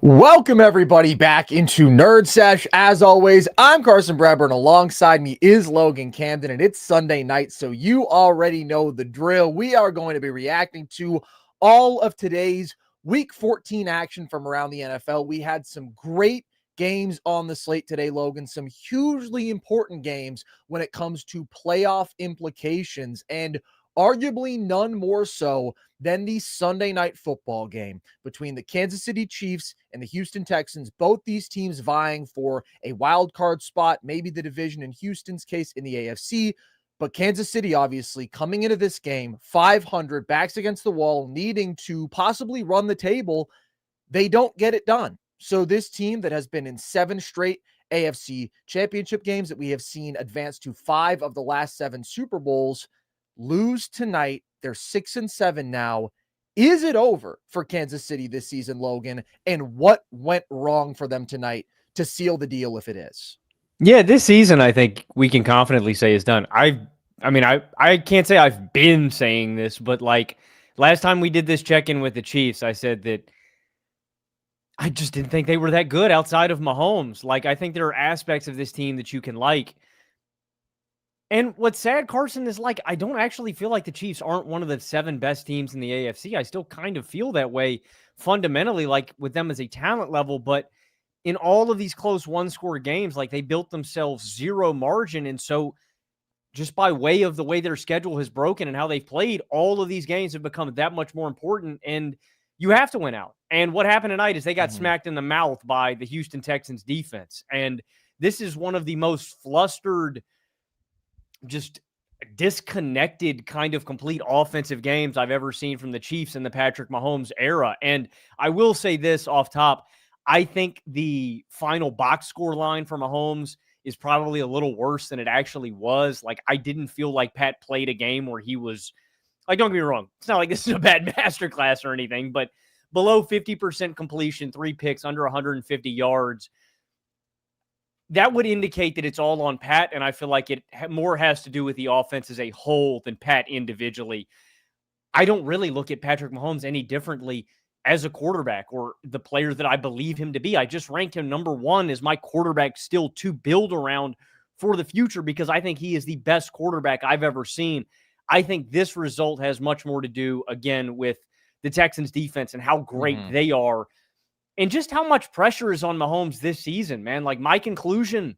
Welcome, everybody, back into NerdSesh. As always, I'm Carson Bradburn. Alongside me is Logan Camden, and it's Sunday night, so you already know the drill. We are going to be reacting to all of today's Week 14 action from around the NFL. We had some great games on the slate today, Logan, some hugely important games when it comes to playoff implications, and arguably none more so than the Sunday night football game between the Kansas City Chiefs and the Houston Texans. Both these teams vying for a wild card spot, maybe the division in Houston's case in the AFC. But Kansas City, obviously, coming into this game, 500, backs against the wall, needing to possibly run the table. They don't get it done. So this team that has been in 7 straight AFC championship games, that we have seen advance to 5 of the last 7 Super Bowls, lose tonight. They're 6-7 now. Is it over for Kansas City this season, Logan? And what went wrong for them tonight to seal the deal if it is? Yeah, this season I think we can confidently say is done. I can't say I've been saying this, but like last time we did this check-in with the Chiefs, I said that I just didn't think they were that good outside of Mahomes. Like, I think there are aspects of this team that you can like. And what's sad, Carson, is like I don't actually feel like the Chiefs aren't one of the 7 best teams in the AFC. I still kind of feel that way fundamentally, like with them as a talent level. But in all of these close one-score games, like they built themselves zero margin. And so just by way of the way their schedule has broken and how they've played, all of these games have become that much more important. And you have to win out. And what happened tonight is they got smacked in the mouth by the Houston Texans defense. And this is one of the most flustered, just disconnected kind of complete offensive games I've ever seen from the Chiefs in the Patrick Mahomes era. And I will say this off top, I think the final box score line for Mahomes is probably a little worse than it actually was. Like, I didn't feel like Pat played a game where he was, like, don't get me wrong, it's not like this is a bad masterclass or anything, but below 50% completion, 3 picks, under 150 yards, that would indicate that it's all on Pat, and I feel like it more has to do with the offense as a whole than Pat individually. I don't really look at Patrick Mahomes any differently as a quarterback or the player that I believe him to be. I just rank him number 1 as my quarterback still to build around for the future because I think he is the best quarterback I've ever seen. I think this result has much more to do, again, with the Texans defense and how great they are. And just how much pressure is on Mahomes this season, man. Like, my conclusion,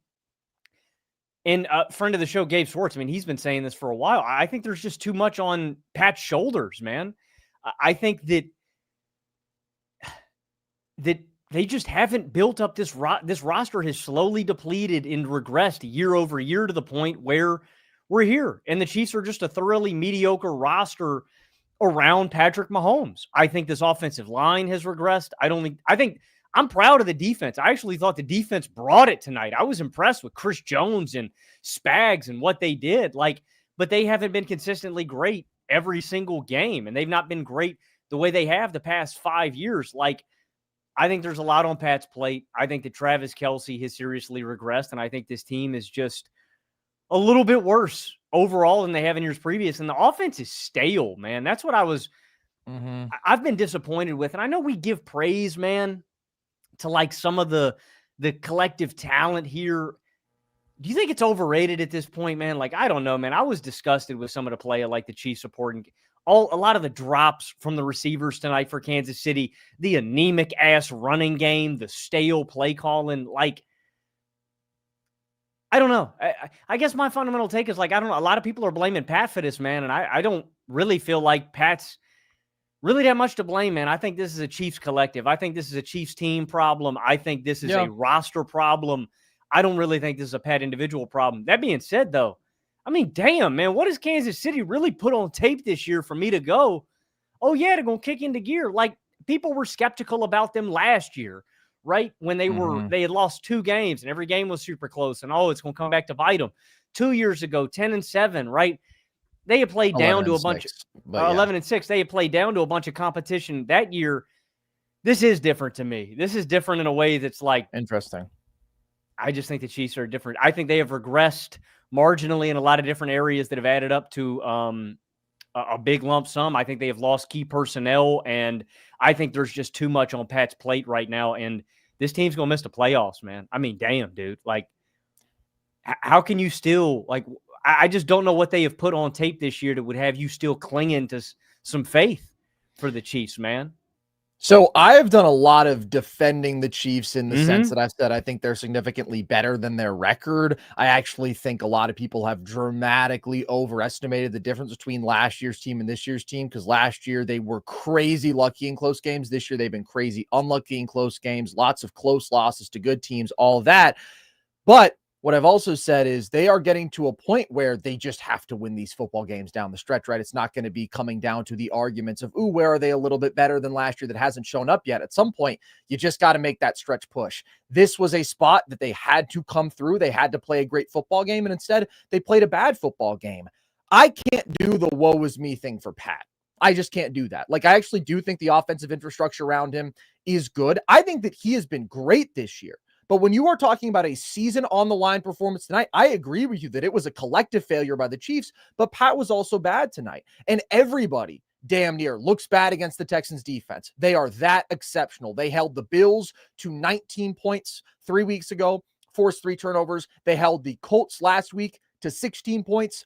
and a friend of the show, Gabe Swartz, I mean, he's been saying this for a while. I think there's just too much on Pat's shoulders, man. I think that they just haven't built up this roster has slowly depleted and regressed year over year to the point where we're here. And the Chiefs are just a thoroughly mediocre roster around Patrick Mahomes. I think this offensive line has regressed. I think I'm proud of the defense. I actually thought the defense brought it tonight. I was impressed with Chris Jones and Spags and what they did. But they haven't been consistently great every single game, and they've not been great the way they have the past 5 years. Like, I think there's a lot on Pat's plate. I think that Travis Kelce has seriously regressed, and I think this team is just a little bit worse overall than they have in years previous. And the offense is stale, man. That's what I've been disappointed with. And I know we give praise, man, to like some of the collective talent here. Do you think it's overrated at this point, man? Like, I don't know, man. I was disgusted with some of the play of like the Chiefs supporting a lot of the drops from the receivers tonight for Kansas City, the anemic ass running game, the stale play calling. Like, I don't know. I guess my fundamental take is like, I don't know. A lot of people are blaming Pat for this, man. And I don't really feel like Pat's really that much to blame, man. I think this is a Chiefs collective. I think this is a Chiefs team problem. I think this is a roster problem. I don't really think this is a Pat individual problem. That being said, though, I mean, damn, man, what has Kansas City really put on tape this year for me to go, oh, yeah, they're going to kick into gear? Like, people were skeptical about them last year, right? When they had lost 2 games and every game was super close and, oh, it's going to come back to bite them. 2 years ago, 10-7, right? They had played down to a bunch of 11-6. They had played down to a bunch of competition that year. This is different to me. This is different in a way that's like interesting. I just think the Chiefs are different. I think they have regressed marginally in a lot of different areas that have added up to a big lump sum. I think they have lost key personnel, and I think there's just too much on Pat's plate right now. And this team's going to miss the playoffs, man. I mean, damn, dude. Like, how can you still, like, I just don't know what they have put on tape this year that would have you still clinging to some faith for the Chiefs, man. So I have done a lot of defending the Chiefs in the sense Mhm. that I've said I think they're significantly better than their record. I actually think a lot of people have dramatically overestimated the difference between last year's team and this year's team, because last year they were crazy lucky in close games. This year they've been crazy unlucky in close games, lots of close losses to good teams, all of that. But what I've also said is they are getting to a point where they just have to win these football games down the stretch, right? It's not going to be coming down to the arguments of, ooh, where are they a little bit better than last year that hasn't shown up yet? At some point, you just got to make that stretch push. This was a spot that they had to come through. They had to play a great football game, and instead they played a bad football game. I can't do the woe is me thing for Pat. I just can't do that. Like, I actually do think the offensive infrastructure around him is good. I think that he has been great this year. But when you are talking about a season on the line performance tonight, I agree with you that it was a collective failure by the Chiefs, but Pat was also bad tonight. And everybody damn near looks bad against the Texans defense. They are that exceptional. They held the Bills to 19 points 3 weeks ago, forced 3 turnovers. They held the Colts last week to 16 points.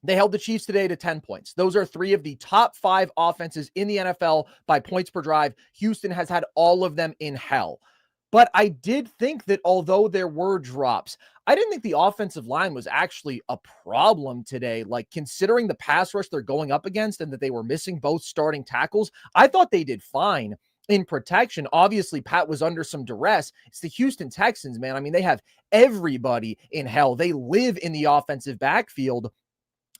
They held the Chiefs today to 10 points. Those are 3 of the top 5 offenses in the NFL by points per drive. Houston has had all of them in hell. But I did think that although there were drops, I didn't think the offensive line was actually a problem today. Like, considering the pass rush they're going up against and that they were missing both starting tackles, I thought they did fine in protection. Obviously, Pat was under some duress. It's the Houston Texans, man. I mean, they have everybody in hell. They live in the offensive backfield.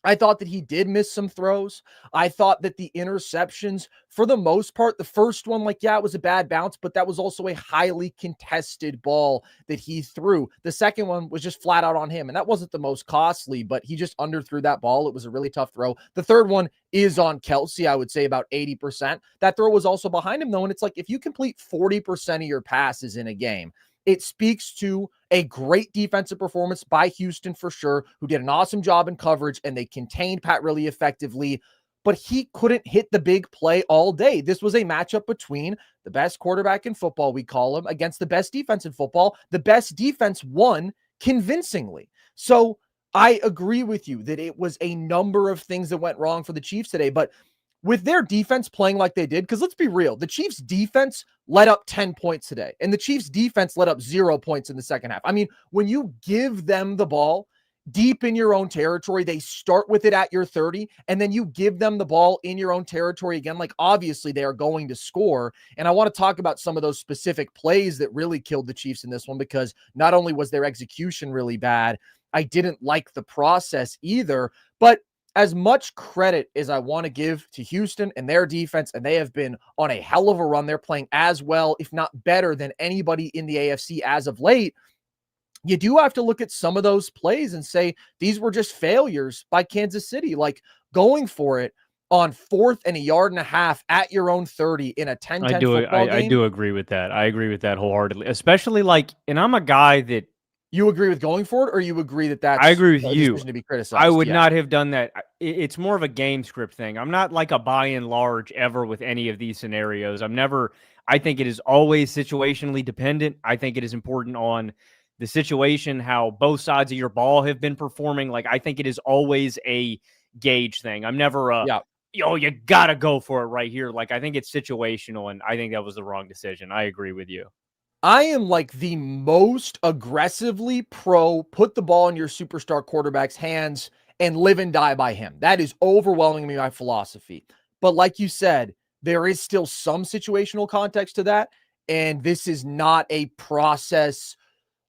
I thought that he did miss some throws. I thought that the interceptions, for the most part, the first one, like, yeah, it was a bad bounce, but that was also a highly contested ball that he threw. The second one was just flat out on him, and that wasn't the most costly, but he just underthrew that ball. It was a really tough throw. The third one is on Kelsey, I would say about 80%. That throw was also behind him, though, and it's like, if you complete 40% of your passes in a game, it speaks to a great defensive performance by Houston for sure, who did an awesome job in coverage, and they contained Pat really effectively, but he couldn't hit the big play all day. This was a matchup between the best quarterback in football, we call him, against the best defense in football. The best defense won convincingly. So I agree with you that it was a number of things that went wrong for the Chiefs today, but with their defense playing like they did, because let's be real, the Chiefs defense let up 10 points today, and the Chiefs defense let up 0 points in the second half. I mean, when you give them the ball deep in your own territory, they start with it at your 30, and then you give them the ball in your own territory again, like, obviously they are going to score. And I want to talk about some of those specific plays that really killed the Chiefs in this one, because not only was their execution really bad, I didn't like the process either. But as much credit as I want to give to Houston and their defense, and they have been on a hell of a run, they're playing as well, if not better, than anybody in the AFC as of late. You do have to look at some of those plays and say these were just failures by Kansas City, like going for it on 4th and 1.5 yards at your own 30 in a 10-10 football game. I do agree with that. I agree with that wholeheartedly, especially, like, and I'm a guy that, you agree with going for it, or you agree that that's I agree with a you. decision to be criticized? I would Yeah. not have done that. It's more of a game script thing. I'm not like a by and large ever with any of these scenarios. I think it is always situationally dependent. I think it is important on the situation, how both sides of your ball have been performing. Like, I think it is always a gauge thing. I'm never you got to go for it right here. Like, I think it's situational, and I think that was the wrong decision. I agree with you. I am like the most aggressively pro put the ball in your superstar quarterback's hands and live and die by him. That is overwhelmingly my philosophy. But like you said, there is still some situational context to that. And this is not a process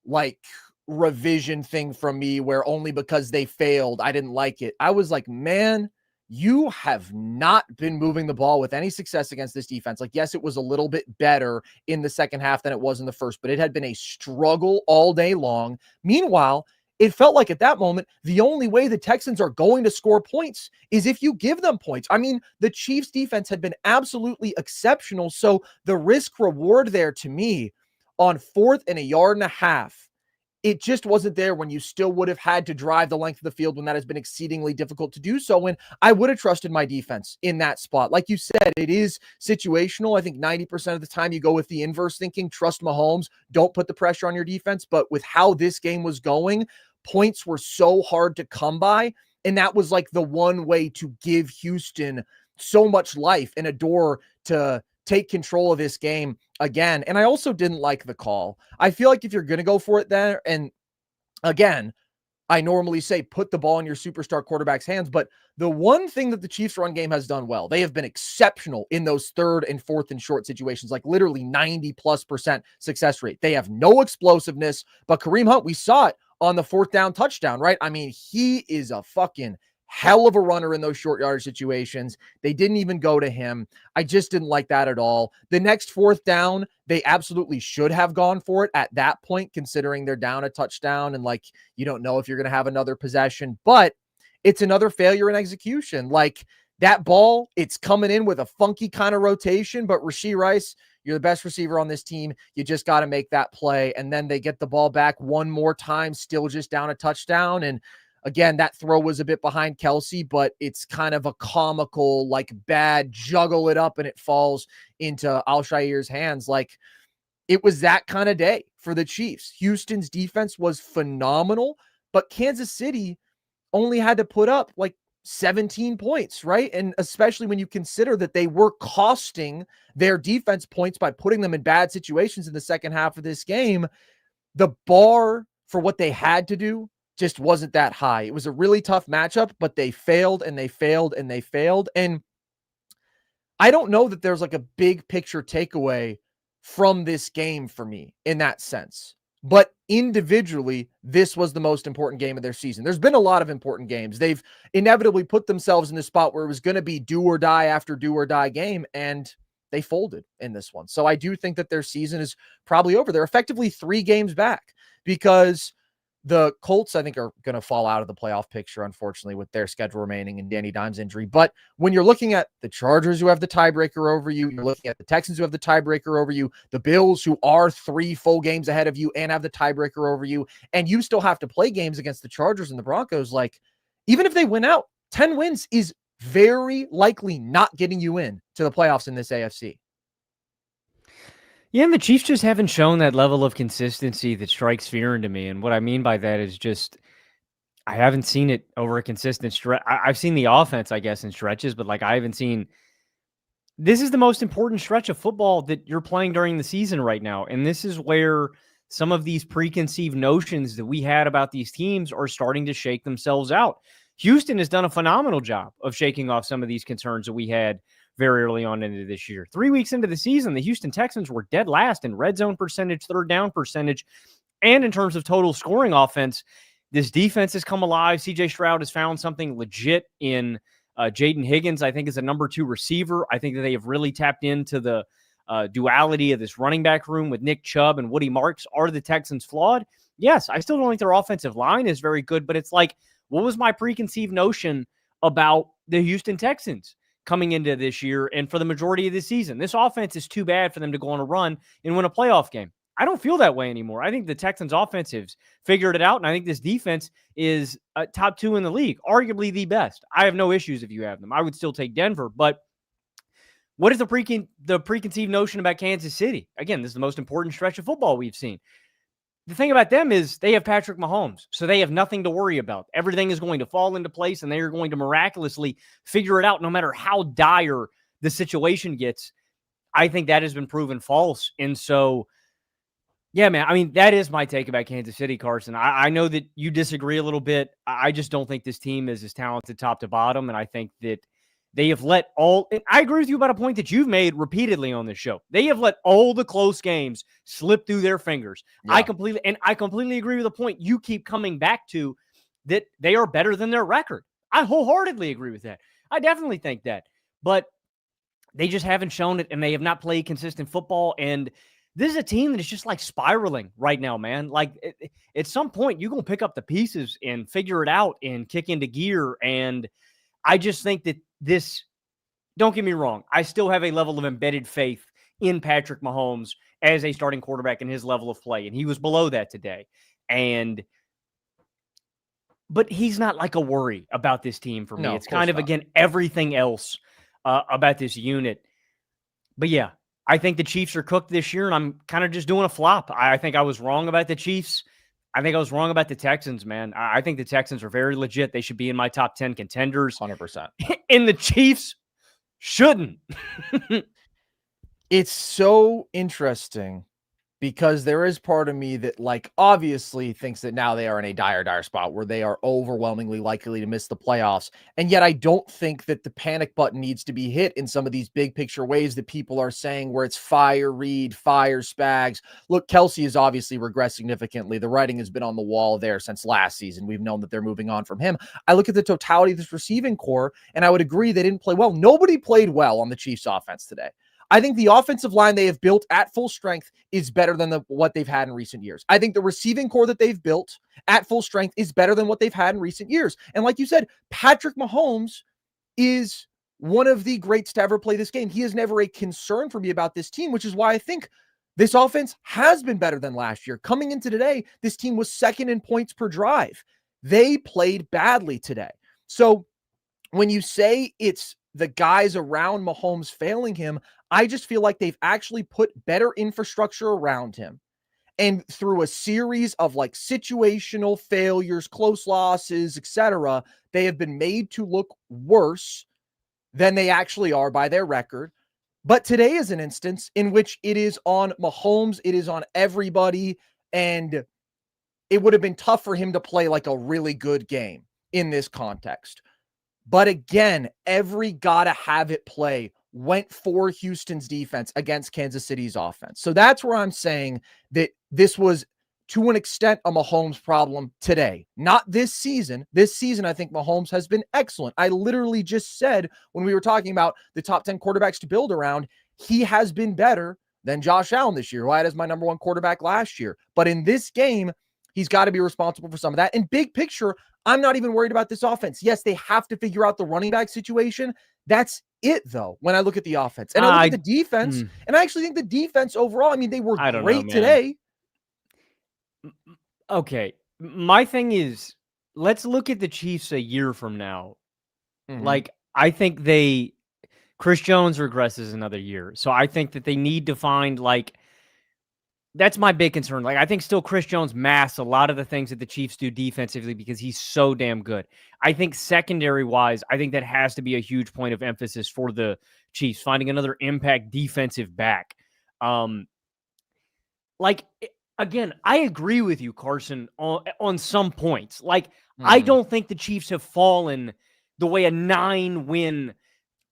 like revision thing from me where only because they failed, I didn't like it. I was like, man, you have not been moving the ball with any success against this defense. Like, yes, it was a little bit better in the second half than it was in the first, but it had been a struggle all day long. Meanwhile, it felt like at that moment, the only way the Texans are going to score points is if you give them points. I mean, the Chiefs defense had been absolutely exceptional. So the risk reward there to me on 4th and 1.5 yards it just wasn't there when you still would have had to drive the length of the field when that has been exceedingly difficult to do so. And I would have trusted my defense in that spot. Like you said, it is situational. I think 90% of the time you go with the inverse thinking, trust Mahomes, don't put the pressure on your defense. But with how this game was going, points were so hard to come by. And that was like the one way to give Houston so much life and a door to take control of this game again. And I also didn't like the call. I feel like if you're going to go for it there, and again, I normally say put the ball in your superstar quarterback's hands, but the one thing that the Chiefs run game has done well, they have been exceptional in those 3rd and 4th and short situations, like literally 90+% success rate. They have no explosiveness, but Kareem Hunt, we saw it on the 4th down touchdown, right? I mean, he is a fucking hell of a runner in those short yardage situations. They didn't even go to him. I just didn't like that at all. The next 4th down, they absolutely should have gone for it at that point, considering they're down a touchdown and like, you don't know if you're going to have another possession, but it's another failure in execution. Like that ball, it's coming in with a funky kind of rotation, but Rashee Rice, you're the best receiver on this team. You just got to make that play. And then they get the ball back one more time, still just down a touchdown. And again, that throw was a bit behind Kelsey, but it's kind of a comical, like bad juggle it up and it falls into Alshair's hands. Like it was that kind of day for the Chiefs. Houston's defense was phenomenal, but Kansas City only had to put up like 17 points, right? And especially when you consider that they were costing their defense points by putting them in bad situations in the second half of this game, the bar for what they had to do just wasn't that high. It was a really tough matchup, but they failed and they failed and they failed. And I don't know that there's like a big picture takeaway from this game for me in that sense. But individually, this was the most important game of their season. There's been a lot of important games. They've inevitably put themselves in the spot where it was going to be do or die after do or die game, and they folded in this one. So I do think that their season is probably over. They're effectively 3 games back because the Colts, I think, are going to fall out of the playoff picture, unfortunately, with their schedule remaining and Danny Dimes' injury. But when you're looking at the Chargers, who have the tiebreaker over you, you're looking at the Texans, who have the tiebreaker over you, the Bills, who are 3 full games ahead of you and have the tiebreaker over you, and you still have to play games against the Chargers and the Broncos. Like, even if they win out, 10 wins is very likely not getting you in to the playoffs in this AFC. Yeah, and the Chiefs just haven't shown that level of consistency that strikes fear into me. And what I mean by that is just I haven't seen it over a consistent stretch. I've seen the offense, I guess, in stretches, but like I haven't seen. This is the most important stretch of football that you're playing during the season right now. And this is where some of these preconceived notions that we had about these teams are starting to shake themselves out. Houston has done a phenomenal job of shaking off some of these concerns that we had very early on into this year. 3 weeks into the season, the Houston Texans were dead last in red zone percentage, 3rd down percentage, and in terms of total scoring offense. This defense has come alive. CJ Stroud has found something legit in Jaden Higgins, I think, is a number 2 receiver. I think that they have really tapped into the duality of this running back room with Nick Chubb and Woody Marks. Are the Texans flawed? Yes, I still don't think their offensive line is very good, but it's like, what was my preconceived notion about the Houston Texans coming into this year and for the majority of the season? This offense is too bad for them to go on a run and win a playoff game. I don't feel that way anymore. I think the Texans offensives figured it out, and I think this defense is top 2 in the league, arguably the best. I have no issues if you have them. I would still take Denver, but what is the preconceived notion about Kansas City? Again, this is the most important stretch of football we've seen. The thing about them is they have Patrick Mahomes, so they have nothing to worry about. Everything is going to fall into place, and they are going to miraculously figure it out no matter how dire the situation gets. I think that has been proven false. And so, yeah, man, I mean, that is my take about Kansas City, Carson. I know that you disagree a little bit. I just don't think this team is as talented top to bottom, and I think that they have let all – and I agree with you about a point that you've made repeatedly on this show. They have let all the close games slip through their fingers. Yeah. I completely agree with the point you keep coming back to, that they are better than their record. I wholeheartedly agree with that. I definitely think that. But they just haven't shown it, and they have not played consistent football. And this is a team that is just like spiraling right now, man. Like at some point, you're going to pick up the pieces and figure it out and kick into gear. And I just think that this, don't get me wrong, I still have a level of embedded faith in Patrick Mahomes as a starting quarterback and his level of play, and he was below that today. But he's not like a worry about this team for me. No, It's kind of, not. again, everything else about this unit. But yeah, I think the Chiefs are cooked this year, and I'm kind of just doing a flop. I think I was wrong about the Chiefs. I think I was wrong about the Texans, man. I think the Texans are very legit. They should be in my top 10 contenders. 100%. And the Chiefs shouldn't. It's so interesting because there is part of me that, like, obviously thinks that now they are in a dire spot where they are overwhelmingly likely to miss the playoffs. And yet I don't think that the panic button needs to be hit in some of these big picture ways that people are saying, where it's fire Reed, fire Spags. Look, Kelsey has obviously regressed significantly. The writing has been on the wall there since last season. We've known that they're moving on from him. I look at the totality of this receiving core, and I would agree they didn't play well. Nobody played well on the Chiefs offense today. I think the offensive line they have built at full strength is better than what they've had in recent years. I think the receiving core that they've built at full strength is better than what they've had in recent years. And like you said, Patrick Mahomes is one of the greats to ever play this game. He is never a concern for me about this team, which is why I think this offense has been better than last year. Coming into today, this team was second in points per drive. They played badly today. So when you say it's the guys around Mahomes failing him, I just feel like they've actually put better infrastructure around him. And through a series of like situational failures, close losses, etc., they have been made to look worse than they actually are by their record. But today is an instance in which it is on Mahomes, it is on everybody, and it would have been tough for him to play like a really good game in this context. But again, every gotta have it play went for Houston's defense against Kansas City's offense. So that's where I'm saying that this was, to an extent, a Mahomes problem today. Not this season. This season, I think Mahomes has been excellent. I literally just said when we were talking about the top 10 quarterbacks to build around, he has been better than Josh Allen this year, who I had as my number one quarterback last year. But in this game, he's got to be responsible for some of that. And big picture, I'm not even worried about this offense. Yes, they have to figure out the running back situation. That's it, though, when I look at the offense. And I look at the defense, and I actually think the defense overall, I mean, they were great today. Okay. My thing is, let's look at the Chiefs a year from now. Mm-hmm. Like, I think Chris Jones regresses another year. So I think that they need to find, like, that's my big concern. Like, I think still Chris Jones masks a lot of the things that the Chiefs do defensively because he's so damn good. I think secondary-wise, I think that has to be a huge point of emphasis for the Chiefs, finding another impact defensive back. Again, I agree with you, Carson, on some points. Like, I don't think the Chiefs have fallen the way a 9-win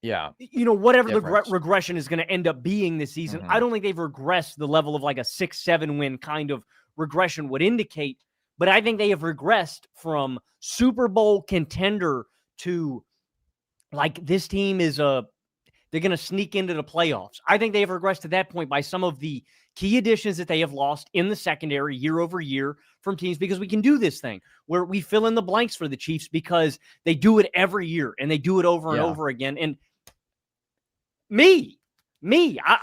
whatever the regression is going to end up being this season. I don't think they've regressed the level of like a 6-7 win kind of regression would indicate, but I think they have regressed from Super Bowl contender to like this team is they're going to sneak into the playoffs. I think they have regressed to that point by some of the key additions that they have lost in the secondary year over year from teams, because we can do this thing where we fill in the blanks for the Chiefs because they do it every year and they do it over and over again. And I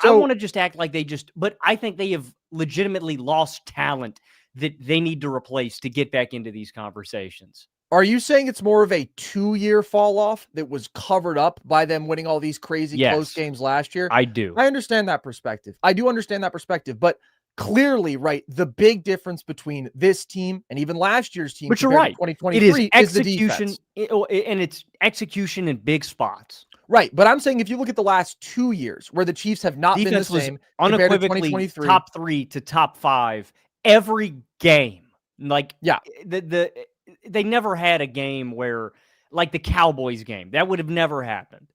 want to just act like but I think they have legitimately lost talent that they need to replace to get back into these conversations. Are you saying it's more of a 2-year fall off that was covered up by them winning all these crazy close games last year? I do. I understand that perspective. But clearly, right, the big difference between this team and even last year's team, but you're right, 2023, is the execution, and it's execution in big spots. Right, but I'm saying if you look at the last 2 years where the Chiefs have not been the same, unequivocally top 3 to top 5 every game. Like, they never had a game where, like the Cowboys game, that would have never happened.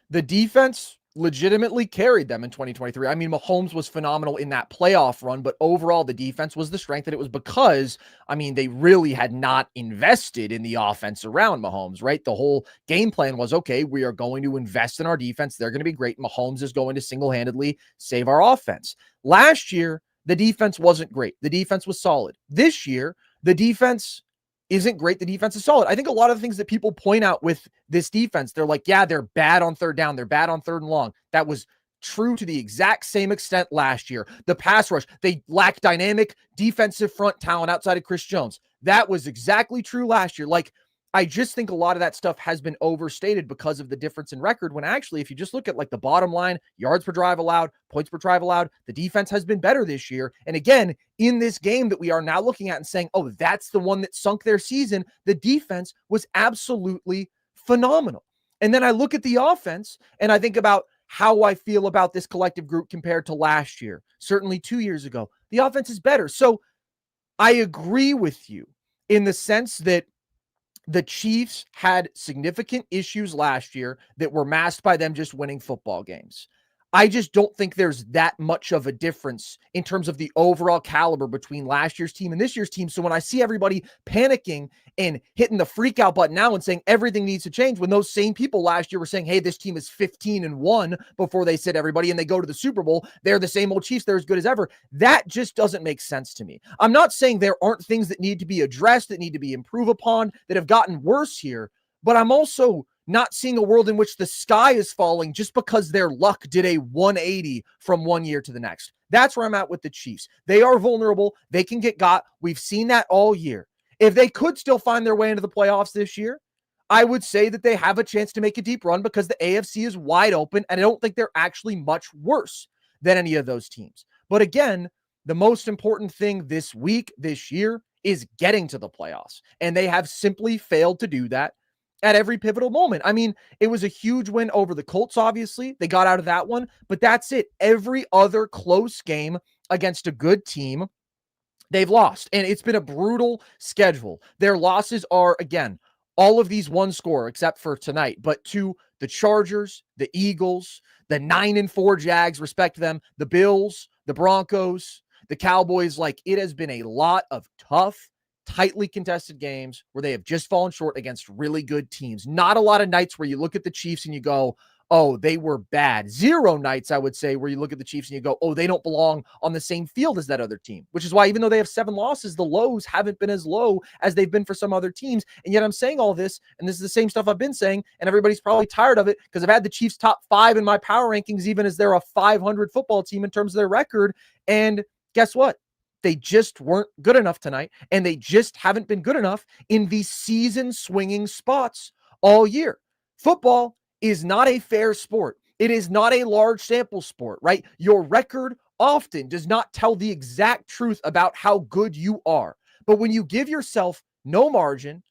The defense legitimately carried them in 2023. I mean, Mahomes was phenomenal in that playoff run, but overall the defense was the strength, and it was because, I mean, they really had not invested in the offense around Mahomes, right? The whole game plan was, okay, we are going to invest in our defense. They're going to be great. Mahomes is going to single-handedly save our offense. Last year, the defense wasn't great. The defense was solid. This year, the defense isn't great. The defense is solid. I think a lot of the things that people point out with this defense, they're like, yeah, they're bad on third down. They're bad on third and long. That was true to the exact same extent last year. The pass rush, they lack dynamic defensive front talent outside of Chris Jones. That was exactly true last year. Like, I just think a lot of that stuff has been overstated because of the difference in record, when actually, if you just look at like the bottom line, yards per drive allowed, points per drive allowed, the defense has been better this year. And again, in this game that we are now looking at and saying, oh, that's the one that sunk their season, the defense was absolutely phenomenal. And then I look at the offense and I think about how I feel about this collective group compared to last year, certainly 2 years ago. The offense is better. So I agree with you in the sense that the Chiefs had significant issues last year that were masked by them just winning football games. I just don't think there's that much of a difference in terms of the overall caliber between last year's team and this year's team. So when I see everybody panicking and hitting the freak out button now and saying everything needs to change, when those same people last year were saying, hey, this team is 15-1 before they said everybody, and they go to the Super Bowl, they're the same old Chiefs, they're as good as ever. That just doesn't make sense to me. I'm not saying there aren't things that need to be addressed, that need to be improved upon, that have gotten worse here, but I'm also not seeing a world in which the sky is falling just because their luck did a 180 from one year to the next. That's where I'm at with the Chiefs. They are vulnerable. They can get got. We've seen that all year. If they could still find their way into the playoffs this year, I would say that they have a chance to make a deep run because the AFC is wide open, and I don't think they're actually much worse than any of those teams. But again, the most important thing this week, this year, is getting to the playoffs, and they have simply failed to do that at every pivotal moment. I mean, it was a huge win over the Colts, obviously. They got out of that one, but that's it. Every other close game against a good team, they've lost. And it's been a brutal schedule. Their losses are, again, all of these one score except for tonight, but to the Chargers, the Eagles, the 9-4 Jags, respect them, the Bills, the Broncos, the Cowboys. Like, it has been a lot of tough, tightly contested games where they have just fallen short against really good teams. Not a lot of nights where you look at the Chiefs and you go, oh, they were bad. Zero nights, I would say, where you look at the Chiefs and you go, oh, they don't belong on the same field as that other team, which is why even though they have 7 losses, the lows haven't been as low as they've been for some other teams. And yet I'm saying all this, and this is the same stuff I've been saying, and everybody's probably tired of it because I've had the Chiefs top 5 in my power rankings, even as they're a 500 football team in terms of their record. And guess what? They just weren't good enough tonight, and they just haven't been good enough in the season swinging spots all year. Football is not a fair sport. It is not a large sample sport, right? Your record often does not tell the exact truth about how good you are. But when you give yourself no margin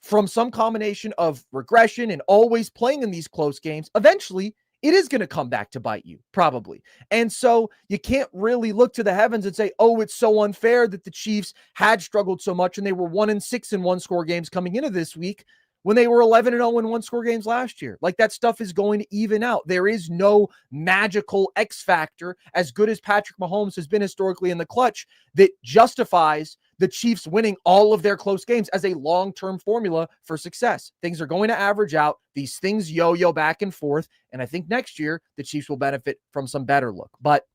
from some combination of regression and always playing in these close games, eventually it is going to come back to bite you, probably. And so you can't really look to the heavens and say, oh, it's so unfair that the Chiefs had struggled so much and they were 1-6 in one-score games coming into this week when they were 11-0 in one-score games last year. Like, that stuff is going to even out. There is no magical X factor, as good as Patrick Mahomes has been historically in the clutch, that justifies the Chiefs winning all of their close games as a long-term formula for success. Things are going to average out. These things yo-yo back and forth. And I think next year the Chiefs will benefit from some better look. But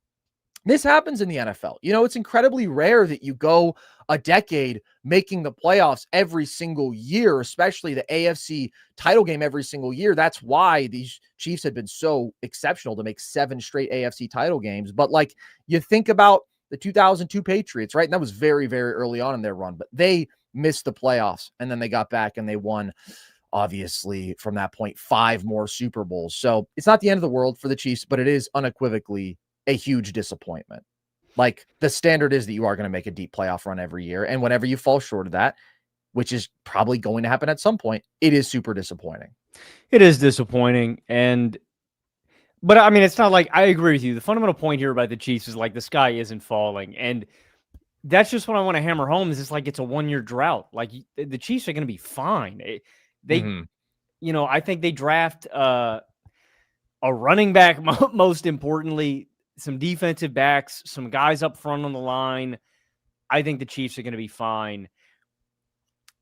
this happens in the NFL. You know, it's incredibly rare that you go a decade making the playoffs every single year, especially the AFC title game every single year. That's why these Chiefs had been so exceptional to make 7 straight AFC title games. But like, you think about the 2002 Patriots, right? And that was very, very early on in their run, but they missed the playoffs and then they got back and they won, obviously, from that point, 5 more Super Bowls. So it's not the end of the world for the Chiefs, but it is unequivocally a huge disappointment. Like, the standard is that you are going to make a deep playoff run every year. And whenever you fall short of that, which is probably going to happen at some point, it is super disappointing. It is disappointing. But I mean, it's not like, I agree with you. The fundamental point here about the Chiefs is like the sky isn't falling. And that's just what I want to hammer home is it's like it's a 1-year drought. Like, the Chiefs are going to be fine. You know, I think they draft a running back, most importantly, some defensive backs, some guys up front on the line. I think the Chiefs are going to be fine.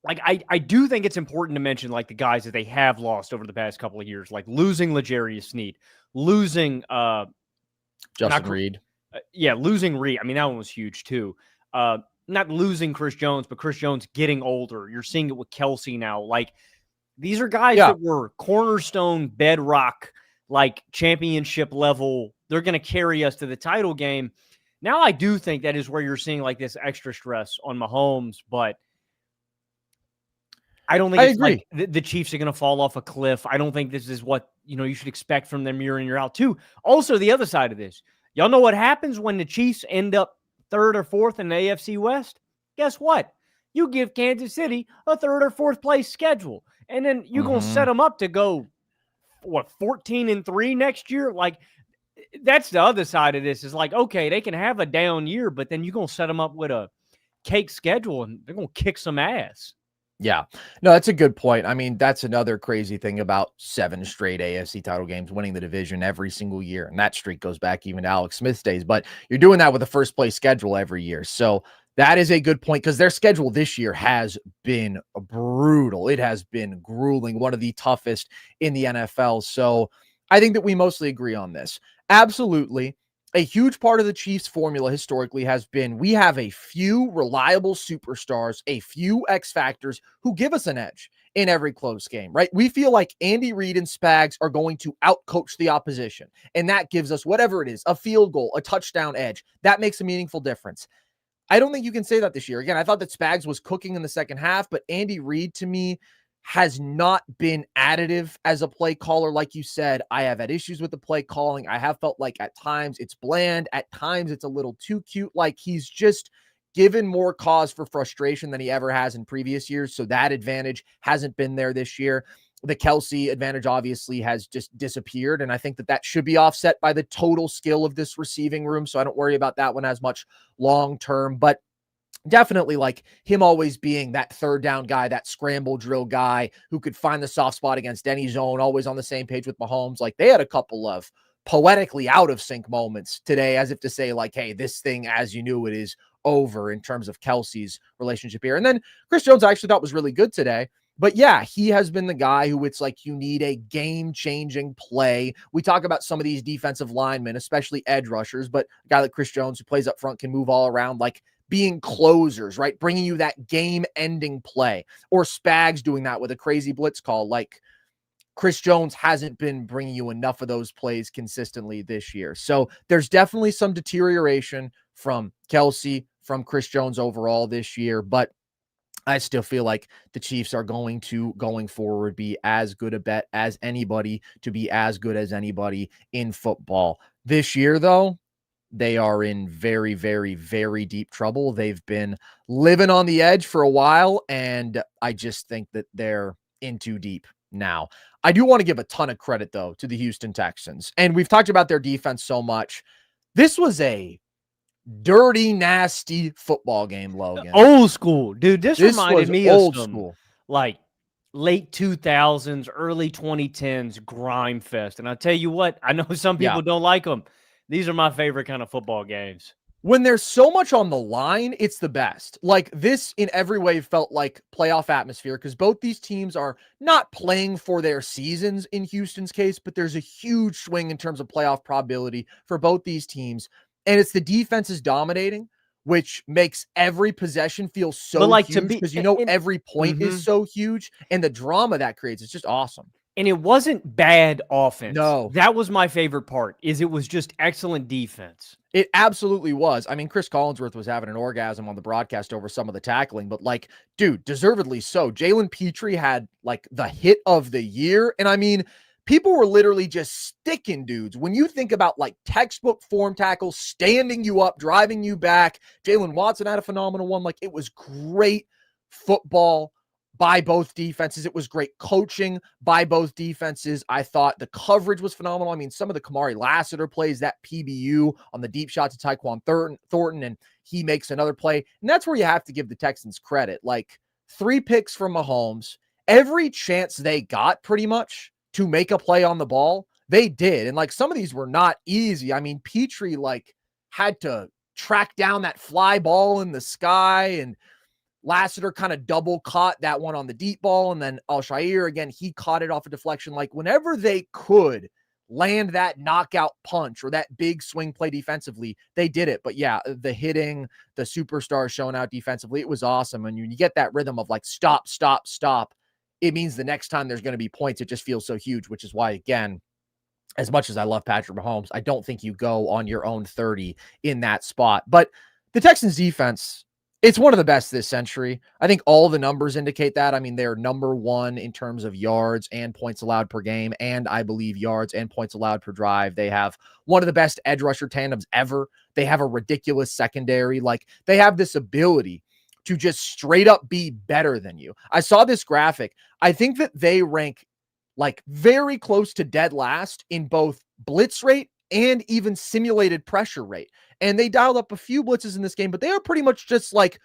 Like, I do think it's important to mention, like, the guys that they have lost over the past couple of years, like losing L'Jarius Sneed, losing Justin Reed. Losing Reed. I mean, that one was huge too. Not losing Chris Jones, but Chris Jones getting older. You're seeing it with Kelsey now. Like, these are guys that were cornerstone, bedrock, like championship level they're going to carry us to the title game. Now, I do think that is where you're seeing like this extra stress on Mahomes, but I don't think I it's agree. like the Chiefs are going to fall off a cliff. I don't think this is what, you should expect from them year in, year out too. Also, the other side of this, y'all know what happens when the Chiefs end up third or fourth in the AFC West? Guess what? You give Kansas City a third or fourth place schedule, and then you're going to set them up to go, 14-3 next year? Like, that's the other side of this is like, okay, they can have a down year, but then you're going to set them up with a cake schedule and they're going to kick some ass. Yeah, no, that's a good point. I mean, that's another crazy thing about 7 straight AFC title games, winning the division every single year. And that streak goes back even to Alex Smith's days, but you're doing that with a first place schedule every year. So that is a good point because their schedule this year has been brutal. It has been grueling, one of the toughest in the NFL. So I think that we mostly agree on this. Absolutely. A huge part of the Chiefs formula historically has been we have a few reliable superstars, a few X factors who give us an edge in every close game, right? We feel like Andy Reid and Spags are going to outcoach the opposition, and that gives us whatever it is, a field goal, a touchdown edge. That makes a meaningful difference. I don't think you can say that this year. Again, I thought that Spags was cooking in the second half, but Andy Reid to me has not been additive as a play caller. Like you said, I have had issues with the play calling. I have felt like at times it's bland. At times it's a little too cute. Like he's just given more cause for frustration than he ever has in previous years. So that advantage hasn't been there this year. The Kelsey advantage obviously has just disappeared. And I think that that should be offset by the total skill of this receiving room. So I don't worry about that one as much long-term, but definitely like him always being that third down guy, that scramble drill guy who could find the soft spot against any zone, always on the same page with Mahomes. Like they had a couple of poetically out of sync moments today, as if to say like, hey, this thing, as you knew, it is over in terms of Kelsey's relationship here. And then Chris Jones I actually thought was really good today. But yeah, he has been the guy who it's like you need a game-changing play. We talk about some of these defensive linemen, especially edge rushers, but a guy like Chris Jones who plays up front can move all around, like being closers, right? Bringing you that game-ending play. Or Spags doing that with a crazy blitz call. Like Chris Jones hasn't been bringing you enough of those plays consistently this year. So there's definitely some deterioration from Kelsey, from Chris Jones overall this year, but I still feel like the Chiefs are going forward, be as good a bet as anybody to be as good as anybody in football. This year, though, they are in very, very, very deep trouble. They've been living on the edge for a while, and I just think that they're in too deep now. I do want to give a ton of credit, though, to the Houston Texans. And we've talked about their defense so much. This was a dirty, nasty football game, Logan. Old school, dude. This reminded me of old some school, like late 2000s, early 2010s grime fest. And I tell you what, I know some people don't like them. These are my favorite kind of football games. When there's so much on the line, it's the best. Like this in every way felt like playoff atmosphere because both these teams are not playing for their seasons in Houston's case, but there's a huge swing in terms of playoff probability for both these teams. And it's the defenses dominating, which makes every possession feel so like huge because every point is so huge, and the drama that creates is just awesome. And it wasn't bad offense. No. That was my favorite part, is it was just excellent defense. It absolutely was. I mean, Chris Collinsworth was having an orgasm on the broadcast over some of the tackling, but like, dude, deservedly so. Jalen Petrie had like the hit of the year. And I mean, people were literally just sticking dudes. When you think about like textbook form tackles, standing you up, driving you back, Jalen Watson had a phenomenal one. Like it was great football by both defenses. It was great coaching by both defenses. I thought the coverage was phenomenal. I mean, some of the Kamari Lassiter plays, that PBU on the deep shot to Tyquan Thornton, and he makes another play. And that's where you have to give the Texans credit. Like 3 picks from Mahomes, every chance they got pretty much to make a play on the ball, they did. And like some of these were not easy. I mean, Petrie like had to track down that fly ball in the sky, and Lassiter kind of double caught that one on the deep ball. And then Al-Shair, again, he caught it off a deflection. Like whenever they could land that knockout punch or that big swing play defensively, they did it. But yeah, the hitting, the superstars showing out defensively, it was awesome. And when you get that rhythm of like, stop, stop, stop, it means the next time there's going to be points, it just feels so huge, which is why, again, as much as I love Patrick Mahomes, I don't think you go on your own 30 in that spot. But the Texans defense, it's one of the best this century. I think all the numbers indicate that. I mean, they're number one in terms of yards and points allowed per game, and I believe yards and points allowed per drive. They have one of the best edge rusher tandems ever. They have a ridiculous secondary. Like, they have this ability to just straight up be better than you. I saw this graphic. I think that they rank like very close to dead last in both blitz rate and even simulated pressure rate. And they dialed up a few blitzes in this game, but they are pretty much just like,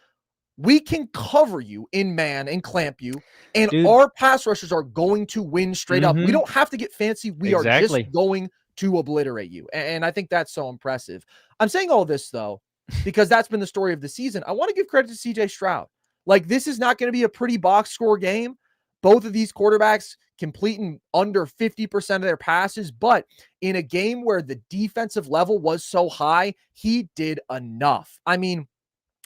we can cover you in man and clamp you, and our pass rushers are going to win straight up. We don't have to get fancy. We are just going to obliterate you. And I think that's so impressive. I'm saying all this, though, because that's been the story of the season. I want to give credit to CJ Stroud. Like, this is not going to be a pretty box score game. Both of these quarterbacks completing under 50% of their passes, but in a game where the defensive level was so high, he did enough. I mean,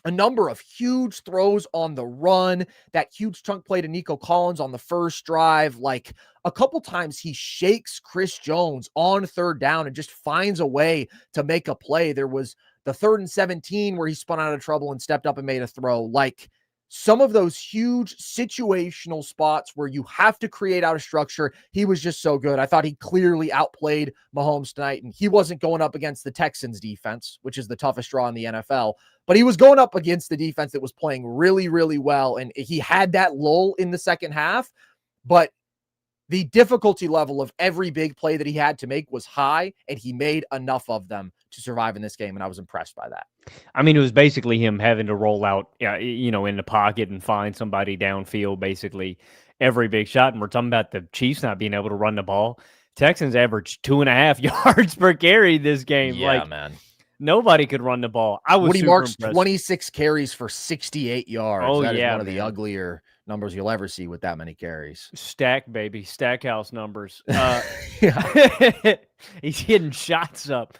a number of huge throws on the run, that huge chunk play to Nico Collins on the first drive. Like, a couple times he shakes Chris Jones on third down and just finds a way to make a play. There was the 3rd and 17 where he spun out of trouble and stepped up and made a throw. Like, some of those huge situational spots where you have to create out of structure, he was just so good. I thought he clearly outplayed Mahomes tonight, and he wasn't going up against the Texans defense, which is the toughest draw in the NFL, but he was going up against the defense that was playing really, really well, and he had that lull in the second half, but the difficulty level of every big play that he had to make was high, and he made enough of them to survive in this game, and I was impressed by that. I mean, it was basically him having to roll out, in the pocket and find somebody downfield, basically every big shot. And we're talking about the Chiefs not being able to run the ball. Texans averaged 2.5 yards per carry this game. Yeah, man. Nobody could run the ball. Woody Marks, 26 carries for 68 yards. Oh, that is yeah, one of the uglier numbers you'll ever see with that many carries. Stack, baby. Stackhouse numbers. Yeah. He's hitting shots up.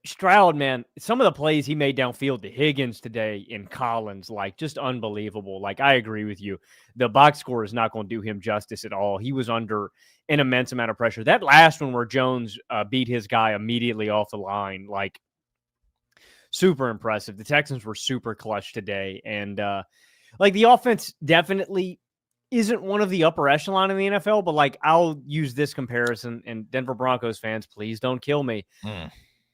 Stroud, man, some of the plays he made downfield to Higgins today in Collins, like, just unbelievable. Like, I agree with you. The box score is not going to do him justice at all. He was under an immense amount of pressure. That last one where Jones beat his guy immediately off the line, like, super impressive. The Texans were super clutch today. And, the offense definitely isn't one of the upper echelon in the NFL, but, like, I'll use this comparison, and Denver Broncos fans, please don't kill me.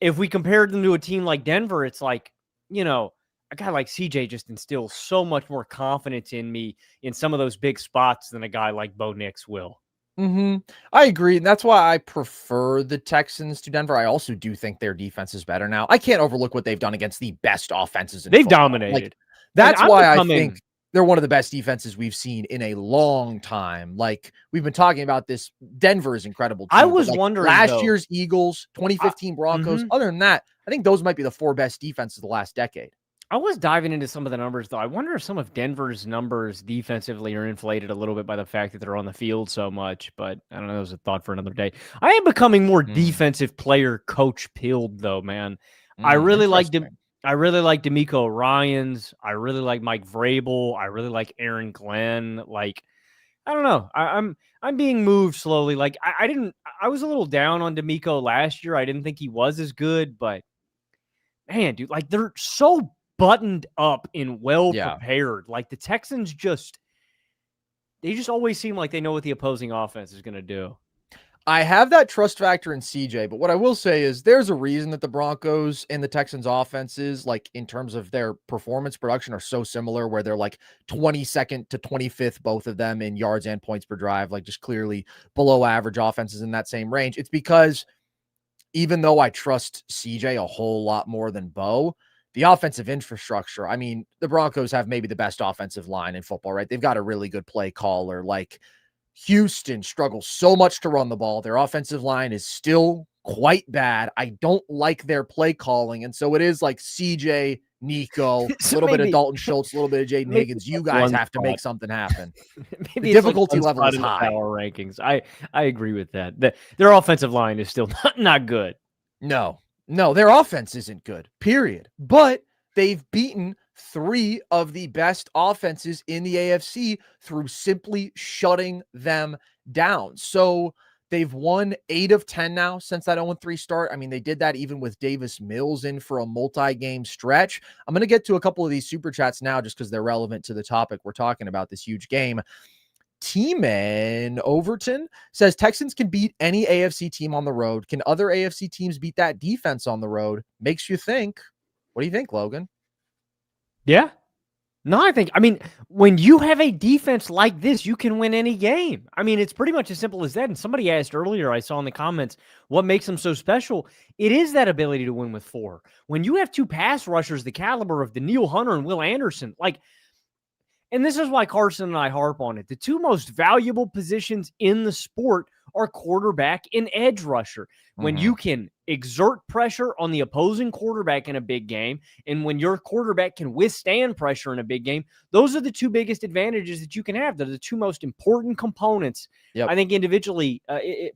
If we compared them to a team like Denver, it's like, a guy like CJ just instills so much more confidence in me in some of those big spots than a guy like Bo Nix will. I agree. And that's why I prefer the Texans to Denver. I also do think their defense is better now. I can't overlook what they've done against the best offenses in They've football. dominated. Like, that's why I think they're one of the best defenses we've seen in a long time. Like, we've been talking about this. Denver is incredible too, I was wondering, last year's Eagles, 2015 Broncos. Other than that, I think those might be the 4 best defenses of the last decade. I was diving into some of the numbers, though. I wonder if some of Denver's numbers defensively are inflated a little bit by the fact that they're on the field so much, but I don't know. That was a thought for another day. I am becoming more defensive player coach pilled, though, man. I really like D'Amico Ryans. I really like Mike Vrabel. I really like Aaron Glenn. Like, I don't know. I'm being moved slowly. Like, I was a little down on D'Amico last year. I didn't think he was as good, but man, dude, like, they're so buttoned up and well prepared. Like, the Texans they just always seem like they know what the opposing offense is going to do. I have that trust factor in CJ, but what I will say is there's a reason that the Broncos and the Texans offenses, like, in terms of their performance production, are so similar, where they're like 22nd to 25th, both of them, in yards and points per drive, like, just clearly below average offenses in that same range. It's because even though I trust CJ a whole lot more than Bo, the offensive infrastructure, I mean, the Broncos have maybe the best offensive line in football, right? They've got a really good play caller. Like, Houston struggles so much to run the ball. Their offensive line is still quite bad. I don't like their play calling. And so it is like CJ, Nico, a little bit of Dalton Schultz, a little bit of Jaden Higgins. You guys have to make something happen. The difficulty level is high. Power rankings. I agree with that. Their offensive line is still not good. No, their offense isn't good, period. But they've beaten 3 of the best offenses in the AFC through simply shutting them down. So They've won 8 of 10 now since that 0-3 start. I mean, they did that even with Davis Mills in for a multi-game stretch. I'm going to get to a couple of these super chats now just because they're relevant to the topic we're talking about, this huge game. T-Man Overton says Texans can beat any AFC team on the road. Can other AFC teams beat that defense on the road? Makes you think. What do you think, Logan? Yeah. No, I mean, when you have a defense like this, you can win any game. I mean, it's pretty much as simple as that. And somebody asked earlier, I saw in the comments, what makes them so special? It is that ability to win with 4. When you have 2 pass rushers, the caliber of Danielle Hunter and Will Anderson, and this is why Carson and I harp on it. The 2 most valuable positions in the sport are quarterback and edge rusher. When you can exert pressure on the opposing quarterback in a big game, and when your quarterback can withstand pressure in a big game, those are the 2 biggest advantages that you can have. They're the 2 most important components, I think, individually,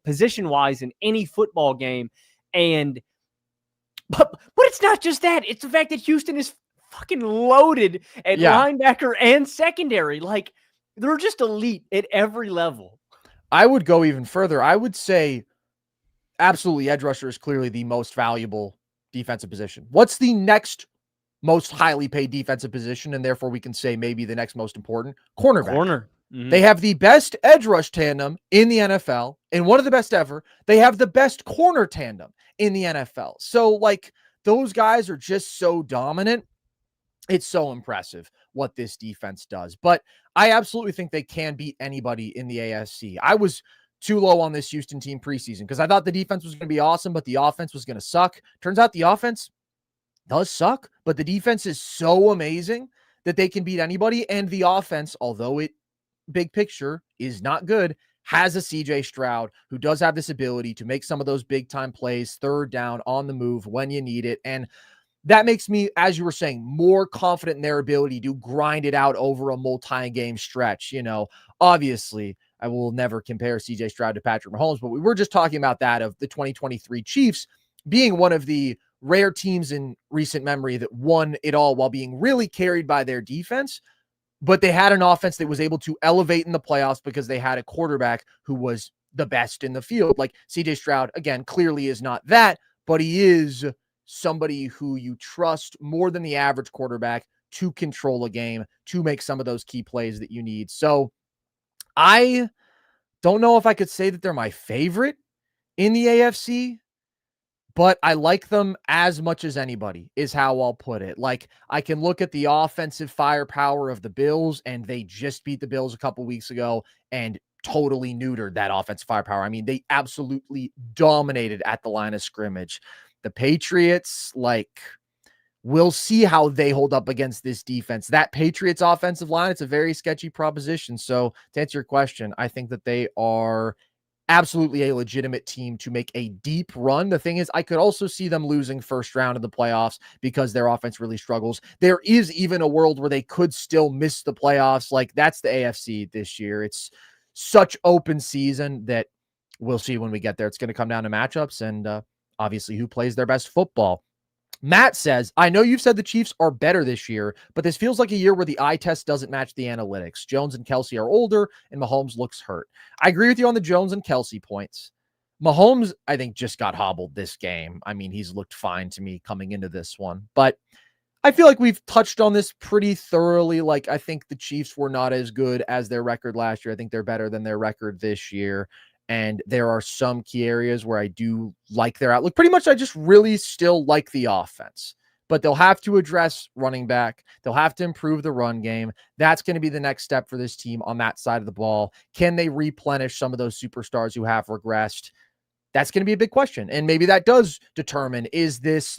position-wise in any football game. But it's not just that. It's the fact that Houston is fucking loaded at linebacker and secondary. They're just elite at every level. I would go even further. I would say absolutely edge rusher is clearly the most valuable defensive position. What's the next most highly paid defensive position? And therefore we can say maybe the next most important? Cornerback. They have the best edge rush tandem in the NFL and one of the best ever. They have the best corner tandem in the NFL. So those guys are just so dominant. It's so impressive what this defense does. But I absolutely think they can beat anybody in the AFC. I was too low on this Houston team preseason because I thought the defense was going to be awesome, but the offense was going to suck. Turns out the offense does suck, but the defense is so amazing that they can beat anybody. And the offense, although it big picture is not good, has a CJ Stroud who does have this ability to make some of those big time plays, third down on the move when you need it. And that makes me, as you were saying, more confident in their ability to grind it out over a multi-game stretch. Obviously, I will never compare CJ Stroud to Patrick Mahomes, but we were just talking about that of the 2023 Chiefs being one of the rare teams in recent memory that won it all while being really carried by their defense. But they had an offense that was able to elevate in the playoffs because they had a quarterback who was the best in the field. CJ Stroud, again, clearly is not that, but he is somebody who you trust more than the average quarterback to control a game, to make some of those key plays that you need. So I don't know if I could say that they're my favorite in the AFC, but I like them as much as anybody is how I'll put it. I can look at the offensive firepower of the Bills, and they just beat the Bills a couple weeks ago and totally neutered that offensive firepower. I mean, they absolutely dominated at the line of scrimmage. The Patriots, we'll see how they hold up against this defense. That Patriots offensive line, it's a very sketchy proposition. So to answer your question, I think that they are absolutely a legitimate team to make a deep run. The thing is, I could also see them losing first round of the playoffs because their offense really struggles. There is even a world where they could still miss the playoffs. That's the AFC this year. It's such open season that we'll see when we get there. It's going to come down to matchups and obviously who plays their best football. Matt says, I know you've said the Chiefs are better this year, but this feels like a year where the eye test doesn't match the analytics. Jones and Kelsey are older, and Mahomes looks hurt. I agree with you on the Jones and Kelsey points. Mahomes, I think, just got hobbled this game. I mean, he's looked fine to me coming into this one, but I feel like we've touched on this pretty thoroughly. I think the Chiefs were not as good as their record last year. I think they're better than their record this year. And there are some key areas where I do like their outlook. Pretty much, I just really still like the offense. But they'll have to address running back. They'll have to improve the run game. That's going to be the next step for this team on that side of the ball. Can they replenish some of those superstars who have regressed? That's going to be a big question. And maybe that does determine, is this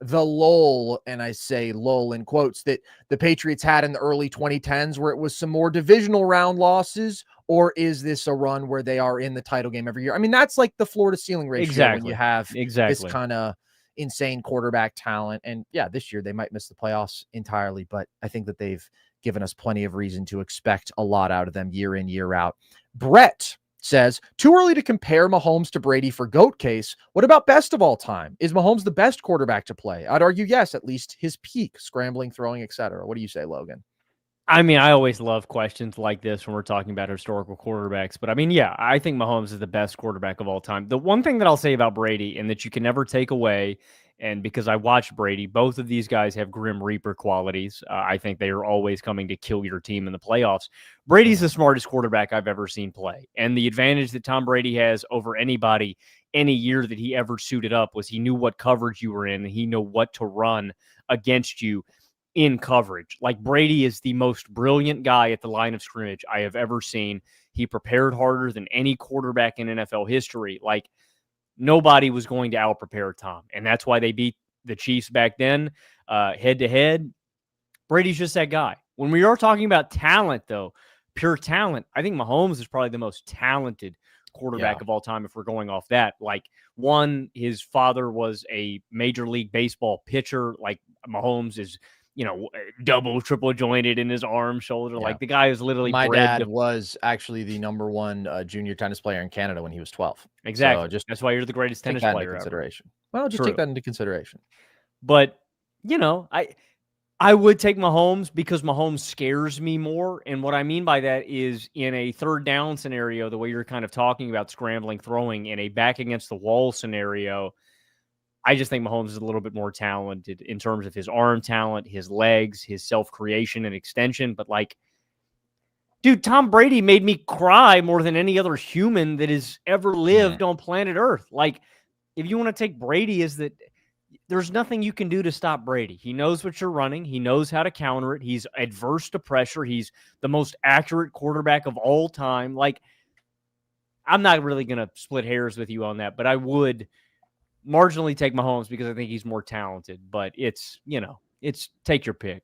the lull, and I say lull in quotes, that the Patriots had in the early 2010s where it was some more divisional round losses, or is this a run where they are in the title game every year? I mean, that's the floor to ceiling ratio when you have this kind of insane quarterback talent. And yeah, this year they might miss the playoffs entirely, but I think that they've given us plenty of reason to expect a lot out of them year in, year out. Brett says, too early to compare Mahomes to Brady for GOAT case. What about best of all time? Is Mahomes the best quarterback to play? I'd argue yes, at least his peak, scrambling, throwing, etc. What do you say, Logan? I mean, I always love questions like this when we're talking about historical quarterbacks. But I mean, yeah, I think Mahomes is the best quarterback of all time. The one thing that I'll say about Brady and that you can never take away, and because I watched Brady, both of these guys have Grim Reaper qualities. I think they are always coming to kill your team in the playoffs. Brady's the smartest quarterback I've ever seen play. And the advantage that Tom Brady has over anybody any year that he ever suited up was he knew what coverage you were in, and he knew what to run against you in coverage. Like, Brady is the most brilliant guy at the line of scrimmage I have ever seen. He prepared harder than any quarterback in NFL history. Like, nobody was going to out-prepare Tom. And that's why they beat the Chiefs back then, head-to-head. Brady's just that guy. When we are talking about talent, though, pure talent, I think Mahomes is probably the most talented quarterback of all time if we're going off that. Like, one, his father was a Major League Baseball pitcher. Like, Mahomes is double, triple jointed in his arm, shoulder. Yeah. Like, the guy is literally my dad was actually the number one junior tennis player in Canada when he was 12. Exactly. So that's why you're the greatest tennis player consideration. Well, just take that into consideration. But, I would take Mahomes because Mahomes scares me more. And what I mean by that is, in a third down scenario, the way you're kind of talking about scrambling, throwing, in a back against the wall scenario, I just think Mahomes is a little bit more talented in terms of his arm talent, his legs, his self-creation and extension. But, like, dude, Tom Brady made me cry more than any other human that has ever lived on planet Earth. Like, if you want to take Brady as that, there's nothing you can do to stop Brady. He knows what you're running. He knows how to counter it. He's adverse to pressure. He's the most accurate quarterback of all time. Like, I'm not really going to split hairs with you on that, but I would marginally take Mahomes because I think he's more talented, but it's take your pick.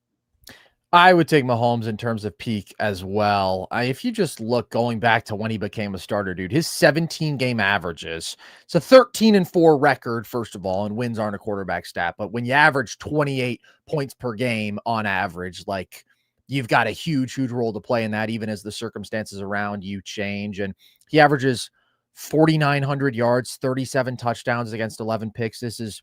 I would take Mahomes in terms of peak as well. If you just look going back to when he became a starter, dude, his 17-game averages, it's a 13-4 record, first of all, and wins aren't a quarterback stat, but when you average 28 points per game on average, like, you've got a huge role to play in that, even as the circumstances around you change. And he averages 4,900 yards, 37 touchdowns against 11 picks. This is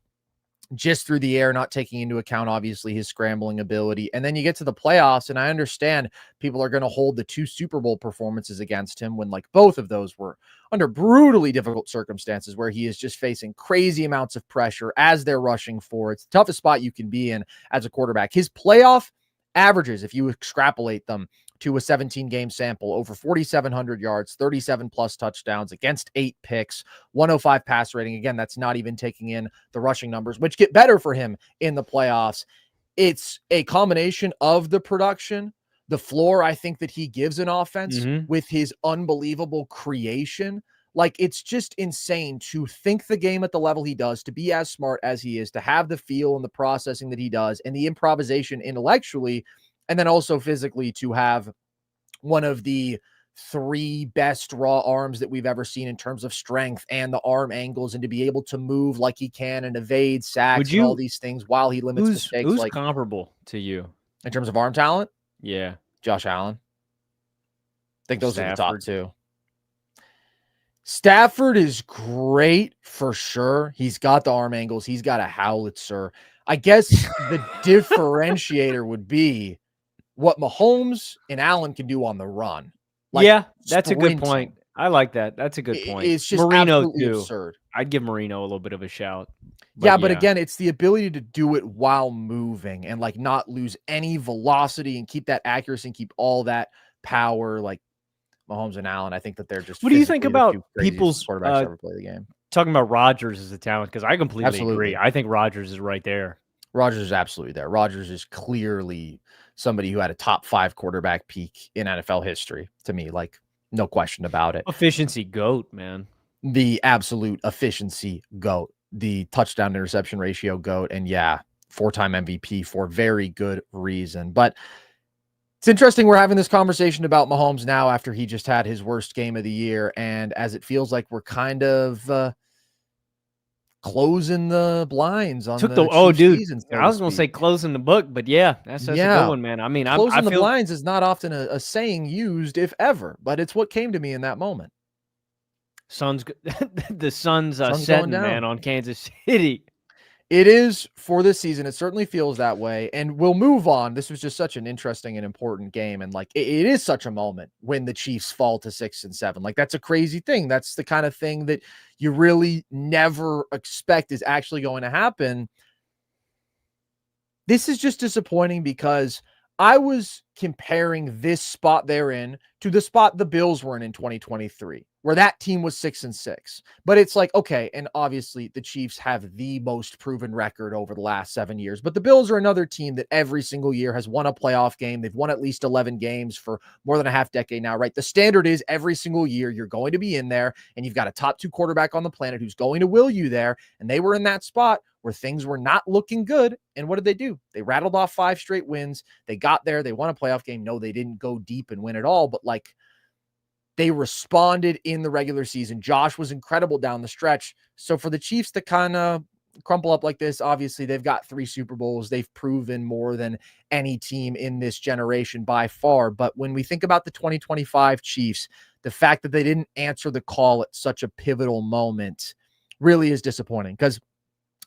just through the air, not taking into account, obviously, his scrambling ability. And then you get to the playoffs, and I understand people are going to hold the 2 Super Bowl performances against him when, like, both of those were under brutally difficult circumstances where he is just facing crazy amounts of pressure as they're rushing for. It's the toughest spot you can be in as a quarterback. His playoff averages, if you extrapolate them to a 17-game sample, over 4,700 yards, 37 plus touchdowns against 8 picks, 105 pass rating. Again, that's not even taking in the rushing numbers, which get better for him in the playoffs. It's a combination of the production, the floor I think that he gives an offense with his unbelievable creation. Like, it's just insane to think the game at the level he does, to be as smart as he is, to have the feel and the processing that he does, and the improvisation intellectually, and then also physically, to have one of the 3 best raw arms that we've ever seen in terms of strength and the arm angles, and to be able to move like he can and evade sacks and all these things while he limits mistakes. Who's like comparable to you in terms of arm talent? Yeah. Josh Allen. I think those are the top 2. Stafford is great for sure. He's got the arm angles. He's got a howitzer. I guess the differentiator would be what Mahomes and Allen can do on the run. Like, yeah, that's sprinting. A good point. I like that. That's a good point. It's just Marino too. Absurd. I'd give Marino a little bit of a shout. But again, it's the ability to do it while moving and, like, not lose any velocity and keep that accuracy and keep all that power. Like, Mahomes and Allen, I think that they're just. What do you think about people's quarterbacks ever play the game? Talking about Rodgers as a talent, because I completely agree. I think Rodgers is right there. Rodgers is absolutely there. Rodgers is clearly somebody who had a top 5 quarterback peak in NFL history. To me, like, no question about it. Efficiency goat, man. The absolute efficiency goat. The touchdown interception ratio goat, and 4-time MVP for very good reason. But it's interesting we're having this conversation about Mahomes now after he just had his worst game of the year, and as it feels like we're kind of closing the blinds on season. I was going to say closing the book, but that's a good one, man. I mean, closing the blinds is not often a saying used, if ever, but it's what came to me in that moment. The sun's setting, man, on Kansas City. It is for this season. It certainly feels that way. And we'll move on. This was just such an interesting and important game. And like, it is such a moment when the Chiefs fall to 6-7. Like, that's a crazy thing. That's the kind of thing that you really never expect is actually going to happen. This is just disappointing because I was comparing this spot they're in to the spot the Bills were in 2023, where that team was 6-6. But it's like, okay, and obviously the Chiefs have the most proven record over the last 7 years, but the Bills are another team that every single year has won a playoff game. They've won at least 11 games for more than a half decade now, right? The standard is every single year you're going to be in there, and you've got a top 2 quarterback on the planet who's going to will you there. And they were in that spot where things were not looking good. And what did they do? They rattled off 5 straight wins. They got there. They won a playoff game. No, they didn't go deep and win it all, but like, they responded in the regular season. Josh was incredible down the stretch. So for the Chiefs to kind of crumple up like this, obviously they've got 3 Super Bowls. They've proven more than any team in this generation by far. But when we think about the 2025 Chiefs, the fact that they didn't answer the call at such a pivotal moment really is disappointing, because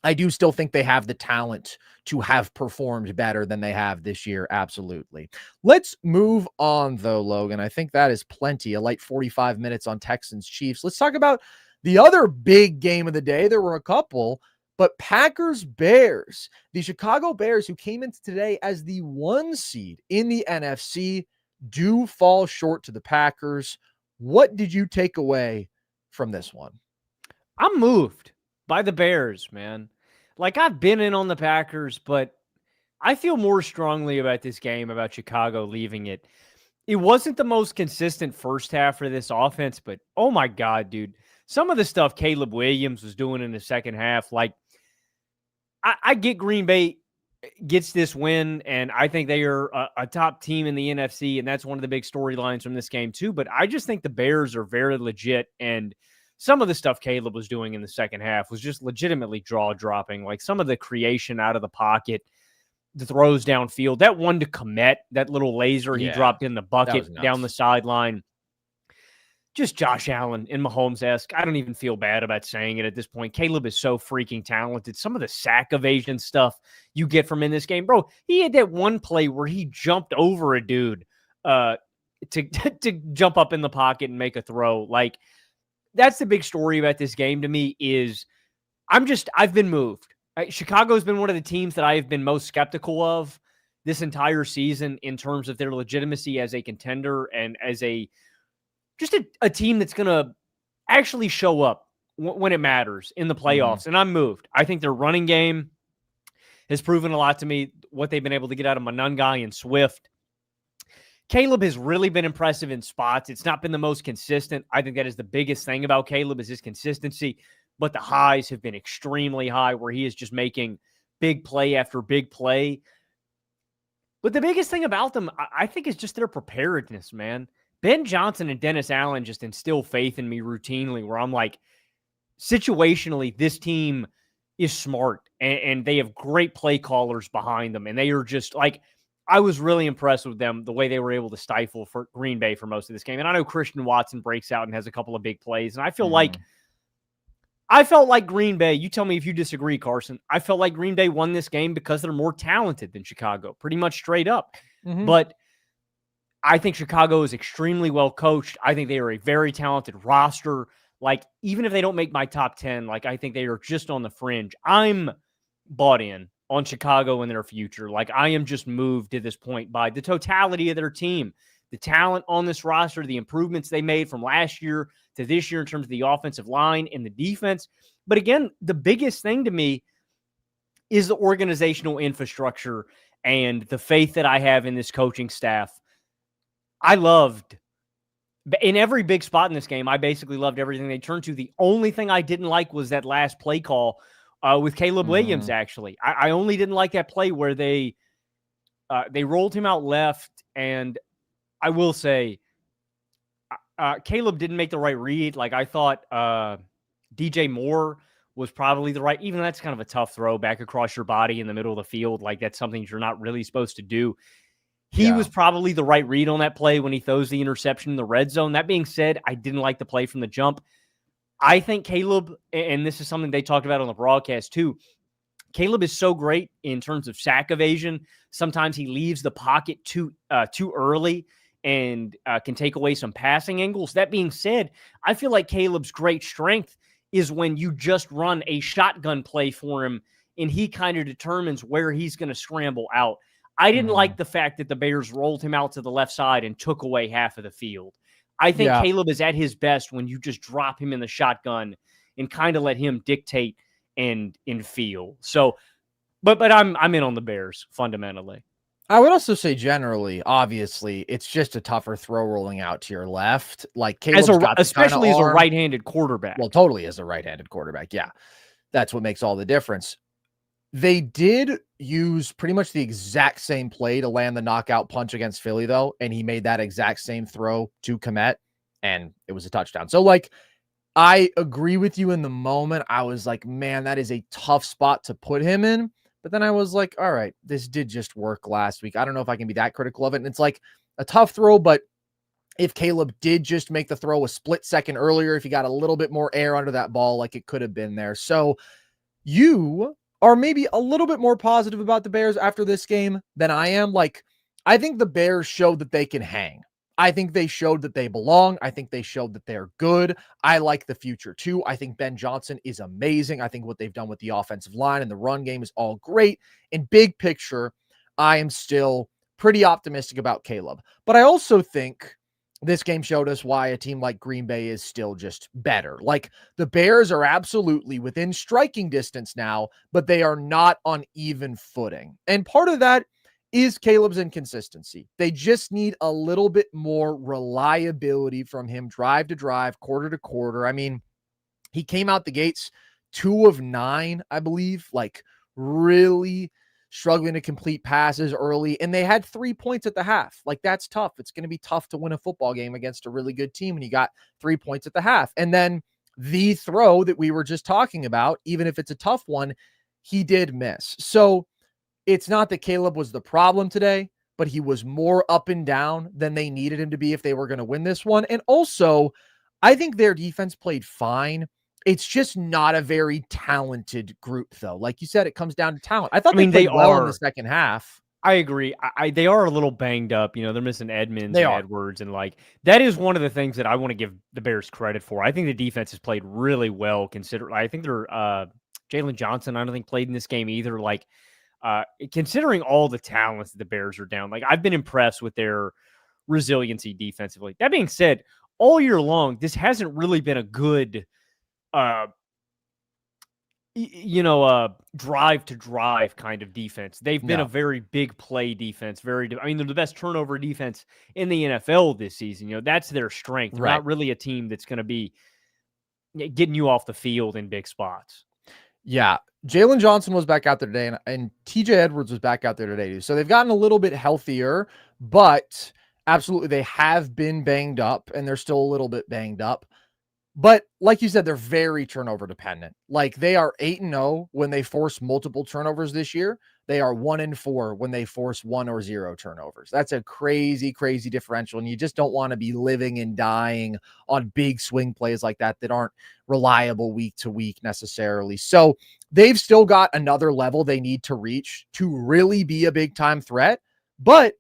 I do still think they have the talent to have performed better than they have this year. Absolutely. Let's move on, though, Logan. I think that is plenty. A light 45 minutes on Texans Chiefs. Let's talk about the other big game of the day. There were a couple, but Packers Bears. The Chicago Bears, who came into today as the 1 seed in the NFC, do fall short to the Packers. What did you take away from this one? I'm moved by the Bears, man. Like, I've been in on the Packers, but I feel more strongly about this game, about Chicago leaving it. It wasn't the most consistent first half for this offense, but oh my God, dude. Some of the stuff Caleb Williams was doing in the second half, like, I get Green Bay gets this win, and I think they are a top team in the NFC, and that's one of the big storylines from this game too. But I just think the Bears are very legit, and some of the stuff Caleb was doing in the second half was just legitimately jaw-dropping. Like some of the creation out of the pocket, the throws downfield, that one to Kmet, that little laser he dropped in the bucket down the sideline. Just Josh Allen and Mahomes-esque. I don't even feel bad about saying it at this point. Caleb is so freaking talented. Some of the sack evasion stuff you get from in this game. Bro, he had that one play where he jumped over a dude to jump up in the pocket and make a throw. Like, that's the big story about this game to me is I've been moved. Chicago's been one of the teams that I have been most skeptical of this entire season in terms of their legitimacy as a contender and as a team that's going to actually show up when it matters in the playoffs. Mm-hmm. And I'm moved. I think their running game has proven a lot to me, what they've been able to get out of Monangai and Swift. Caleb has really been impressive in spots. It's not been the most consistent. I think that is the biggest thing about Caleb is his consistency, but the highs have been extremely high where he is just making big play after big play. But the biggest thing about them, I think, is just their preparedness, man. Ben Johnson and Dennis Allen just instill faith in me routinely where I'm like, situationally, this team is smart and they have great play callers behind them. And they are just like, I was really impressed with them, the way they were able to stifle for Green Bay for most of this game. And I know Christian Watson breaks out and has a couple of big plays. And I felt like Green Bay, you tell me if you disagree, Carson. I felt like Green Bay won this game because they're more talented than Chicago, pretty much straight up. Mm-hmm. But I think Chicago is extremely well coached. I think they are a very talented roster. Like, even if they don't make my top 10, like, I think they are just on the fringe. I'm bought in on Chicago and their future. Like, I am just moved to this point by the totality of their team, the talent on this roster, the improvements they made from last year to this year in terms of the offensive line and the defense. But again, the biggest thing to me is the organizational infrastructure and the faith that I have in this coaching staff. I loved in every big spot in this game. I basically loved everything they turned to. The only thing I didn't like was that last play call with Caleb Williams. Actually, I only didn't like that play where they rolled him out left. And I will say, Caleb didn't make the right read. Like, I thought DJ Moore was probably the right, even though that's kind of a tough throw back across your body in the middle of the field. Like, that's something you're not really supposed to do. He was probably the right read on that play when he throws the interception in the red zone. That being said, I didn't like the play from the jump. I think Caleb, and this is something they talked about on the broadcast too, Caleb is so great in terms of sack evasion. Sometimes he leaves the pocket too early and can take away some passing angles. That being said, I feel like Caleb's great strength is when you just run a shotgun play for him and he kind of determines where he's going to scramble out. I didn't like the fact that the Bears rolled him out to the left side and took away half of the field. I think Caleb is at his best when you just drop him in the shotgun and kind of let him dictate and feel. So, but I'm in on the Bears fundamentally. I would also say generally, obviously, it's just a tougher throw rolling out to your left. Like Caleb's especially as a right-handed quarterback. Well, totally as a right-handed quarterback. Yeah, that's what makes all the difference. They did use pretty much the exact same play to land the knockout punch against Philly, though, and he made that exact same throw to Kmet, and it was a touchdown. So, like, I agree with you in the moment. I was like, man, that is a tough spot to put him in. But then I was like, all right, this did just work last week. I don't know if I can be that critical of it. And it's like a tough throw, but if Caleb did just make the throw a split second earlier, if he got a little bit more air under that ball, like it could have been there. So you are maybe a little bit more positive about the Bears after this game than I am. Like, I think the Bears showed that they can hang. I think they showed that they belong. I think they showed that they're good. I like the future too. I think Ben Johnson is amazing. I think what they've done with the offensive line and the run game is all great. In big picture, I am still pretty optimistic about Caleb. But I also think this game showed us why a team like Green Bay is still just better. Like, the Bears are absolutely within striking distance now, but they are not on even footing. And part of that is Caleb's inconsistency. They just need a little bit more reliability from him, drive to drive, quarter to quarter. I mean, he came out the gates 2 of 9, I believe, like really struggling to complete passes early, and they had 3 points at the half. Like, that's tough. It's going to be tough to win a football game against a really good team when you got 3 points at the half. And then the throw that we were just talking about, even if it's a tough one, he did miss. So it's not that Caleb was the problem today, but he was more up and down than they needed him to be if they were going to win this one. And also, I think their defense played fine. It's just not a very talented group, though. Like you said, it comes down to talent. I thought they played well in the second half. I agree. They are a little banged up. You know, they're missing Edmonds and Edwards. And, like, that is one of the things that I want to give the Bears credit for. I think the defense has played really well, considering I think they're Jalen Johnson, I don't think, played in this game either. Like, considering all the talents that the Bears are down, like, I've been impressed with their resiliency defensively. That being said, all year long, this hasn't really been a good, drive to drive kind of defense. They've been a very big play defense. They're the best turnover defense in the NFL this season. You know, that's their strength. They're not really a team that's going to be getting you off the field in big spots. Yeah. Jalen Johnson was back out there today, and TJ Edwards was back out there today too. So they've gotten a little bit healthier, but absolutely they have been banged up, and they're still a little bit banged up. But like you said, they're very turnover dependent. Like, they are 8-0 when they force multiple turnovers this year. They are 1-4 when they force 1 or 0 turnovers. That's a crazy, crazy differential. And you just don't want to be living and dying on big swing plays like that aren't reliable week to week necessarily. So they've still got another level they need to reach to really be a big time threat, but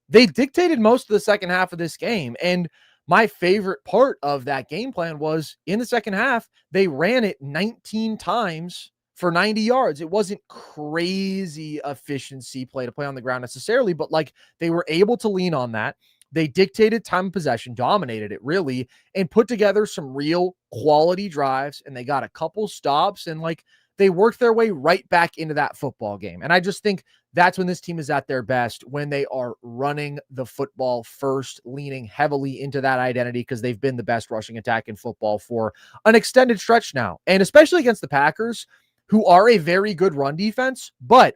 they dictated most of the second half of this game. And my favorite part of that game plan was in the second half, they ran it 19 times for 90 yards. It wasn't crazy efficiency play to play on the ground necessarily, but like, they were able to lean on that. They dictated time of possession, dominated it really, and put together some real quality drives. And they got a couple stops, and like, they worked their way right back into that football game. And I just think that's when this team is at their best, when they are running the football first, leaning heavily into that identity, because they've been the best rushing attack in football for an extended stretch now. And especially against the Packers, who are a very good run defense. But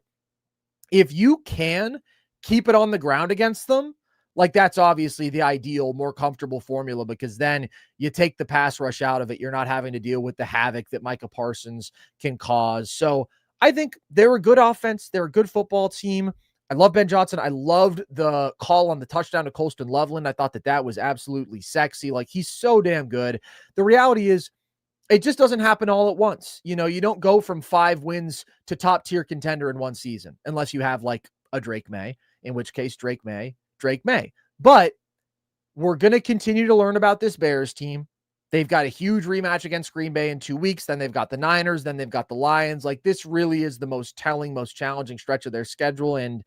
if you can keep it on the ground against them, like, that's obviously the ideal, more comfortable formula, because then you take the pass rush out of it. You're not having to deal with the havoc that Micah Parsons can cause. So I think they're a good offense. They're a good football team. I love Ben Johnson. I loved the call on the touchdown to Colston Loveland. I thought that was absolutely sexy. Like, he's so damn good. The reality is, It just doesn't happen all at once. You know, you don't go from 5 wins to top tier contender in one season unless you have like a Drake May, in which case Drake May. But we're going to continue to learn about this Bears team. They've got a huge rematch against Green Bay in 2 weeks. Then they've got the Niners. Then they've got the Lions. Like, this really is the most telling, most challenging stretch of their schedule. And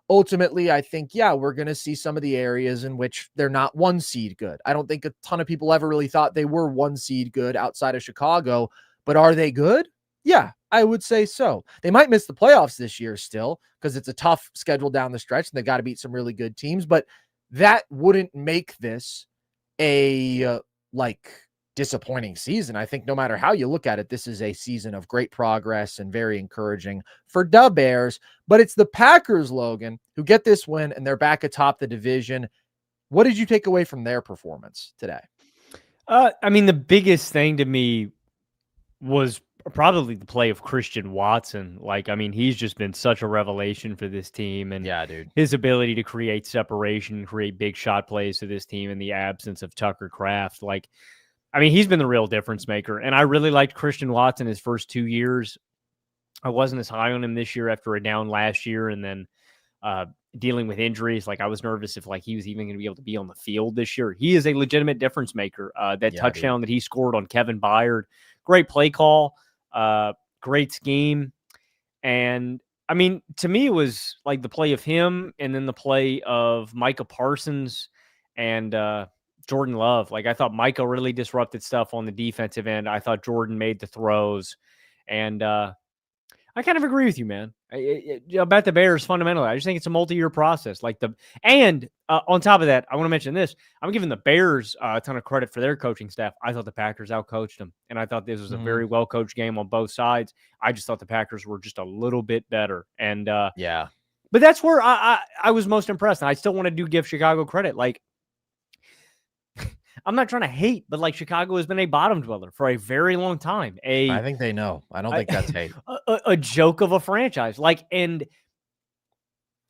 ultimately, I think, yeah, we're going to see some of the areas in which they're not 1 seed good. I don't think a ton of people ever really thought they were 1 seed good outside of Chicago, but are they good? Yeah, I would say so. They might miss the playoffs this year still because it's a tough schedule down the stretch and they got to beat some really good teams, but that wouldn't make this a disappointing season. I think no matter how you look at it, this is a season of great progress and very encouraging for the Bears. But it's the Packers, Logan, who get this win and they're back atop the division. What did you take away from their performance today? I mean, the biggest thing to me was probably the play of Christian Watson. Like, I mean, he's just been such a revelation for this team, and yeah, dude, his ability to create separation, create big shot plays for this team in the absence of Tucker Kraft. Like, I mean, he's been the real difference maker. And I really liked Christian Watson his first 2 years. I wasn't as high on him this year after a down last year. And then dealing with injuries, like I was nervous if like he was even going to be able to be on the field this year. He is a legitimate difference maker. That touchdown that he scored on Kevin Byard, great play call, great scheme. And I mean, to me, it was like the play of him and then the play of Micah Parsons and Jordan Love. Like, I thought Micah really disrupted stuff on the defensive end. I thought Jordan made the throws. And I kind of agree with you, man. About the Bears fundamentally. I just think it's a multi-year process. On top of that, I want to mention this. I'm giving the Bears a ton of credit for their coaching staff. I thought the Packers outcoached them, and I thought this was a very well-coached game on both sides. I just thought the Packers were just a little bit better. And yeah. But that's where I was most impressed, and I still want to give Chicago credit. Like, I'm not trying to hate, but like Chicago has been a bottom dweller for a very long time. I think they know. I don't think that's hate. A joke of a franchise. Like, and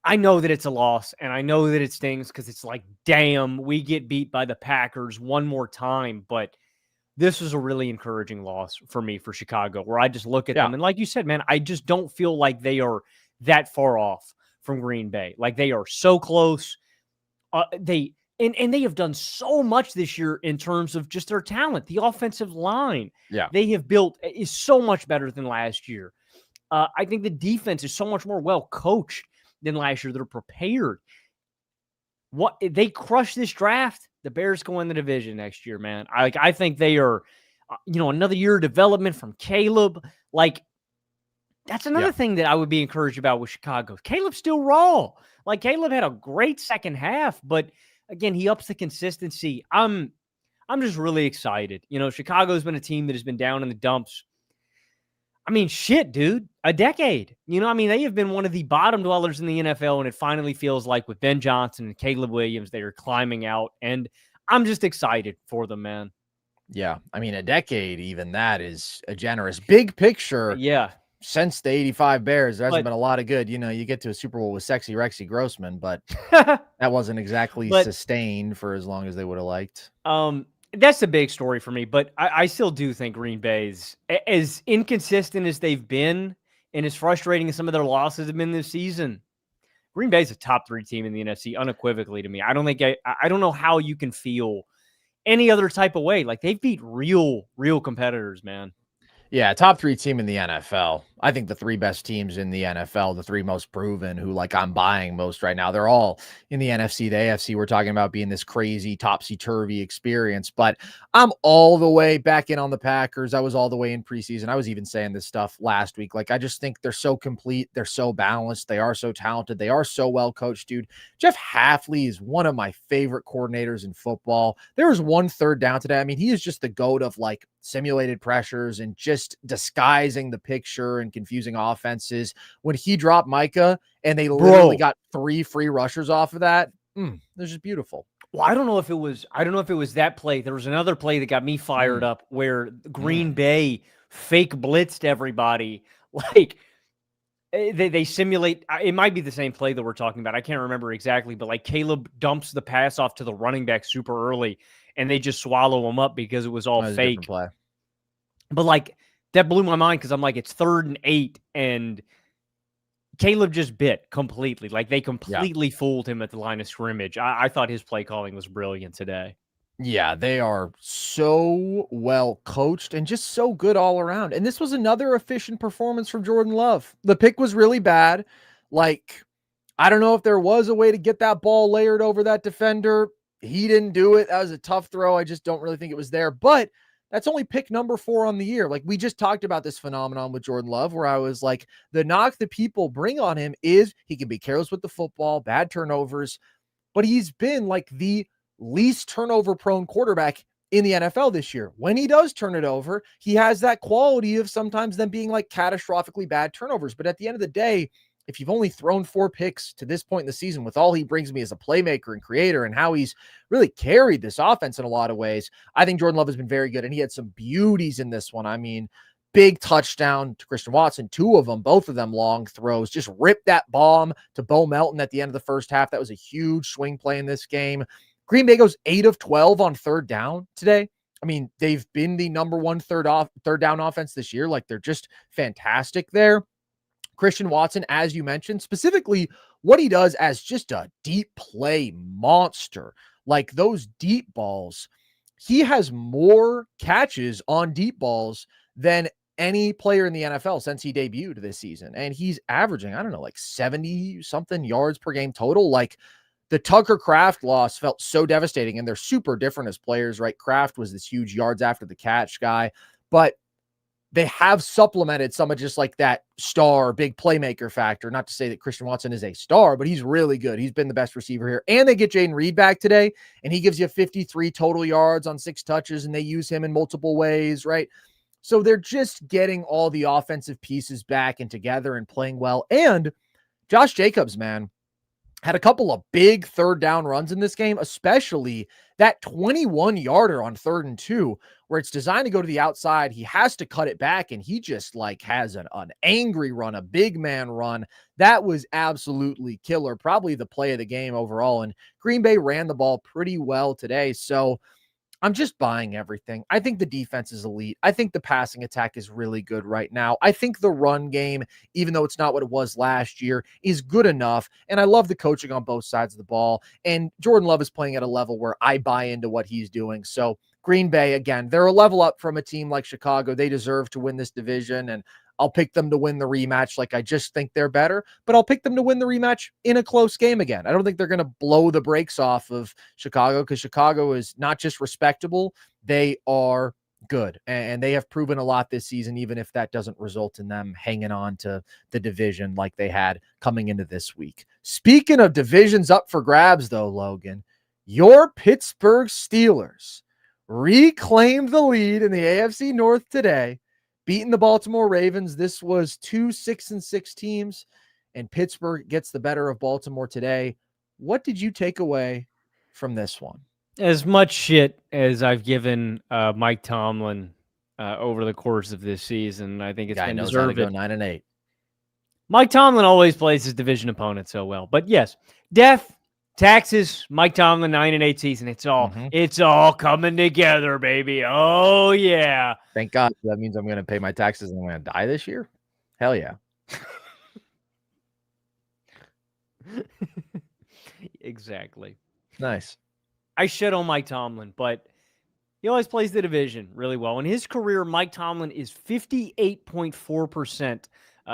I know that it's a loss and I know that it stings because it's like, damn, we get beat by the Packers one more time. But this was a really encouraging loss for me for Chicago, where I just look at them. And like you said, man, I just don't feel like they are that far off from Green Bay. Like, they are so close. And they have done so much this year in terms of just their talent. The offensive line they have built is so much better than last year. I think the defense is so much more well coached than last year. They're prepared. What they crush this draft, the Bears go in the division next year, man. I think they are, another year of development from Caleb. Like, that's another thing that I would be encouraged about with Chicago. Caleb's still raw. Like, Caleb had a great second half, but again, he ups the consistency. I'm just really excited. Chicago's been a team that has been down in the dumps. I mean, shit, dude, a decade. They have been one of the bottom dwellers in the NFL, and it finally feels like with Ben Johnson and Caleb Williams, they are climbing out, and I'm just excited for them, man. Yeah, I mean, a decade, even that is a generous. Big picture. Yeah. Since the 85 Bears, there hasn't been a lot of good. You get to a Super Bowl with sexy Rexy Grossman, but that wasn't exactly sustained for as long as they would have liked. That's the big story for me, but I still do think Green Bay's, as inconsistent as they've been and as frustrating as some of their losses have been this season, Green Bay's a top 3 team in the NFC unequivocally to me. I don't know how you can feel any other type of way. Like, they've beat real competitors, man. Yeah, top 3 team in the NFL. I think the 3 best teams in the NFL, the 3 most proven, who I'm buying most right now, they're all in the NFC. The AFC, we're talking about being this crazy topsy-turvy experience, but I'm all the way back in on the Packers. I was all the way in preseason. I was even saying this stuff last week. Like, I just think they're so complete. They're so balanced. They are so talented. They are so well coached, dude. Jeff Hafley is one of my favorite coordinators in football. There was 1 third down today. I mean, he is just the GOAT of simulated pressures and just disguising the picture and confusing offenses. When he dropped Micah and they literally got 3 free rushers off of that, it was just beautiful. Well, I don't know if it was that play. There was another play that got me fired up where Green Bay fake blitzed everybody. Like, they simulate. It might be the same play that we're talking about. I can't remember exactly, but Caleb dumps the pass off to the running back super early, and they just swallow him up because it was all fake. But like that blew my mind because I'm like, it's 3rd and 8, and Caleb just bit completely. Like they completely fooled him at the line of scrimmage. I thought his play calling was brilliant today. Yeah, they are so well coached and just so good all around. And this was another efficient performance from Jordan Love. The pick was really bad. Like, I don't know if there was a way to get that ball layered over that defender. He didn't do it. That was a tough throw. I just don't really think it was there. But that's only pick number 4 on the year. Like, we just talked about this phenomenon with Jordan Love, where I was like, the knock that people bring on him is he can be careless with the football, bad turnovers, but he's been like the least turnover prone quarterback in the NFL this year. When he does turn it over, he has that quality of sometimes them being like catastrophically bad turnovers. But at the end of the day, if you've only thrown 4 picks to this point in the season, with all he brings me as a playmaker and creator and how he's really carried this offense in a lot of ways, I think Jordan Love has been very good. And he had some beauties in this one. I mean, big touchdown to Christian Watson, 2 of them, both of them long throws, just ripped that bomb to Bo Melton at the end of the first half. That was a huge swing play in this game. Green Bay goes 8 of 12 on 3rd down today. I mean, they've been the number 1 third down offense this year. Like, they're just fantastic there. Christian Watson, as you mentioned, specifically what he does as just a deep play monster, like those deep balls, he has more catches on deep balls than any player in the NFL since he debuted this season. And he's averaging, I don't know, like 70 something yards per game total. Like, the Tucker Kraft loss felt so devastating, and they're super different as players, right? Kraft was this huge yards after the catch guy, but they have supplemented some of just like that star, big playmaker factor. Not to say that Christian Watson is a star, but he's really good. He's been the best receiver here. And they get Jaden Reed back today, and he gives you 53 total yards on 6 touches, and they use him in multiple ways, right? So they're just getting all the offensive pieces back and together and playing well. And Josh Jacobs, man, had a couple of big 3rd down runs in this game, especially that 21-yarder on 3rd and 2, where it's designed to go to the outside. He has to cut it back, and he just like has an angry run, a big man run. That was absolutely killer, probably the play of the game overall. And Green Bay ran the ball pretty well today. So I'm just buying everything. I think the defense is elite. I think the passing attack is really good right now. I think the run game, even though it's not what it was last year, is good enough. And I love the coaching on both sides of the ball. And Jordan Love is playing at a level where I buy into what he's doing. So Green Bay, again, they're a level up from a team like Chicago. They deserve to win this division, and I'll pick them to win the rematch. Like, I just think they're better, but I'll pick them to win the rematch in a close game again. I don't think they're going to blow the brakes off of Chicago, because Chicago is not just respectable, they are good. And they have proven a lot this season, even if that doesn't result in them hanging on to the division like they had coming into this week. Speaking of divisions up for grabs, though, Logan, your Pittsburgh Steelers reclaimed the lead in the AFC North today, beating the Baltimore Ravens. This was 2 6-6 teams, and Pittsburgh gets the better of Baltimore today. What did you take away from this one? As much shit as I've given Mike Tomlin over the course of this season, I think it's been deserved. Guy knows how to go 9-8. Mike Tomlin always plays his division opponent so well. But yes, death, taxes, Mike Tomlin 9-8 season. It's all coming together, baby. Oh yeah. Thank God. That means I'm going to pay my taxes and I'm going to die this year. Hell yeah. Exactly. Nice. I shit on Mike Tomlin, but he always plays the division really well. In his career, Mike Tomlin is 58.4%.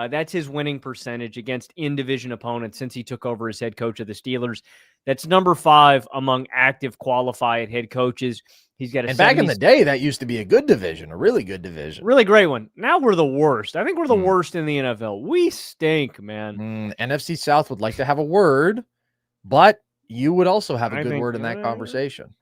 That's his winning percentage against in-division opponents since he took over as head coach of the Steelers. That's number 5 among active qualified head coaches. He's got back in the day, that used to be a good division, a really good division. Really great one. Now we're the worst. I think we're the worst in the NFL. We stink, man. NFC South would like to have a word, but you would also have a good word in that conversation.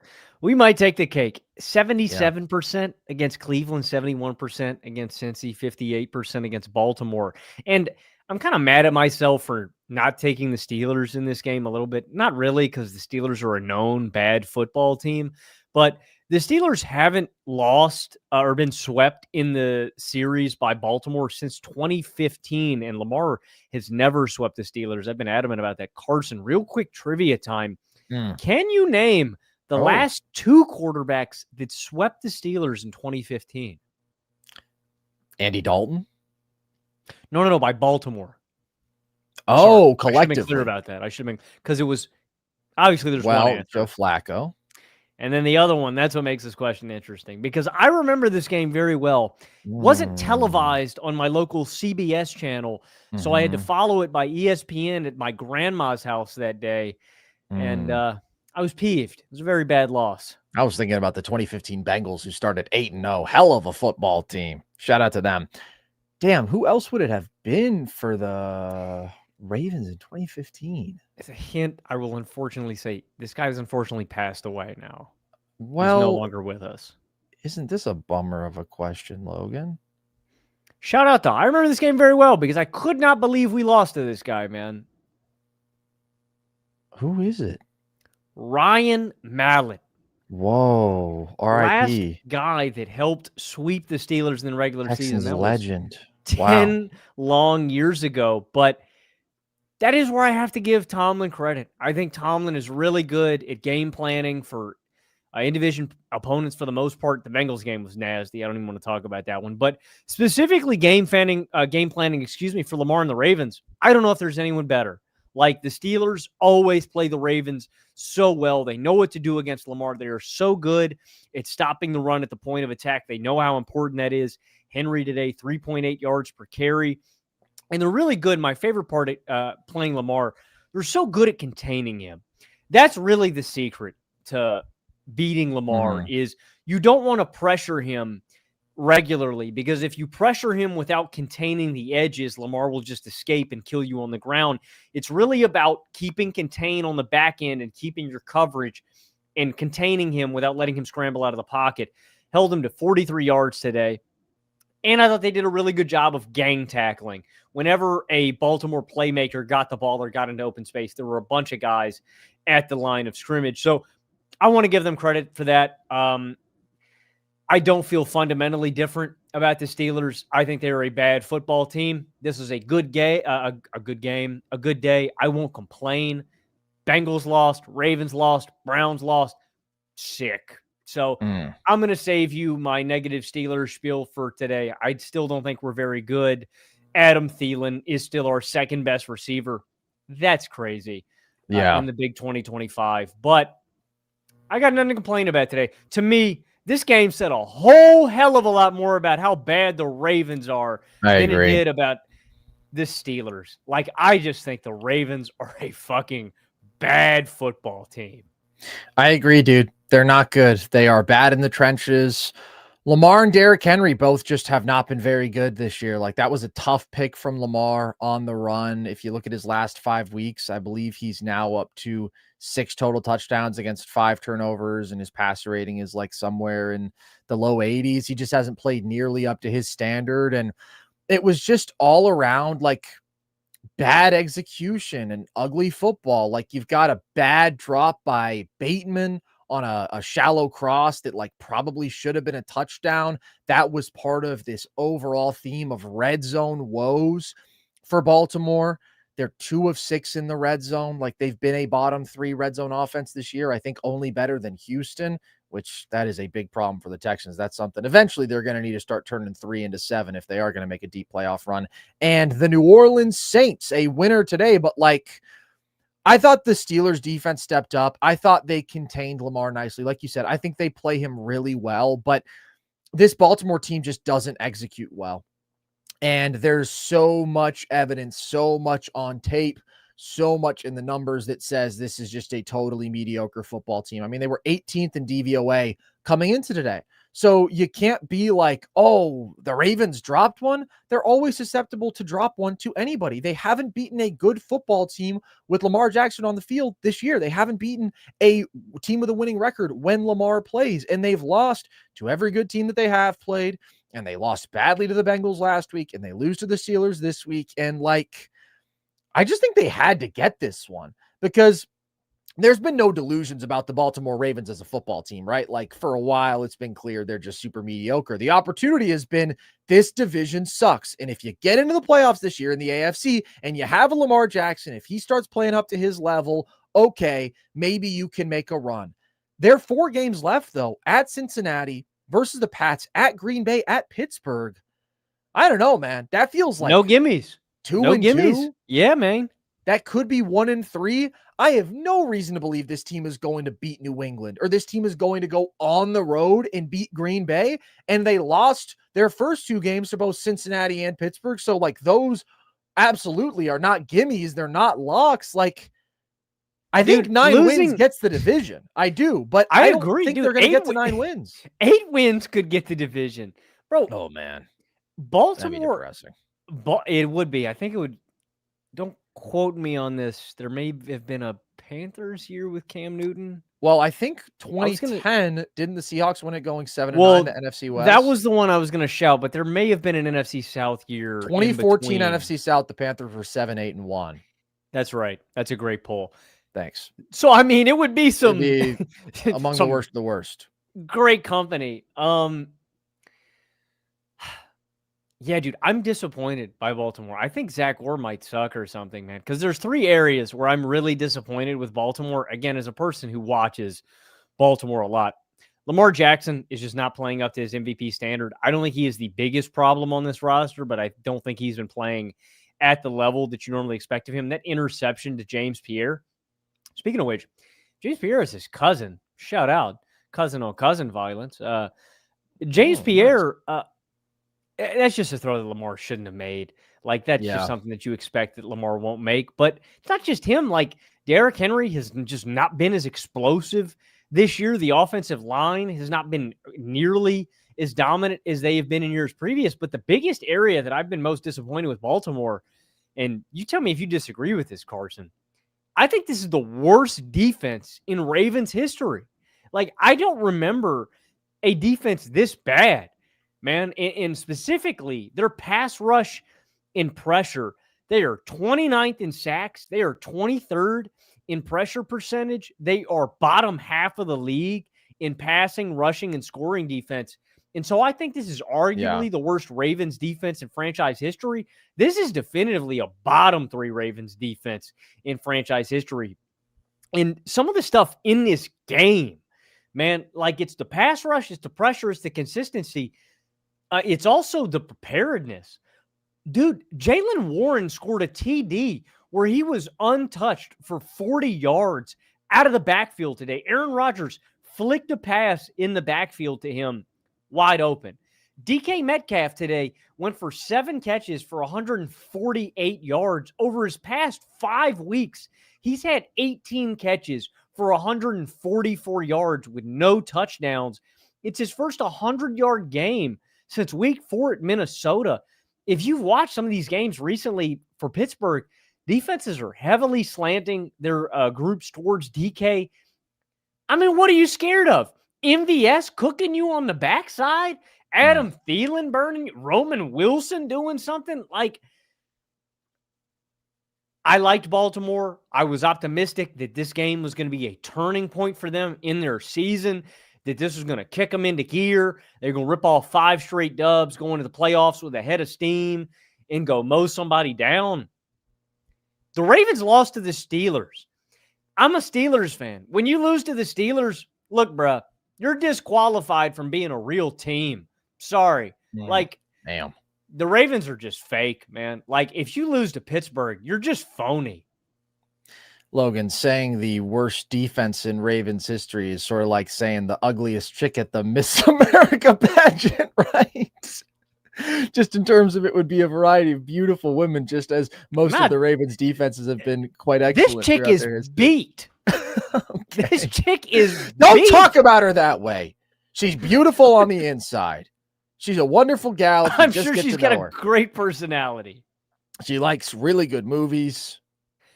We might take the cake. 77% against Cleveland, 71% against Cincy, 58% against Baltimore. And I'm kind of mad at myself for not taking the Steelers in this game a little bit. Not really, because the Steelers are a known bad football team. But the Steelers haven't lost or been swept in the series by Baltimore since 2015, and Lamar has never swept the Steelers. I've been adamant about that. Carson, real quick trivia time. Can you name the last 2 quarterbacks that swept the Steelers in 2015? Andy Dalton? No, by Baltimore. Oh, Sorry. I should have been clear collectively. about that. I should have been, because it was obviously there's one Well, Joe answer. Flacco. And then the other one, that's what makes this question interesting, because I remember this game very well. It wasn't televised on my local CBS channel, so I had to follow it by ESPN at my grandma's house that day, and I was peeved. It was a very bad loss. I was thinking about the 2015 Bengals who started 8-0. Hell of a football team. Shout out to them. Damn, who else would it have been for the Ravens in 2015? As a hint, I will unfortunately say this guy has unfortunately passed away now. Well, he's no longer with us. Isn't this a bummer of a question, Logan? Shout out to, I remember this game very well because I could not believe we lost to this guy, man. Who is it? Ryan Mallett. Whoa, R.I.P. Last guy that helped sweep the Steelers in the regular Texans season. That legend. Was 10 long years ago. But that is where I have to give Tomlin credit. I think Tomlin is really good at game planning for in-division opponents for the most part. The Bengals game was nasty. I don't even want to talk about that one. But specifically game planning, for Lamar and the Ravens, I don't know if there's anyone better. Like, the Steelers always play the Ravens so well. They know what to do against Lamar. They are so good at stopping the run at the point of attack. They know how important that is. Henry today, 3.8 yards per carry. And they're really good. My favorite part at playing Lamar, they're so good at containing him. That's really the secret to beating Lamar is you don't want to pressure him regularly, because if you pressure him without containing the edges, Lamar will just escape and kill you on the ground. It's really about keeping contained on the back end and keeping your coverage and containing him without letting him scramble out of the pocket. Held him to 43 yards today. And I thought they did a really good job of gang tackling. Whenever a Baltimore playmaker got the ball or got into open space, there were a bunch of guys at the line of scrimmage. So I want to give them credit for that. I don't feel fundamentally different about the Steelers. I think they're a bad football team. This is a good game, a good day. I won't complain. Bengals lost, Ravens lost, Browns lost. Sick. So I'm going to save you my negative Steelers spiel for today. I still don't think we're very good. Adam Thielen is still our second best receiver. That's crazy. In the big 2025. But I got nothing to complain about today. To me, this game said a whole hell of a lot more about how bad the Ravens are than it did about the Steelers. Like, I just think the Ravens are a fucking bad football team. I agree, dude. They're not good. They are bad in the trenches. Lamar and Derrick Henry both just have not been very good this year. Like, that was a tough pick from Lamar on the run. If you look at his last 5 weeks, I believe he's now up to 6 total touchdowns against 5 turnovers, and his passer rating is like somewhere in the low 80s. He just hasn't played nearly up to his standard. And it was just all around like bad execution and ugly football. Like, you've got a bad drop by Bateman on a shallow cross that like probably should have been a touchdown. That was part of this overall theme of red zone woes for Baltimore. They're 2 of 6 in the red zone. Like, they've been a bottom 3 red zone offense this year. I think only better than Houston, which that is a big problem for the Texans. That's something eventually they're going to need to start turning 3 into 7 if they are going to make a deep playoff run. And the New Orleans Saints, a winner today, but like, I thought the Steelers defense stepped up. I thought they contained Lamar nicely. Like you said, I think they play him really well, but this Baltimore team just doesn't execute well. And there's so much evidence, so much on tape, so much in the numbers that says this is just a totally mediocre football team. I mean, they were 18th in DVOA coming into today. So you can't be like, oh, the Ravens dropped one. They're always susceptible to drop one to anybody. They haven't beaten a good football team with Lamar Jackson on the field this year. They haven't beaten a team with a winning record when Lamar plays, and they've lost to every good team that they have played. And they lost badly to the Bengals last week, and they lose to the Steelers this week. And like, I just think they had to get this one because there's been no delusions about the Baltimore Ravens as a football team, right? Like, for a while, it's been clear they're just super mediocre. The opportunity has been this division sucks. And if you get into the playoffs this year in the AFC and you have a Lamar Jackson, if he starts playing up to his level, okay, maybe you can make a run. There are 4 games left, though, at Cincinnati versus the Pats, at Green Bay, at Pittsburgh. I don't know, man. That feels like No gimmies. 2-2. Yeah, man. That could be 1-3. I have no reason to believe this team is going to beat New England or this team is going to go on the road and beat Green Bay. And they lost their first 2 games to both Cincinnati and Pittsburgh. So, like, those absolutely are not gimmies. They're not locks. Like, I think 9 wins gets the division. I do, but I don't agree, think they're going to get to 9 wins. 8 wins could get the division. Bro. Oh, man. Baltimore. It would be. I think it would. Don't quote me on this. There may have been a Panthers year with Cam Newton. Well, I think 2010, didn't the Seahawks win it going 7-9 the NFC West? That was the one I was going to shout, but there may have been an NFC South year. 2014 NFC South, the Panthers were 7-8-1. That's right. That's a great poll. Thanks. So, I mean, it would be among the worst of the worst. Great company. Yeah, dude, I'm disappointed by Baltimore. I think Zach Orr might suck or something, man, because there's 3 areas where I'm really disappointed with Baltimore. Again, as a person who watches Baltimore a lot, Lamar Jackson is just not playing up to his MVP standard. I don't think he is the biggest problem on this roster, but I don't think he's been playing at the level that you normally expect of him. That interception to James Pierre. Speaking of which, James Pierre is his cousin. Shout out. Cousin on cousin violence. James Pierre... Nice. That's just a throw that Lamar shouldn't have made. Like, that's just something that you expect that Lamar won't make. But it's not just him. Like, Derrick Henry has just not been as explosive this year. The offensive line has not been nearly as dominant as they have been in years previous. But the biggest area that I've been most disappointed with Baltimore, and you tell me if you disagree with this, Carson, I think this is the worst defense in Ravens history. Like, I don't remember a defense this bad. Man, and specifically, their pass rush in pressure, they are 29th in sacks. They are 23rd in pressure percentage. They are bottom half of the league in passing, rushing, and scoring defense. And so I think this is arguably the worst Ravens defense in franchise history. This is definitively a bottom 3 Ravens defense in franchise history. And some of the stuff in this game, man, like, it's the pass rush, it's the pressure, it's the consistency. It's also the preparedness. Dude, Jaylen Warren scored a TD where he was untouched for 40 yards out of the backfield today. Aaron Rodgers flicked a pass in the backfield to him wide open. DK Metcalf today went for 7 catches for 148 yards. Over his past 5 weeks, he's had 18 catches for 144 yards with no touchdowns. It's his first 100-yard game since week 4 at Minnesota. If you've watched some of these games recently for Pittsburgh, defenses are heavily slanting their groups towards DK. I mean, what are you scared of? MVS cooking you on the backside? Adam Thielen burning? Roman Wilson doing something? Like, I liked Baltimore. I was optimistic that this game was going to be a turning point for them in their season, that this was going to kick them into gear. They're going to rip off 5 straight dubs, go into the playoffs with a head of steam, and go mow somebody down. The Ravens lost to the Steelers. I'm a Steelers fan. When you lose to the Steelers, look, bruh, you're disqualified from being a real team. Sorry. Damn. The Ravens are just fake, man. Like, if you lose to Pittsburgh, you're just phony. Logan, saying the worst defense in Ravens history is sort of like saying the ugliest chick at the Miss America pageant, right? Just in terms of it would be a variety of beautiful women, just as most of the Ravens defenses have been quite excellent. This chick is beat. Okay. This chick is Don't beat. Talk about her that way. She's beautiful on the inside. She's a wonderful gal. I'm sure she's got a great personality. She likes really good movies.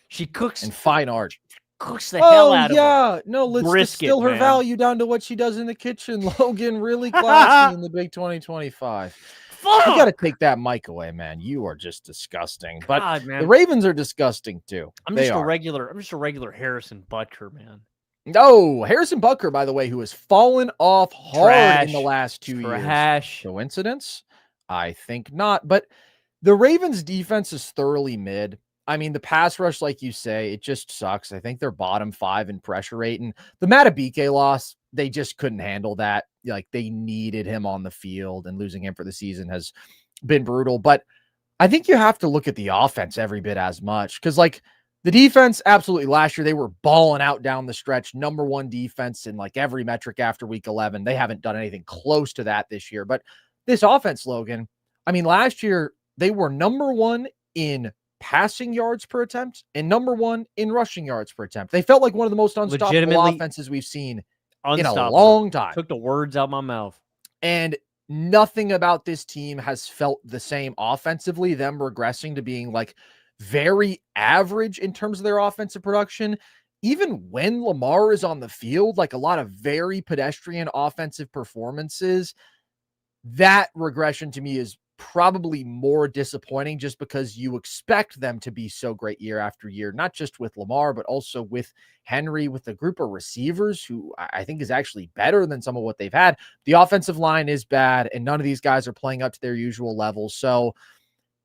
She cooks and fine art. Cooks the hell out of her. Yeah, no, let's distill her value down to what she does in the kitchen. Logan, really classy in the big 2025. Fuck! You got to take that mic away, man. You are just disgusting. But God, man. The Ravens are disgusting too. I'm just a regular Harrison Butker, man. No, Harrison Butker, by the way, who has fallen off hard in the last 2 years. Coincidence? I think not. But the Ravens defense is thoroughly mid. I mean, the pass rush, like you say, it just sucks. I think they're bottom 5 in pressure rate. And the Matabike loss, they just couldn't handle that. Like, they needed him on the field, and losing him for the season has been brutal. But I think you have to look at the offense every bit as much, because like the defense, absolutely, last year they were balling out down the stretch, number one defense in like every metric after week 11. They haven't done anything close to that this year. But this offense, Logan, I mean, last year they were number one in passing yards per attempt and number one in rushing yards per attempt. They felt like one of the most unstoppable Legitimately offenses we've seen in a unstoppable. long time. Took the words out my mouth. And nothing about this team has felt the same offensively, them regressing to being like very average in terms of their offensive production. Even when Lamar is on the field, like a lot of very pedestrian offensive performances, that regression to me is probably more disappointing, just because you expect them to be so great year after year, not just with Lamar, but also with Henry, with the group of receivers who I think is actually better than some of what they've had. The offensive line is bad, and none of these guys are playing up to their usual levels. So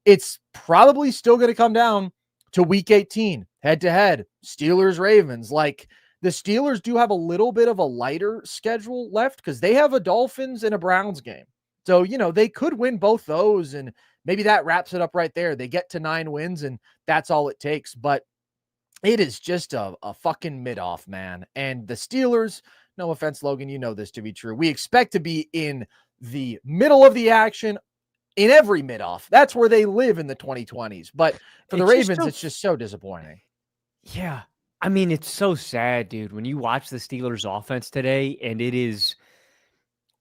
it's probably still going to come down to week 18, head to head, Steelers, Ravens. Like, the Steelers do have a little bit of a lighter schedule left because they have a Dolphins and a Browns game. So, you know, they could win both those, and maybe that wraps it up right there. They get to 9 wins, and that's all it takes. But it is just a fucking mid-off, man. And the Steelers, no offense, Logan, you know this to be true. We expect to be in the middle of the action in every mid-off. That's where they live in the 2020s. But for the Ravens, it's just so disappointing. Yeah. I mean, it's so sad, dude, when you watch the Steelers offense today, and it is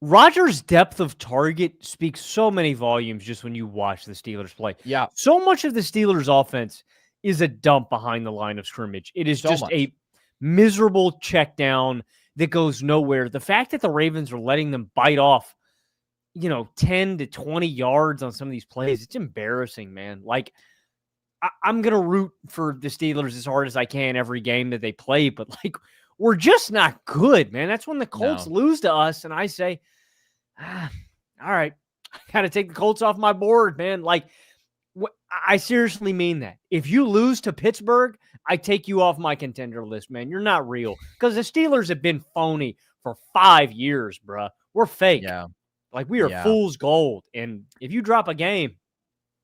Rodgers' depth of target speaks so many volumes just when you watch the Steelers play. Yeah. So much of the Steelers offense is a dump behind the line of scrimmage. It is So just much. a miserable check down that goes nowhere. The fact that the Ravens are letting them bite off, 10 to 20 yards on some of these plays, it's embarrassing, man. Like, I'm going to root for the Steelers as hard as I can every game that they play, but like, we're just not good, man. That's when the Colts lose to us, and I say, all right, I got to take the Colts off my board, man. Like, I seriously mean that. If you lose to Pittsburgh, I take you off my contender list, man. You're not real, because the Steelers have been phony for 5 years, bruh. We're fake. Yeah. Like, we are fool's gold. And if you drop a game,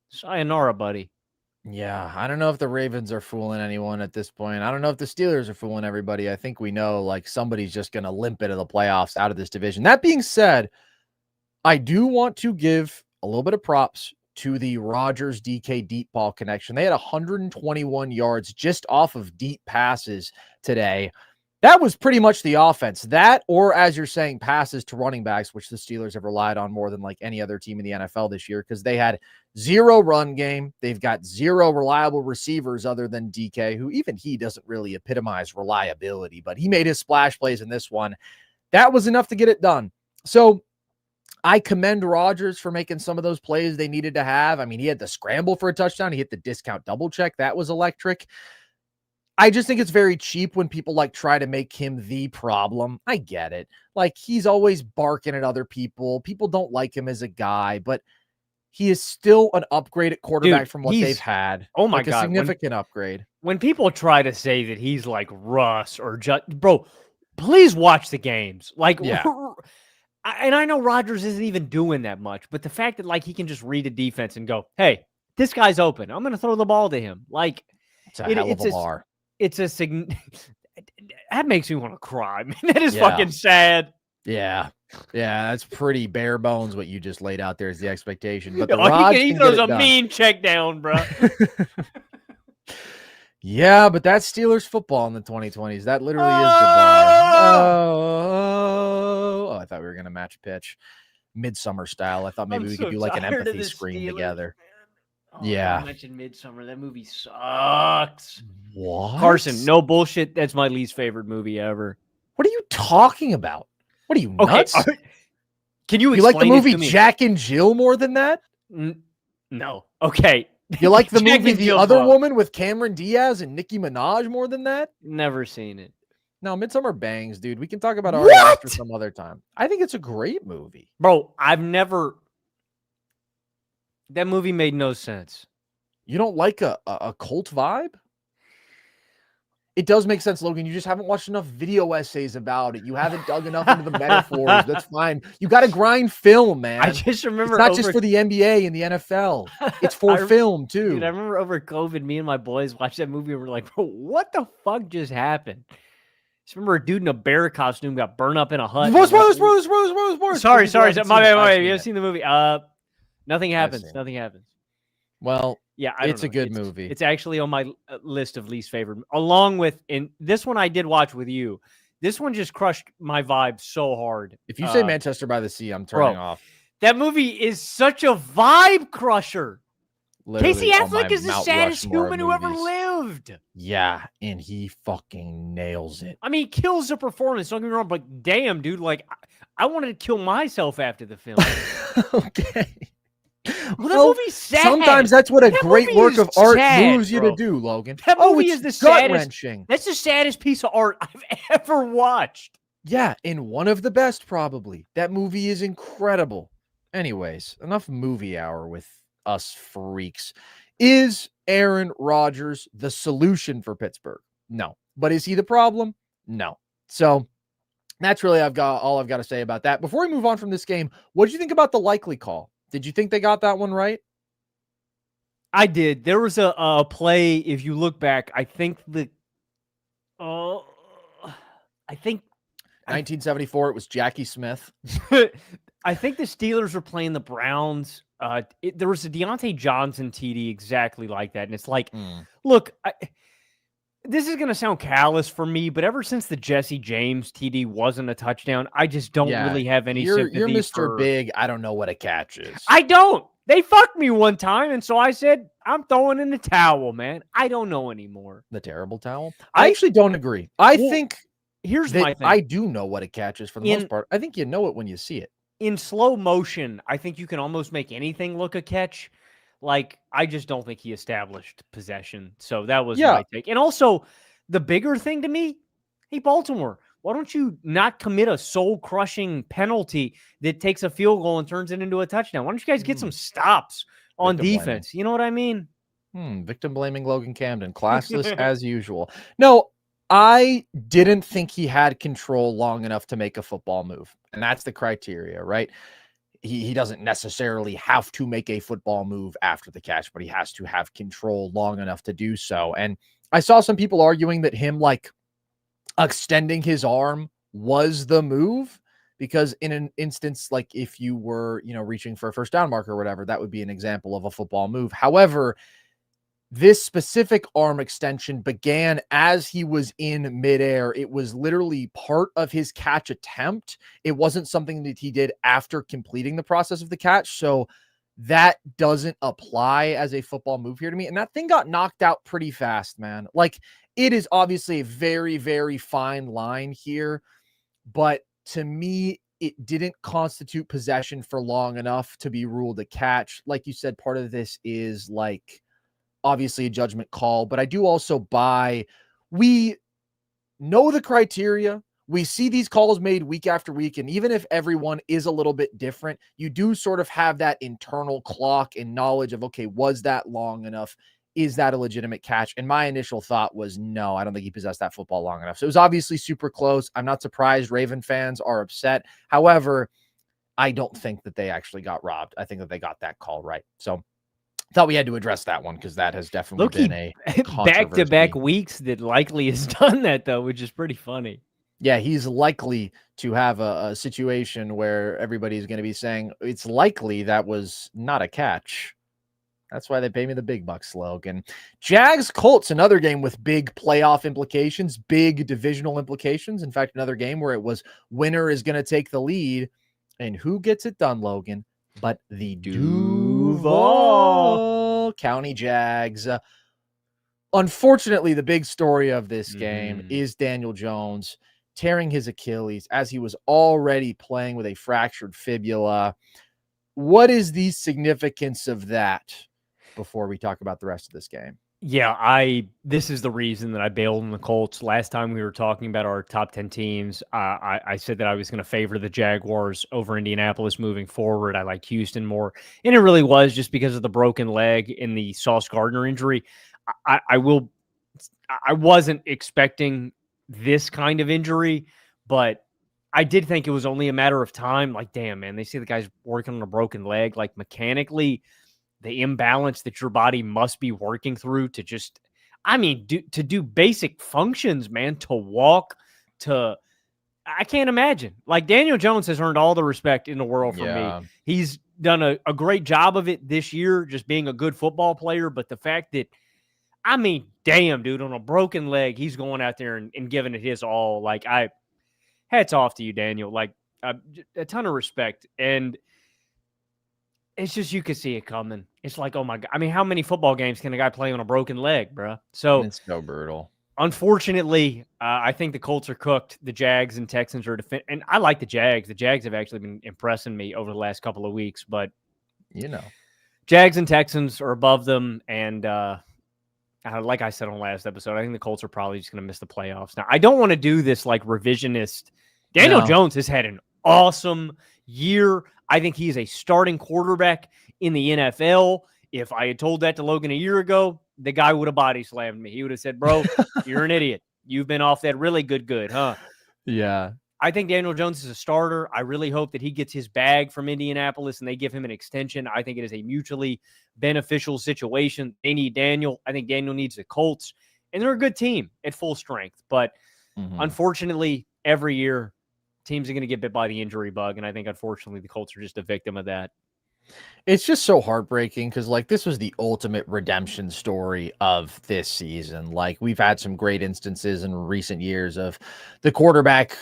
sayonara, buddy. Yeah, I don't know if the Ravens are fooling anyone at this point. I don't know if the Steelers are fooling everybody. I think we know, like, somebody's just going to limp into the playoffs out of this division. That being said, I do want to give a little bit of props to the Rodgers DK deep ball connection. They had 121 yards just off of deep passes today. That was pretty much the offense. That, or as you're saying, passes to running backs, which the Steelers have relied on more than like any other team in the NFL this year, because they had 0 run game. They've got 0 reliable receivers other than DK, who even he doesn't really epitomize reliability, but he made his splash plays in this one. That was enough to get it done. So I commend Rodgers for making some of those plays they needed to have. I mean, he had the scramble for a touchdown. He hit the discount double check. That was electric. I just think it's very cheap when people like try to make him the problem. I get it. Like, he's always barking at other people. People don't like him as a guy, but he is still an upgrade at quarterback from what they've had. Oh my God. A significant upgrade. When people try to say that he's like Russ or bro, please watch the games. Like, yeah. And I know Rodgers isn't even doing that much, but the fact that like he can just read a defense and go, hey, this guy's open, I'm going to throw the ball to him. Like, it's a hell of a bar. That makes me want to cry. Man, that is fucking sad. Yeah. Yeah, that's pretty bare bones what you just laid out there is the expectation. But he throws a mean check down, bro. Yeah, but that's Steelers football in the 2020s. That literally is the bar. Oh, I thought we were going to match pitch. Midsummer style. I thought maybe we could do like an empathy screen together. Oh, yeah. I mentioned Midsummer. That movie sucks. What? Carson, no bullshit. That's my least favorite movie ever. What are you talking about? What are you, nuts? Okay. Can you like the movie Jack and Jill more than that? No. Okay. You like the movie The Other Woman with Cameron Diaz and Nicki Minaj more than that? Never seen it. No, Midsummer bangs, dude. We can talk about it after some other time. I think it's a great movie. Bro, that movie made no sense. You don't like a cult vibe? It does make sense, Logan. You just haven't watched enough video essays about it. You haven't dug enough into the metaphors. That's fine. You got to grind film, man. I just remember it's not just for the NBA and the NFL. It's for film too. Dude, I remember over COVID, me and my boys watched that movie and we're like, bro, what the fuck just happened? Just remember a dude in a bear costume got burned up in a hut. Spoilers. Sorry. My bad. You haven't seen the movie. Nothing happens. Nothing happens. Well, yeah, it's a good movie. It's actually on my list of least favorite, along with, and this one I did watch with you. This one just crushed my vibe so hard. If you say Manchester by the Sea, I'm turning off. That movie is such a vibe crusher. Literally Casey Affleck is the saddest human who ever lived. Yeah, and he fucking nails it. I mean, he kills the performance. Don't get me wrong, but damn, dude, like I wanted to kill myself after the film. Okay. Well, that movie's sad. Sometimes that's what a great work of art moves you to do, Logan. That movie is the saddest. Wrenching. That's the saddest piece of art I've ever watched. Yeah, and one of the best, probably. That movie is incredible. Anyways, enough movie hour with us freaks. Is Aaron Rodgers the solution for Pittsburgh? No. But is he the problem? No. So that's really all I've got to say about that. Before we move on from this game, what did you think about the likely call? Did you think they got that one right? I did. There was a play, if you look back, I think 1974, it was Jackie Smith. I think the Steelers were playing the Browns. There was a Deontay Johnson TD exactly like that. And it's like, look, this is going to sound callous for me, but ever since the Jesse James TD wasn't a touchdown, I just don't really have any sympathy. You're Mr. Big. I don't know what a catch is. I don't. They fucked me one time, and so I said, I'm throwing in the towel, man. I don't know anymore. The terrible towel? I actually don't agree. I think here's my thing. I do know what a catch is for the most part. I think you know it when you see it. In slow motion, I think you can almost make anything look a catch. Like, I just don't think he established possession. So that was my take. And also, the bigger thing to me, hey, Baltimore, why don't you not commit a soul-crushing penalty that takes a field goal and turns it into a touchdown? Why don't you guys get some stops on defense? You know what I mean? Victim blaming Logan Camden. Classless as usual. No, I didn't think he had control long enough to make a football move. And that's the criteria, right? He doesn't necessarily have to make a football move after the catch, but he has to have control long enough to do so. And I saw some people arguing that him extending his arm was the move, because in an instance, like if you were, reaching for a first down marker or whatever, that would be an example of a football move. However, this specific arm extension began as he was in midair. It was literally part of his catch attempt. It wasn't something that he did after completing the process of the catch. So that doesn't apply as a football move here to me. And that thing got knocked out pretty fast, man. Like, it is obviously a very, very fine line here, but to me, it didn't constitute possession for long enough to be ruled a catch. Like you said, part of this is obviously a judgment call, but I do also we know the criteria. We see these calls made week after week, and even if everyone is a little bit different, you do sort of have that internal clock and knowledge of, okay, was that long enough? Is that a legitimate catch? And my initial thought was, no, I don't think he possessed that football long enough. So it was obviously super close. I'm not surprised Raven fans are upset. However, I don't think that they actually got robbed. I think that they got that call right. So thought we had to address that one, because that has definitely been a back-to-back weeks that likely has done that, though, which is pretty funny. Yeah, he's likely to have a situation where everybody's going to be saying it's likely that was not a catch. That's why they pay me the big bucks, Logan. Jags Colts, another game with big playoff implications, big divisional implications. In fact, another game where it was winner is going to take the lead. And who gets it done, Logan? But the Duval County Jags. Unfortunately, the big story of this game is Daniel Jones tearing his Achilles as he was already playing with a fractured fibula. What is the significance of that before we talk about the rest of this game? Yeah, this is the reason that I bailed on the Colts. Last time we were talking about our top 10 teams, I said that I was going to favor the Jaguars over Indianapolis moving forward. I like Houston more, and it really was just because of the broken leg and the Sauce Gardner injury. I will I wasn't expecting this kind of injury, but I did think it was only a matter of time. Like, damn, man, they see the guy's working on a broken leg. Like, mechanically, the imbalance that your body must be working through to just, to do basic functions, man, to walk, I can't imagine. Like, Daniel Jones has earned all the respect in the world from me. He's done a great job of it this year, just being a good football player. But the fact that, damn, dude, on a broken leg, he's going out there and giving it his all. Like, hats off to you, Daniel. Like, a ton of respect. And it's just, you could see it coming. It's like, oh my God. How many football games can a guy play on a broken leg, bro? So it's so brutal. Unfortunately, I think the Colts are cooked. The Jags and Texans are and I like the Jags. The Jags have actually been impressing me over the last couple of weeks, but Jags and Texans are above them. And like I said on last episode, I think the Colts are probably just going to miss the playoffs. Now, I don't want to do this like revisionist. Daniel Jones has had an awesome year. I think he is a starting quarterback in the NFL. If I had told that to Logan a year ago, the guy would have body slammed me. He would have said, bro, you're an idiot. You've been off that really good, huh? Yeah. I think Daniel Jones is a starter. I really hope that he gets his bag from Indianapolis and they give him an extension. I think it is a mutually beneficial situation. They need Daniel. I think Daniel needs the Colts. And they're a good team at full strength. But unfortunately, every year, teams are going to get bit by the injury bug. And I think, unfortunately, the Colts are just a victim of that. It's just so heartbreaking because, like, this was the ultimate redemption story of this season. Like, we've had some great instances in recent years of the quarterback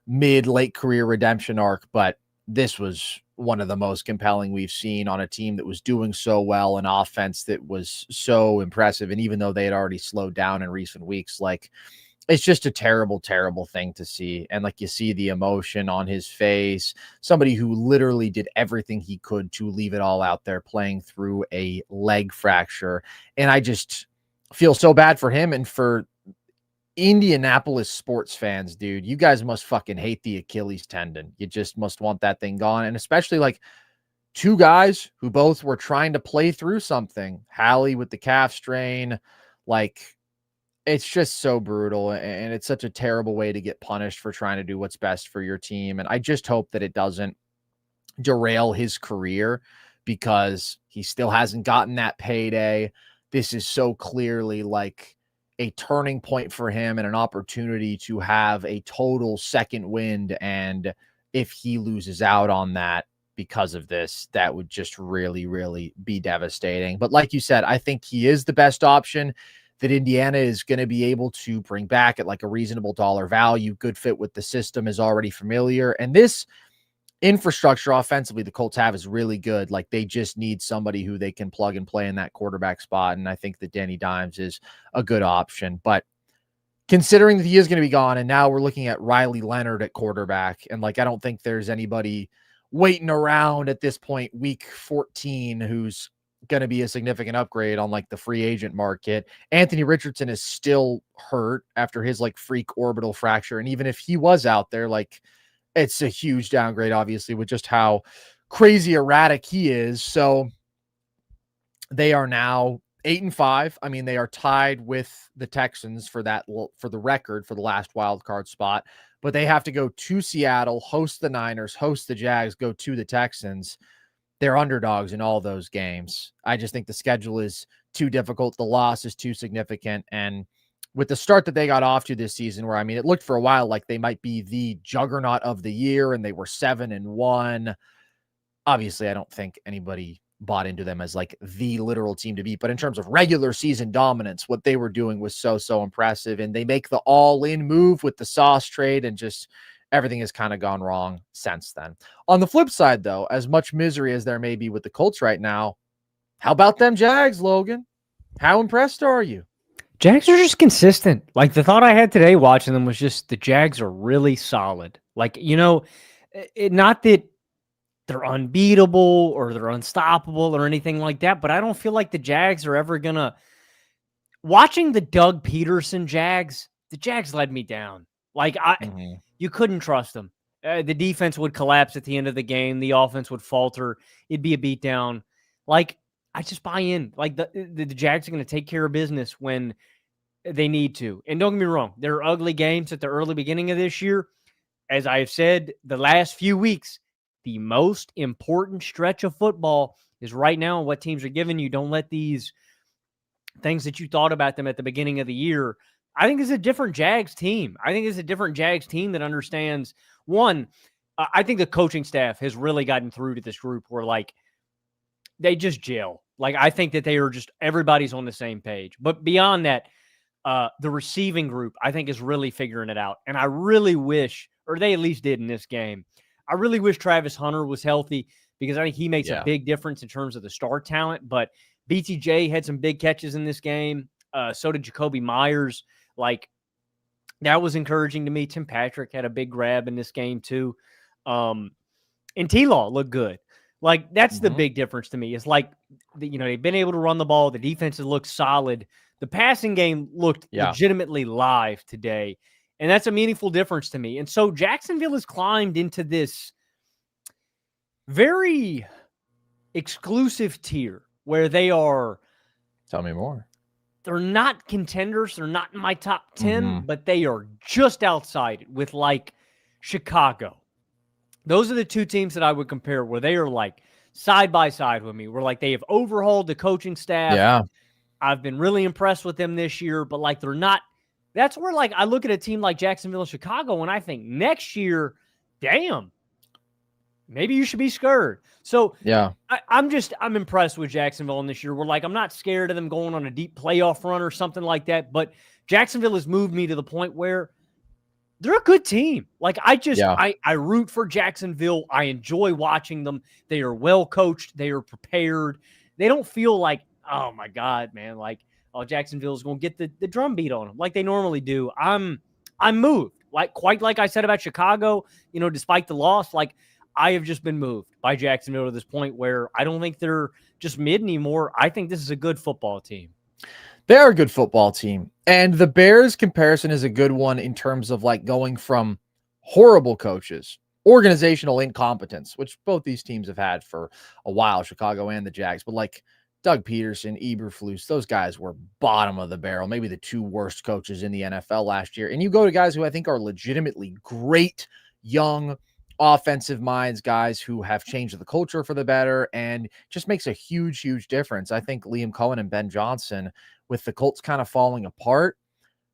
mid-late career redemption arc, but this was one of the most compelling we've seen on a team that was doing so well, an offense that was so impressive. And even though they had already slowed down in recent weeks, like, it's just a terrible, terrible thing to see. And like, you see the emotion on his face, somebody who literally did everything he could to leave it all out there, playing through a leg fracture. And I just feel so bad for him and for Indianapolis sports fans, dude. You guys must fucking hate the Achilles tendon. You just must want that thing gone. And especially like two guys who both were trying to play through something. Hallie with the calf strain, like, it's just so brutal, and it's such a terrible way to get punished for trying to do what's best for your team. And I just hope that it doesn't derail his career because he still hasn't gotten that payday. This is so clearly like a turning point for him and an opportunity to have a total second wind. And if he loses out on that because of this, that would just really, really be devastating. But like you said, I think he is the best option that Indiana is going to be able to bring back at like a reasonable dollar value. Good fit with the system, is already familiar. And this infrastructure offensively the Colts have is really good. Like, they just need somebody who they can plug and play in that quarterback spot. And I think that Danny Dimes is a good option. But considering that he is going to be gone, and now we're looking at Riley Leonard at quarterback, and like, I don't think there's anybody waiting around at this point, week 14, who's going to be a significant upgrade on like the free agent market. Anthony Richardson is still hurt after his like freak orbital fracture. And even if he was out there, like, it's a huge downgrade, obviously, with just how crazy erratic he is. So they are now 8-5. I mean, they are tied with the Texans for that, for the record, for the last wild card spot, but they have to go to Seattle, host the Niners, host the Jags, go to the Texans. They're underdogs in all those games. I just think the schedule is too difficult. The loss is too significant. And with the start that they got off to this season, where, I mean, it looked for a while like they might be the juggernaut of the year, and they were 7-1. Obviously, I don't think anybody bought into them as like the literal team to beat, but in terms of regular season dominance, what they were doing was so impressive. And they make the all-in move with the Sauce trade, and just everything has kind of gone wrong since then. On the flip side, though, as much misery as there may be with the Colts right now, how about them Jags, Logan? How impressed are you? Jags are just consistent. Like, the thought I had today watching them was just the Jags are really solid. Like, not that they're unbeatable or they're unstoppable or anything like that, but I don't feel like the Jags are ever going to... Watching the Doug Peterson Jags, the Jags led me down. Like, you couldn't trust them. The defense would collapse at the end of the game. The offense would falter. It'd be a beatdown. Like, I just buy in. Like, the Jags are going to take care of business when They need to. And don't get me wrong, there are ugly games at the early beginning of this year. As I have said the last few weeks, the most important stretch of football is right now and what teams are giving you. Don't let these things that you thought about them at the beginning of the year. I think it's a different Jags team. I think it's a different Jags team that understands, one, I think the coaching staff has really gotten through to this group where, like, they just gel. Like, I think that they are just, everybody's on the same page. But beyond that, the receiving group, I think, is really figuring it out. And I really wish, or they at least did in this game, I really wish Travis Hunter was healthy because I think he makes a big difference in terms of the star talent. But BTJ had some big catches in this game. So did Jacoby Myers. Like, that was encouraging to me. Tim Patrick had a big grab in this game too. And T-Law looked good. Like, that's the big difference to me. It's like, they've been able to run the ball. The defense has looked solid. The passing game looked legitimately live today. And that's a meaningful difference to me. And so Jacksonville has climbed into this very exclusive tier where they are. Tell me more. They're not contenders. They're not in my top 10, but they are just outside it with, like, Chicago. Those are the two teams that I would compare where they are, like, side by side with me. Where, like, they have overhauled the coaching staff. Yeah. I've been really impressed with them this year, but, like, they're not. That's where, like, I look at a team like Jacksonville and Chicago and I think next year, damn, maybe you should be scared. So yeah, I'm impressed with Jacksonville in this year. We're like, I'm not scared of them going on a deep playoff run or something like that, but Jacksonville has moved me to the point where they're a good team. Like, I root for Jacksonville. I enjoy watching them. They are well coached. They are prepared. They don't feel like, oh my God, man, like, oh, Jacksonville's going to get the drum beat on them like they normally do. I'm moved. Like, quite like I said about Chicago, despite the loss, like, I have just been moved by Jacksonville to this point where I don't think they're just mid anymore. I think this is a good football team. They're a good football team. And the Bears comparison is a good one in terms of, like, going from horrible coaches, organizational incompetence, which both these teams have had for a while, Chicago and the Jags, but, like, Doug Peterson, Eberflus, those guys were bottom of the barrel, maybe the two worst coaches in the NFL last year. And you go to guys who I think are legitimately great, young, offensive minds, guys who have changed the culture for the better and just makes a huge, huge difference. I think Liam Cohen and Ben Johnson, with the Colts kind of falling apart,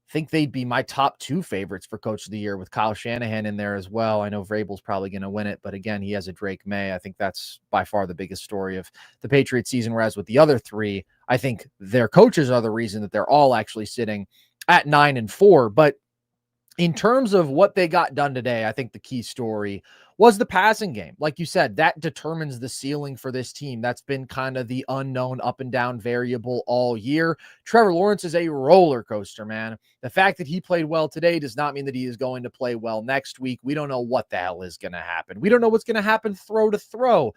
I think they'd be my top two favorites for Coach of the Year with Kyle Shanahan in there as well. I know Vrabel's probably going to win it, but again, he has a Drake May. I think that's by far the biggest story of the Patriots season, whereas with the other three, I think their coaches are the reason that they're all actually sitting at 9-4. But in terms of what they got done today, I think the key story was the passing game. Like you said, that determines the ceiling for this team. That's been kind of the unknown up and down variable all year. Trevor Lawrence is a roller coaster, man. The fact that he played well today does not mean that he is going to play well next week. We don't know what the hell is going to happen. We don't know what's going to happen throw to throw.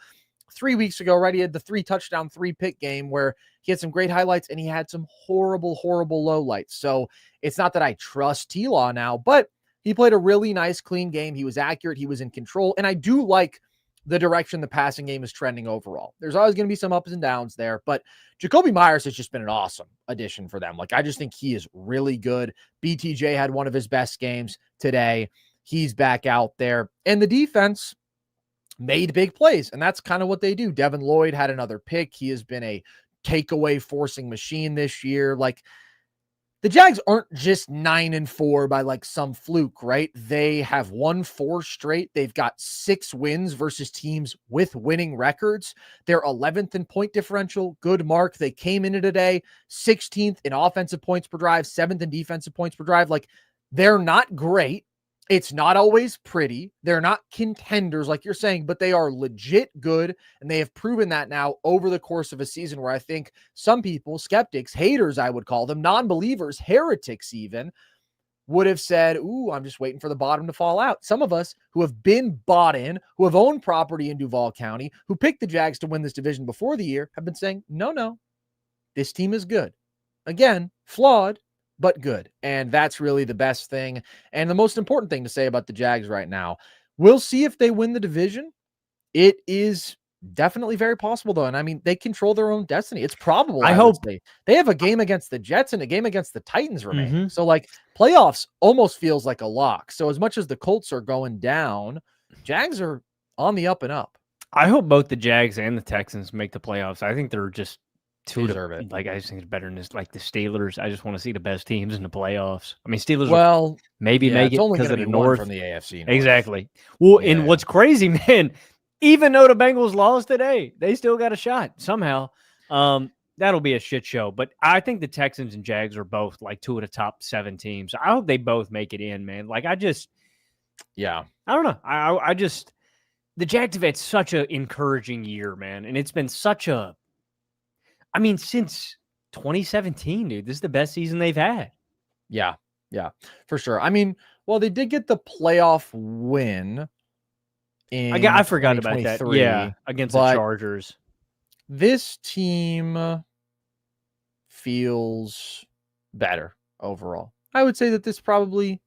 3 weeks ago, right, he had the 3-touchdown, 3-pick game where he had some great highlights and he had some horrible, horrible lowlights. So it's not that I trust T-Law now, but he played a really nice, clean game. He was accurate. He was in control. And I do like the direction the passing game is trending overall. There's always going to be some ups and downs there, but Jacoby Myers has just been an awesome addition for them. Like, I just think he is really good. BTJ had one of his best games today. He's back out there. And the defense made big plays, and that's kind of what they do. Devin Lloyd had another pick. He has been a takeaway forcing machine this year. Like, the Jags aren't just 9-4 by like some fluke, right? They have won 4 straight. They've got 6 wins versus teams with winning records. They're 11th in point differential. Good mark. They came into today 16th in offensive points per drive, 7th in defensive points per drive. Like, they're not great. It's not always pretty. They're not contenders like you're saying, but they are legit good. And they have proven that now over the course of a season where I think some people, skeptics, haters, I would call them, non-believers, heretics even, would have said, ooh, I'm just waiting for the bottom to fall out. Some of us who have been bought in, who have owned property in Duval County, who picked the Jags to win this division before the year, have been saying, no, this team is good. Again, flawed, but good. And that's really the best thing. And the most important thing to say about the Jags right now, we'll see if they win the division. It is Definitely very possible, though. And I mean, they control their own destiny. It's probable, I I would hope. say. They have a game against the Jets and a game against the Titans remaining. Mhm. So, like, playoffs almost feels like a lock. So, as much as the Colts are going down, Jags are on the up and up. I hope both the Jags and the Texans make the playoffs. I think they're just They two to deserve it. like. I just think it's better than this, like the Steelers. I just want to see the best teams in the playoffs. I mean, Steelers will Well, maybe yeah, make it's it only because going to of be the one from North. the AFC North. Exactly. Well, and Yeah. what's crazy, man, even though the Bengals lost today, they still got a shot somehow. That'll be a shit show. But I think the Texans and Jags are both like two of the top 7 teams. I hope they both make it in, man. Like I don't know. I just the Jags have had such an encouraging year, man. And it's been since 2017, dude, this is the best season they've had. Yeah, for sure. I mean, well, they did get the playoff win I forgot about that. Yeah, against the but Chargers. this team feels better overall. I would say that this probably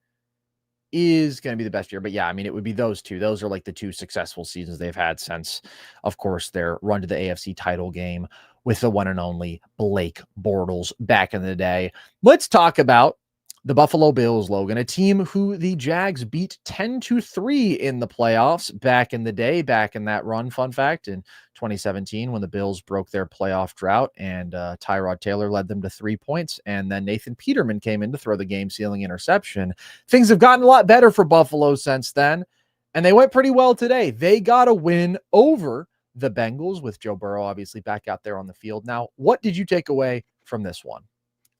is going to be the best year. But yeah, I mean, it would be those two. Those are like the 2 successful seasons they've had since, of course, their run to the AFC title game with the one and only Blake Bortles back in the day. Let's talk about the Buffalo Bills, Logan, a team who the Jags beat 10-3 in the playoffs back in the day, back in that run. Fun fact, in 2017, when the Bills broke their playoff drought and Tyrod Taylor led them to 3 points, and then Nathan Peterman came in to throw the game-sealing interception. Things have gotten a lot better for Buffalo since then, and they went pretty well today. They got a win over the Bengals with Joe Burrow obviously back out there on the field. Now, what did you take away from this one?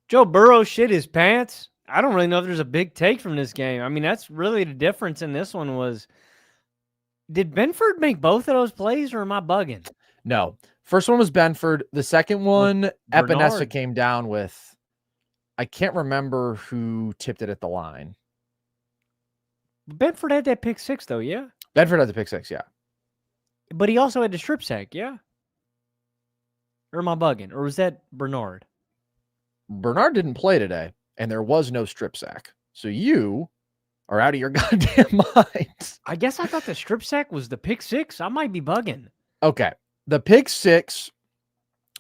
Joe Burrow shit his pants. I don't really know if there's a big take from this game. I mean, that's really the difference in this one was, did Benford make both of those plays or am I bugging? No. First one was Benford. The second one, Epinesa came down with, I can't remember who tipped it at the line. Benford had that pick 6 though, yeah? Benford had the pick 6, yeah. But he also had the strip sack, yeah? Or am I bugging? Or was that Bernard? Bernard didn't play today, and there was no strip sack. So you are out of your goddamn mind. I guess I thought the strip sack was the pick 6. I might be bugging. Okay. The pick 6,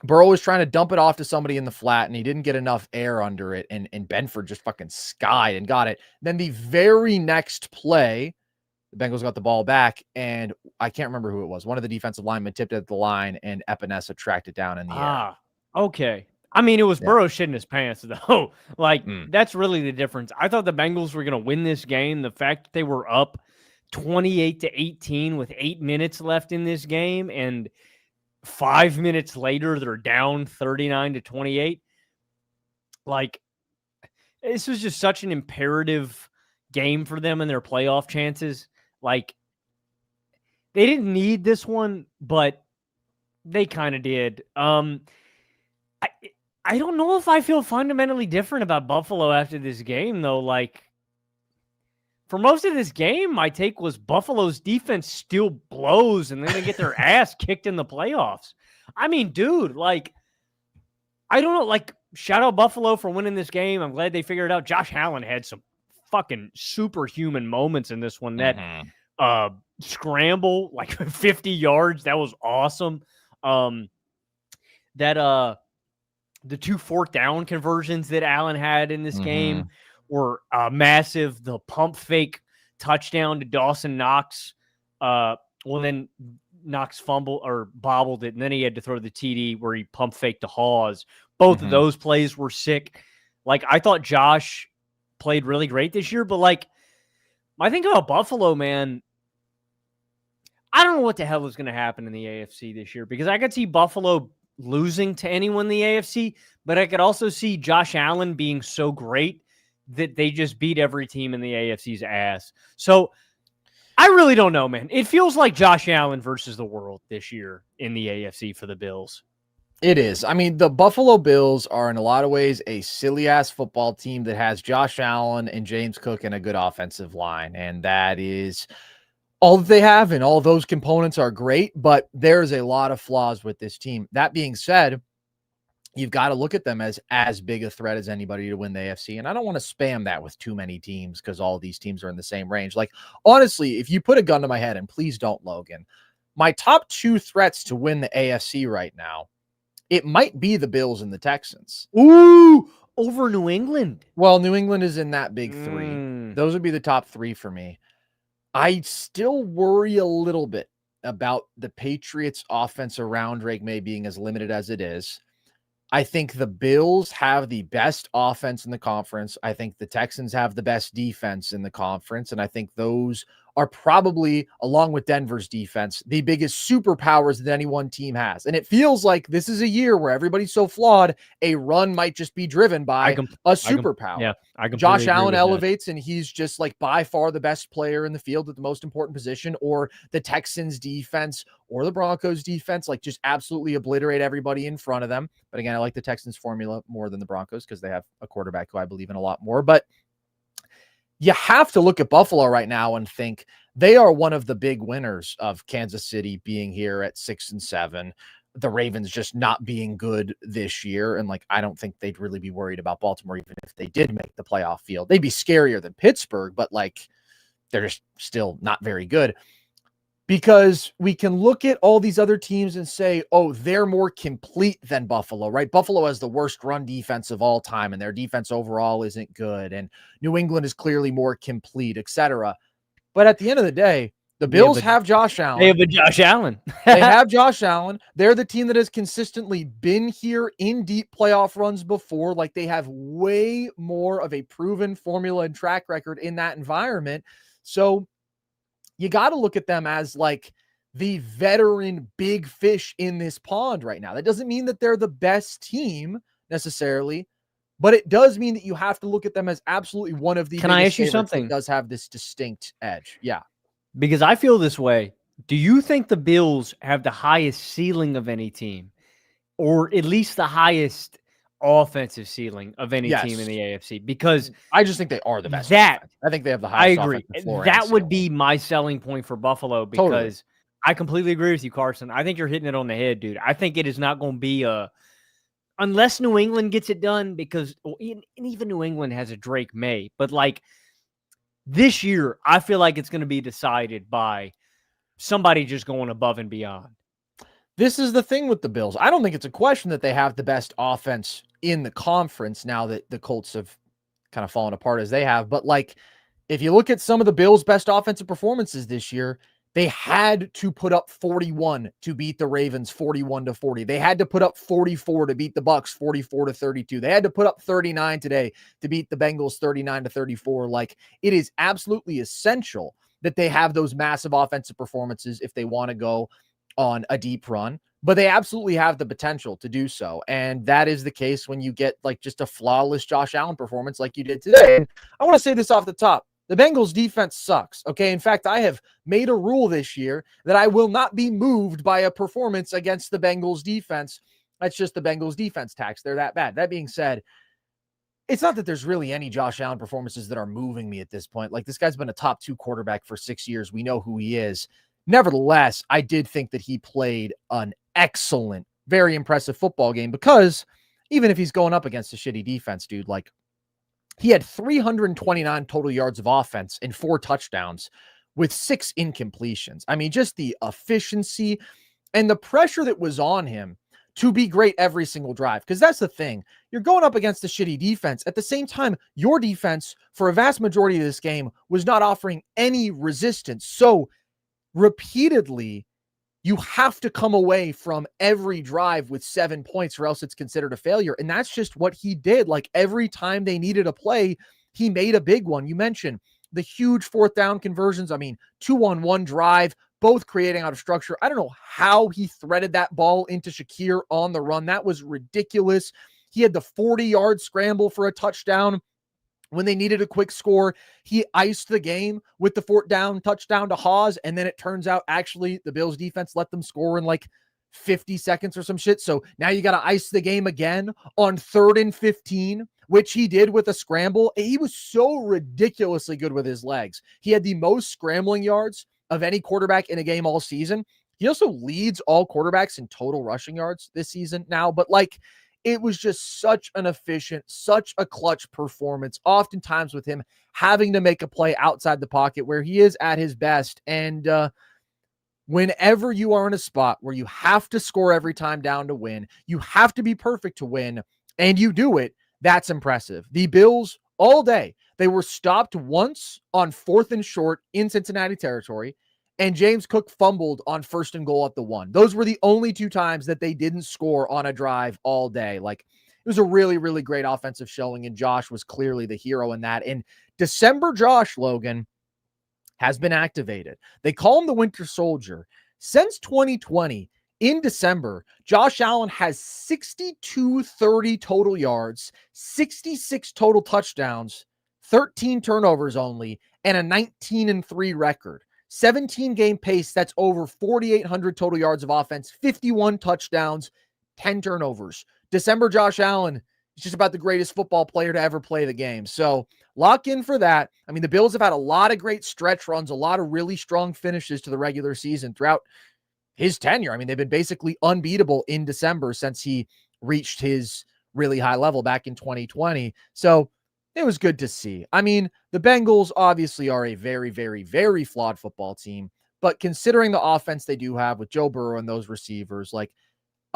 Burrow was trying to dump it off to somebody in the flat, and he didn't get enough air under it, and Benford just fucking skied and got it. Then the very next play, the Bengals got the ball back, and I can't remember who it was. One of the defensive linemen tipped it at the line, and Epinesa tracked it down in the air. Okay. I mean, it was Burrow shitting his pants, though. That's really the difference. I thought the Bengals were going to win this game. The fact that they were up 28-18 with 8 minutes left in this game, and 5 minutes later, they're down 39-28. Like, this was just such an imperative game for them and their playoff chances. Like, they didn't need this one, but they kind of did. I don't know if I feel fundamentally different about Buffalo after this game, though. Like, for most of this game, my take was Buffalo's defense still blows, and then they get their ass kicked in the playoffs. I mean, dude, like, I don't know. Like, shout out Buffalo for winning this game. I'm glad they figured it out. Josh Allen had some fucking superhuman moments in this one. That scramble, like 50 yards, that was awesome. The 2 4th down conversions that Allen had in this game were massive. The pump fake touchdown to Dawson Knox. Then Knox fumbled or bobbled it, and then he had to throw the TD where he pump faked to Hawes. Both of those plays were sick. Like, I thought Josh played really great this year, but like, my thing about Buffalo, man, I don't know what the hell is going to happen in the AFC this year, because I could see Buffalo losing to anyone in the AFC, but I could also see Josh Allen being so great that they just beat every team in the AFC's ass. So I really don't know, man. It feels like Josh Allen versus the world this year in the AFC for the Bills. It is. I mean, the Buffalo Bills are in a lot of ways a silly-ass football team that has Josh Allen and James Cook and a good offensive line, and that is all that they have, and all those components are great, but there's a lot of flaws with this team. That being said, you've got to look at them as big a threat as anybody to win the AFC. And I don't want to spam that with too many teams, because all these teams are in the same range. Like, honestly, if you put a gun to my head, and please don't, Logan, My top two threats to win the AFC right now, it might be the Bills and the Texans. Ooh, over New England. Well, New England is in that big three. Mm. Those would be the top three for me. I still worry a little bit about the Patriots' offense around Drake May being as limited as it is. I think the Bills have the best offense in the conference. I think the Texans have the best defense in the conference. And I think those are probably, along with Denver's defense, the biggest superpowers that any one team has. And it feels like this is a year where everybody's so flawed, a run might just be driven by a superpower. I completely Josh agree Allen with elevates, and he's just like by far the best player in the field at the most important position, or the Texans defense or the Broncos defense, like just absolutely obliterate everybody in front of them. But again, I like the Texans formula more than the Broncos because they have a quarterback who I believe in a lot more. But you have to look at Buffalo right now and think they are one of the big winners of Kansas City being here at 6-7. The Ravens just not being good this year. And like, I don't think they'd really be worried about Baltimore, even if they did make the playoff field. They'd be scarier than Pittsburgh, but like, they're just still not very good. Because we can look at all these other teams and say, oh, they're more complete than Buffalo, right? Buffalo has the worst run defense of all time, and their defense overall isn't good. And New England is clearly more complete, etc. But at the end of the day, the Bills have Josh Allen. They have a Josh Allen. They have Josh Allen. They're the team that has consistently been here in deep playoff runs before. Like, they have way more of a proven formula and track record in that environment. So you got to look at them as like the veteran big fish in this pond right now. That doesn't mean that they're the best team necessarily, but it does mean that you have to look at them as absolutely one of the Can I ask you something? That does have this distinct edge. Yeah. Because I feel this way. Do you think the Bills have the highest ceiling of any team, or at least the highest offensive ceiling of any team in the AFC? Because I just think they are the best. I think they have the highest. I agree. That would be my selling point for Buffalo, because I completely agree with you, Carson. I think you're hitting it on the head, dude. I think it is not going to be unless New England gets it done, because even New England has a Drake May, but like this year, I feel like it's going to be decided by somebody just going above and beyond. This is the thing with the Bills. I don't think it's a question that they have the best offense in the conference now that the Colts have kind of fallen apart as they have. But like, if you look at some of the Bills' best offensive performances this year, they had to put up 41 to beat the Ravens 41-40. They had to put up 44 to beat the Bucks 44-32. They had to put up 39 today to beat the Bengals 39-34. Like, it is absolutely essential that they have those massive offensive performances if they want to go on a deep run, but they absolutely have the potential to do so. And that is the case when you get like just a flawless Josh Allen performance like you did today. And I want to say this off the top. The Bengals defense sucks. Okay. In fact, I have made a rule this year that I will not be moved by a performance against the Bengals defense. That's just the Bengals defense tax. They're that bad. That being said, it's not that there's really any Josh Allen performances that are moving me at this point. Like, this guy's been a top 2 quarterback for 6 years. We know who he is. Nevertheless, I did think that he played an excellent, very impressive football game, because even if he's going up against a shitty defense, dude, like, he had 329 total yards of offense and 4 touchdowns with 6 incompletions. I mean, just the efficiency and the pressure that was on him to be great every single drive. Because that's the thing. You're going up against a shitty defense. At the same time, your defense, for a vast majority of this game, was not offering any resistance. So repeatedly, you have to come away from every drive with 7 points, or else it's considered a failure. And that's just what he did. Like, every time they needed a play, he made a big one. You mentioned the huge 4th down conversions. I mean, 2-on-1 drive, both creating out of structure. I don't know how he threaded that ball into Shakir on the run. That was ridiculous. He had the 40-yard scramble for a touchdown. When they needed a quick score, he iced the game with the 4th down touchdown to Hawes. And then it turns out actually the Bills defense let them score in like 50 seconds or some shit. So now you got to ice the game again on 3rd and 15, which he did with a scramble. He was so ridiculously good with his legs. He had the most scrambling yards of any quarterback in a game all season. He also leads all quarterbacks in total rushing yards this season now, but like, it was just such an efficient, such a clutch performance, oftentimes with him having to make a play outside the pocket where he is at his best. And whenever you are in a spot where you have to score every time down to win, you have to be perfect to win, and you do it, that's impressive. The Bills all day, they were stopped once on 4th and short in Cincinnati territory, and James Cook fumbled on 1st and goal at the 1. Those were the only 2 times that they didn't score on a drive all day. Like, it was a really, really great offensive showing, and Josh was clearly the hero in that. And December Josh, Logan, has been activated. They call him the Winter Soldier. Since 2020, in December, Josh Allen has 62-30 total yards, 66 total touchdowns, 13 turnovers only, and a 19-3 record. 17-game pace, that's over 4,800 total yards of offense, 51 touchdowns, 10 turnovers. December Josh Allen is just about the greatest football player to ever play the game. So lock in for that. I mean, the Bills have had a lot of great stretch runs, a lot of really strong finishes to the regular season throughout his tenure. I mean, they've been basically unbeatable in December since he reached his really high level back in 2020. So it was good to see. I mean, the Bengals obviously are a very, very, very flawed football team, but considering the offense they do have with Joe Burrow and those receivers, like,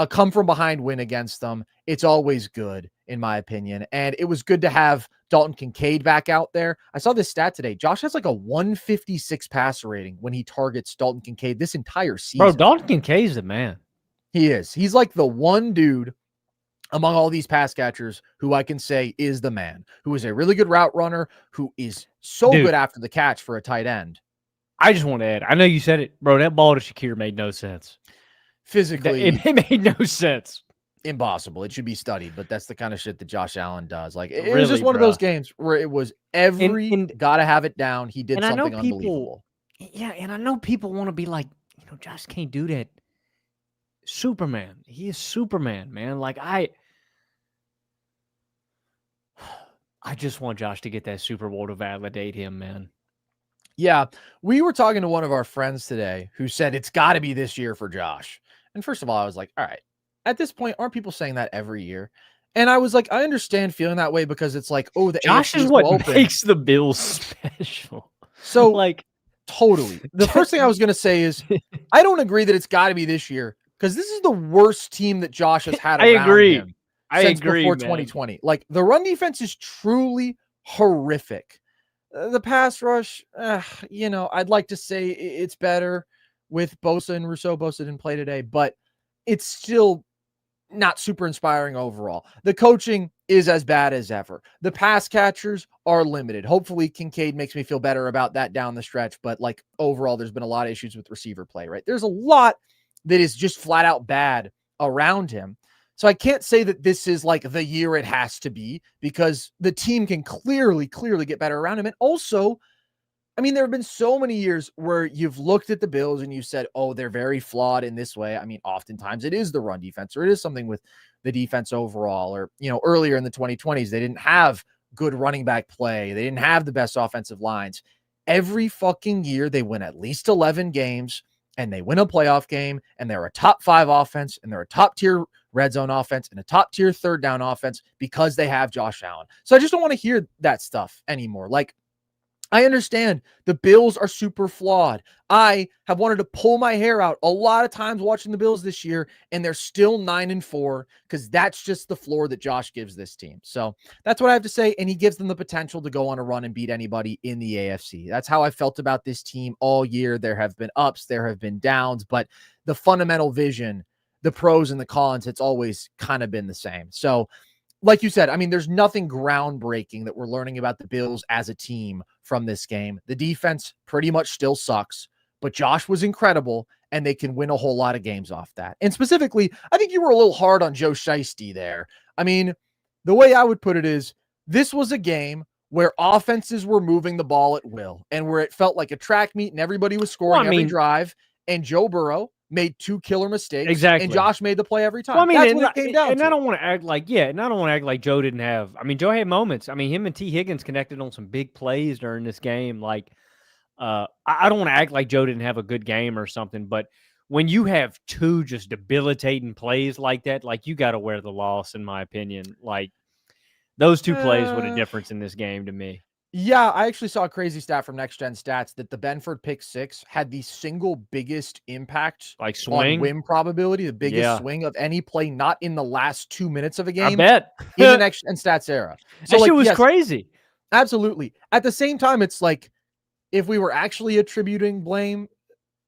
a come from behind win against them, it's always good, in my opinion. And it was good to have Dalton Kincaid back out there. I saw this stat today. Josh has like a 156 passer rating when he targets Dalton Kincaid this entire season. Bro, Dalton Kincaid's the man. He is. He's like the one dude among all these pass catchers who I can say is the man, who is a really good route runner, who is so good after the catch for a tight end. I just want to add, I know you said it, bro, that ball to Shakir made no sense. Physically, it made no sense. Impossible. It should be studied, but that's the kind of shit that Josh Allen does. Like, it was just one of those games where it was gotta have it down. He did something unbelievable. Yeah, and I know people want to be like, Josh can't do that. Superman. He is Superman, man. Like, I just want Josh to get that Super Bowl to validate him, man. Yeah, we were talking to one of our friends today who said it's got to be this year for Josh. And first of all, I was like, all right, at this point, aren't people saying that every year? And I was like, I understand feeling that way because it's like, oh, the Josh AFC is what makes the Bills special. So, like, totally. The first thing I was going to say is I don't agree that it's got to be this year because this is the worst team that Josh has had around him since before 2020. Like, the run defense is truly horrific. The pass rush, I'd like to say it's better with Bosa and Rousseau. Bosa didn't play today, but it's still not super inspiring overall. The coaching is as bad as ever. The pass catchers are limited. Hopefully Kincaid makes me feel better about that down the stretch, but like overall, there's been a lot of issues with receiver play, right? There's a lot that is just flat out bad around him. So I can't say that this is like the year it has to be because the team can clearly get better around him. And also, I mean, there have been so many years where you've looked at the Bills and you said, oh, they're very flawed in this way. I mean, oftentimes it is the run defense or it is something with the defense overall, or, earlier in the 2020s, they didn't have good running back play. They didn't have the best offensive lines. Every fucking year they win at least 11 games and they win a playoff game and they're a top 5 offense and they're a top tier red zone offense and a top tier third down offense because they have Josh Allen. So I just don't want to hear that stuff anymore. Like, I understand the Bills are super flawed. I have wanted to pull my hair out a lot of times watching the Bills this year, and they're still 9-4 because that's just the floor that Josh gives this team. So that's what I have to say. And he gives them the potential to go on a run and beat anybody in the AFC. That's how I felt about this team all year. There have been ups, there have been downs, but the fundamental vision, the pros and the cons, it's always kind of been the same. So like you said, I mean, there's nothing groundbreaking that we're learning about the Bills as a team from this game. The defense pretty much still sucks, but Josh was incredible, and they can win a whole lot of games off that. And specifically, I think you were a little hard on Joe Shiesty there. I mean, the way I would put it is this was a game where offenses were moving the ball at will and where it felt like a track meet and everybody was scoring every drive, and Joe Burrow made 2 killer mistakes. Exactly. And Josh made the play every time. Well, I mean, that's what it came down to. And I don't want to act like, Joe didn't have, I mean, Joe had moments. I mean, him and T. Higgins connected on some big plays during this game. Like, I don't want to act like Joe didn't have a good game or something, but when you have 2 just debilitating plays like that, like, you got to wear the loss, in my opinion. Like, those 2 plays were the difference in this game to me. Yeah, I actually saw a crazy stat from Next Gen Stats that the Benford pick six had the single biggest impact Like on swing. win probability, the biggest Yeah, swing of any play not in the last 2 minutes of a I game bet. in the That Next Gen Stats era. So, shit like, was yes, crazy. absolutely. At the same time, it's like if we were actually attributing blame,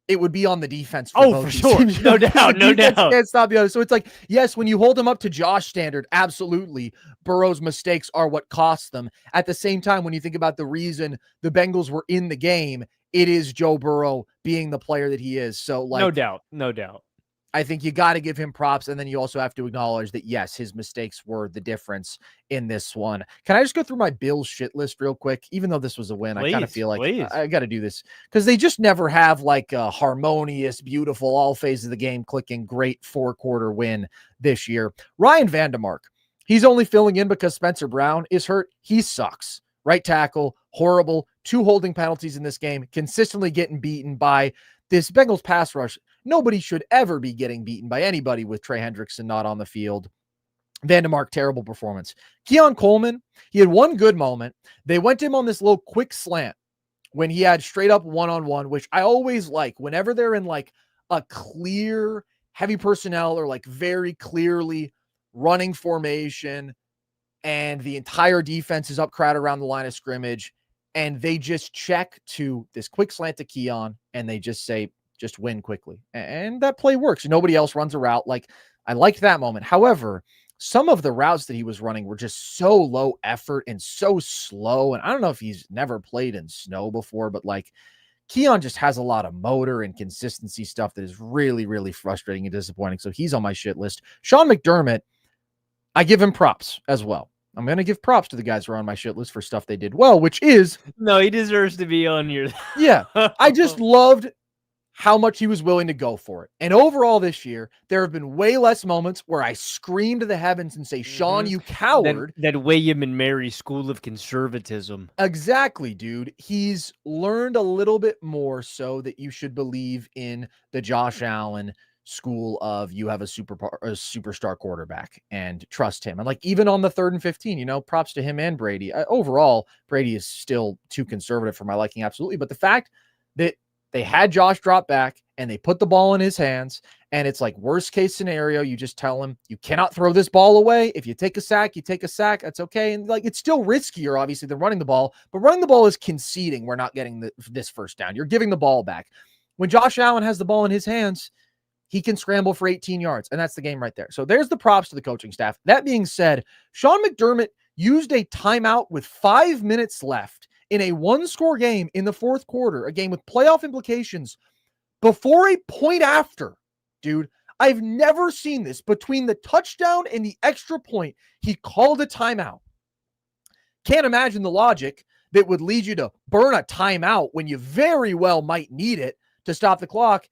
it would be on the defense for Oh, both for these sure. teams, No because the doubt. No defense doubt. can't stop the other. So it's like, yes, when you hold them up to Josh standard, absolutely, Burrow's mistakes are what cost them. At the same time, when you think about the reason the Bengals were in the game, it is Joe Burrow being the player that he is. So, No like, doubt. No doubt. I think you got to give him props. And then you also have to acknowledge that, yes, his mistakes were the difference in this one. Can I just go through my Bills shit list real quick? Even though this was a win, I kind of Please. feel like Please. I got to do this because they just never have like a harmonious, beautiful, all phases of the game clicking, great 4-quarter win this year. Ryan Vandemark, he's only filling in because Spencer Brown is hurt. He sucks. Right tackle, horrible. 2 holding penalties in this game, consistently getting beaten by this Bengals pass rush. Nobody should ever be getting beaten by anybody with Trey Hendrickson not on the field. Vandemark, terrible performance. Keon Coleman, he had one good moment. They went to him on this little quick slant when he had straight up one-on-one, which I always like whenever they're in like a clear, heavy personnel or like very clearly running formation and the entire defense is up crowd around the line of scrimmage and they just check to this quick slant to Keon and they just say, just win quickly. And that play works. Nobody else runs a route. Like, I liked that moment. However, some of the routes that he was running were just so low effort and so slow. And I don't know if he's never played in snow before, but like Keon just has a lot of motor and consistency stuff that is really, really frustrating and disappointing. So he's on my shit list. Sean McDermott, I give him props as well. I'm going to give props to the guys who are on my shit list for stuff they did well, which is, No, he deserves to be on your. yeah, I just loved how much he was willing to go for it. And overall this year, there have been way less moments where I scream to the heavens and say, Sean, you coward. That William and Mary School of Conservatism. Exactly, dude. He's learned a little bit more so that you should believe in the Josh Allen school of you have a superstar quarterback and trust him. And like even on the 3rd and 15, props to him and Brady. Overall, Brady is still too conservative for my liking, absolutely. But the fact that they had Josh drop back and they put the ball in his hands, and it's like worst case scenario, you just tell him you cannot throw this ball away. If you take a sack, you take a sack. That's okay. And like it's still riskier, obviously, than running the ball, but running the ball is conceding we're not getting this first down. You're giving the ball back. When Josh Allen has the ball in his hands, he can scramble for 18 yards, and that's the game right there. So there's the props to the coaching staff. That being said, Sean McDermott used a timeout with 5 minutes left in a 1-score game in the 4th quarter, a game with playoff implications, before a point after. Dude, I've never seen this. Between the touchdown and the extra point, he called a timeout. Can't imagine the logic that would lead you to burn a timeout when you very well might need it to stop the clock,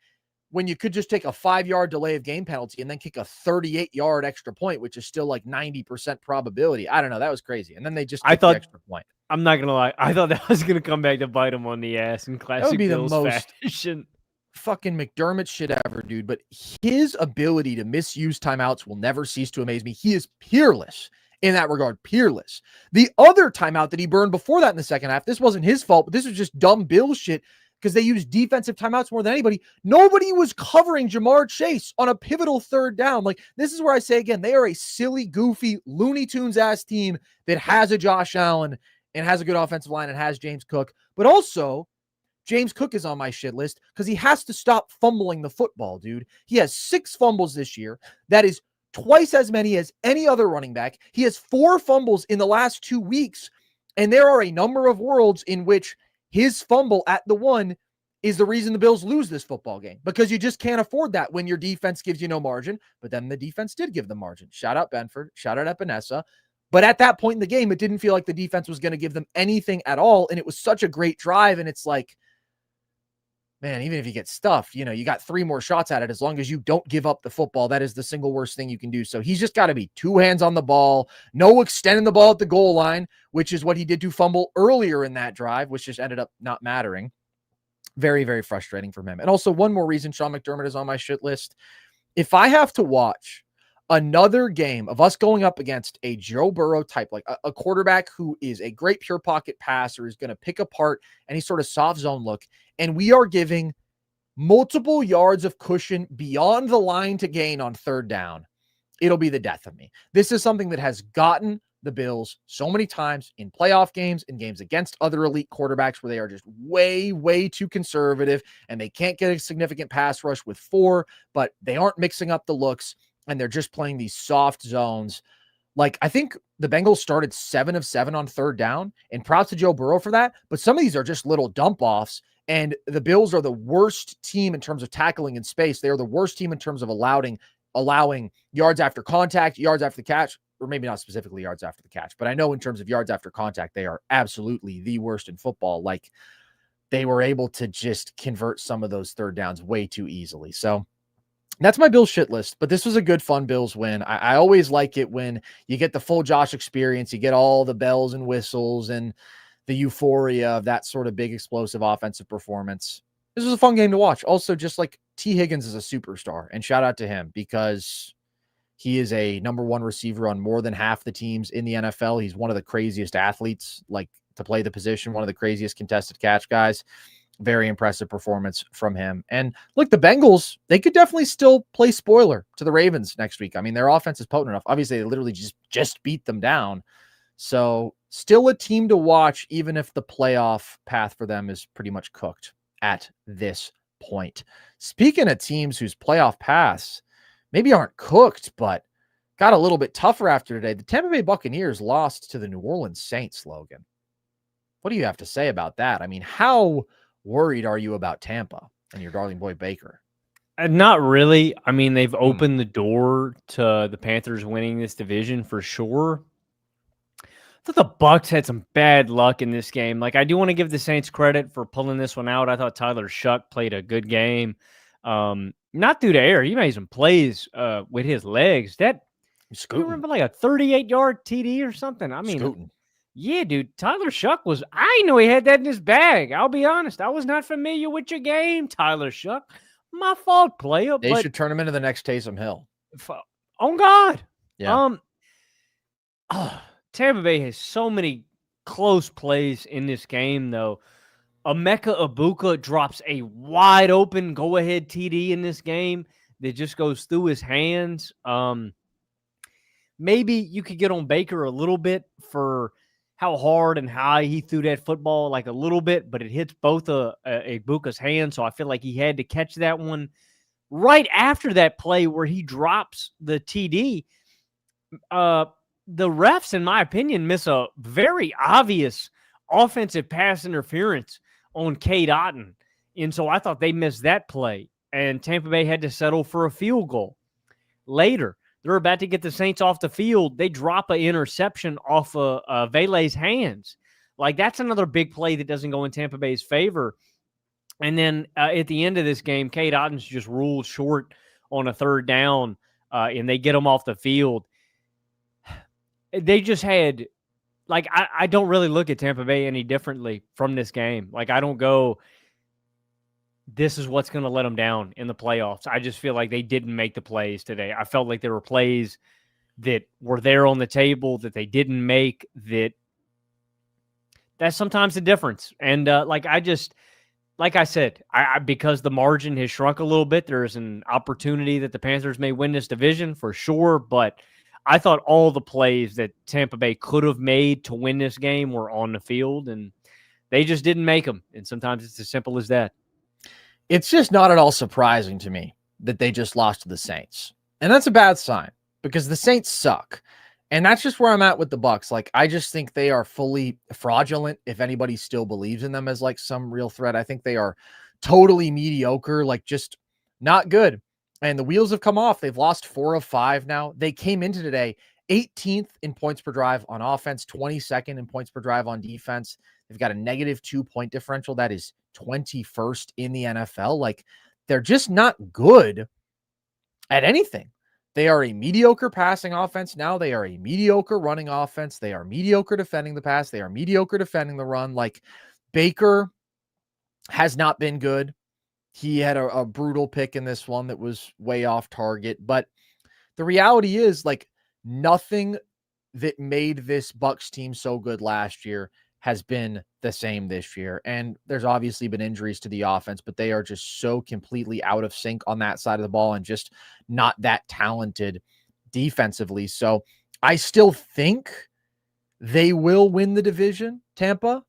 when you could just take a 5-yard delay of game penalty and then kick a 38-yard extra point, which is still like 90% probability. I don't know. That was crazy. And then they just kicked the extra point. I'm not going to lie. I thought that was going to come back to bite him on the ass in classic That would be Bills the most fashion. Fucking McDermott shit ever, dude. But his ability to misuse timeouts will never cease to amaze me. He is peerless in that regard. Peerless. The other timeout that he burned before that in the second half, this wasn't his fault, but this was just dumb Bill shit because they used defensive timeouts more than anybody. Nobody was covering Jamar Chase on a pivotal 3rd down. Like, this is where I say again, they are a silly, goofy, Looney Tunes ass team that has a Josh Allen and has a good offensive line and has James Cook, but also James Cook is on my shit list because he has to stop fumbling the football, dude. He has 6 fumbles this year. That is twice as many as any other running back. He has 4 fumbles in the last 2 weeks. And there are a number of worlds in which his fumble at the 1 is the reason the Bills lose this football game, because you just can't afford that when your defense gives you no margin. But then the defense did give the margin. Shout out Benford. Shout out Epinesa. But at that point in the game, it didn't feel like the defense was going to give them anything at all. And it was such a great drive. And it's like, man, even if you get stuffed, you got 3 more shots at it. As long as you don't give up the football, that is the single worst thing you can do. So he's just got to be 2 hands on the ball, no extending the ball at the goal line, which is what he did to fumble earlier in that drive, which just ended up not mattering. Very, very frustrating for him. And also one more reason Sean McDermott is on my shit list. If I have to watch another game of us going up against a Joe Burrow type, like a quarterback who is a great pure pocket passer, is going to pick apart any sort of soft zone look. And we are giving multiple yards of cushion beyond the line to gain on third down. It'll be the death of me. This is something that has gotten the Bills so many times in playoff games, in games against other elite quarterbacks where they are just way, way too conservative and they can't get a significant pass rush with 4, but they aren't mixing up the looks and they're just playing these soft zones. Like, I think the Bengals started 7 of 7 on third down, and props to Joe Burrow for that, but some of these are just little dump offs. And the Bills are the worst team in terms of tackling in space. They are the worst team in terms of allowing yards after contact, yards after the catch, or maybe not specifically yards after the catch, but I know in terms of yards after contact, they are absolutely the worst in football. Like, they were able to just convert some of those third downs way too easily. So that's my Bills shit list, but this was a good, fun Bills win. I always like it when you get the full Josh experience, you get all the bells and whistles and the euphoria of that sort of big, explosive offensive performance. This was a fun game to watch. Also, just like T. Higgins is a superstar, and shout out to him because he is a number 1 receiver on more than half the teams in the NFL. He's one of the craziest athletes, like, to play the position, one of the craziest contested catch guys. Very impressive performance from him. And look, the Bengals, they could definitely still play spoiler to the Ravens next week. I mean, their offense is potent enough. Obviously, they literally just beat them down. So still a team to watch, even if the playoff path for them is pretty much cooked at this point. Speaking of teams whose playoff paths maybe aren't cooked, but got a little bit tougher after today, the Tampa Bay Buccaneers lost to the New Orleans Saints, Logan. What do you have to say about that? I mean, how worried are you about Tampa and your darling boy Baker? Not really. I mean, they've opened the door to the Panthers winning this division for sure. I thought the Bucs had some bad luck in this game. Like, I do want to give the Saints credit for pulling this one out. I thought Tyler Shuck played a good game. Not through the air. He made some plays with his legs. That, you remember, like a 38-yard TD or something? I mean, Scooting. Yeah, dude. Tyler Shuck was, I know he had that in his bag. I'll be honest. I was not familiar with your game, Tyler Shuck. My fault, player. They should turn him into the next Taysom Hill. On God. Yeah. Tampa Bay has so many close plays in this game, though. Emeka Ibuka drops a wide open go-ahead TD in this game that just goes through his hands. Maybe you could get on Baker a little bit for how hard and high he threw that football, like a little bit, but it hits both Ibuka's hands, so I feel like he had to catch that one. Right after that play where he drops the TD, the refs, in my opinion, miss a very obvious offensive pass interference on Cade Otton. And so I thought they missed that play, and Tampa Bay had to settle for a field goal. Later, they're about to get the Saints off the field. They drop an interception off of Vele's hands. Like, that's another big play that doesn't go in Tampa Bay's favor. And then at the end of this game, Cade Otton's just ruled short on a third down, and they get him off the field. They just had, like, I don't really look at Tampa Bay any differently from this game. Like, I don't go, this is what's going to let them down in the playoffs. I just feel like they didn't make the plays today. I felt like there were plays that were there on the table that they didn't make. That's sometimes the difference. And like I said, because the margin has shrunk a little bit, there's an opportunity that the Panthers may win this division for sure. But I thought all the plays that Tampa Bay could have made to win this game were on the field, and they just didn't make them. And sometimes it's as simple as that. It's just not at all surprising to me that they just lost to the Saints. And that's a bad sign because the Saints suck. And that's just where I'm at with the Bucs. Like, I just think they are fully fraudulent if anybody still believes in them as like some real threat. I think they are totally mediocre, like just not good. And the wheels have come off. They've lost 4 of 5 now. They came into today 18th in points per drive on offense, 22nd in points per drive on defense. They've got a negative 2-point differential. That is 21st in the NFL. Like, they're just not good at anything. They are a mediocre passing offense. Now they are a mediocre running offense. They are mediocre defending the pass. They are mediocre defending the run. Like, Baker has not been good. He had a brutal pick in this one that was way off target, but the reality is, like, nothing that made this Bucs team so good last year has been the same this year. And there's obviously been injuries to the offense, but they are just so completely out of sync on that side of the ball and just not that talented defensively. So I still think they will win the division, Tampa.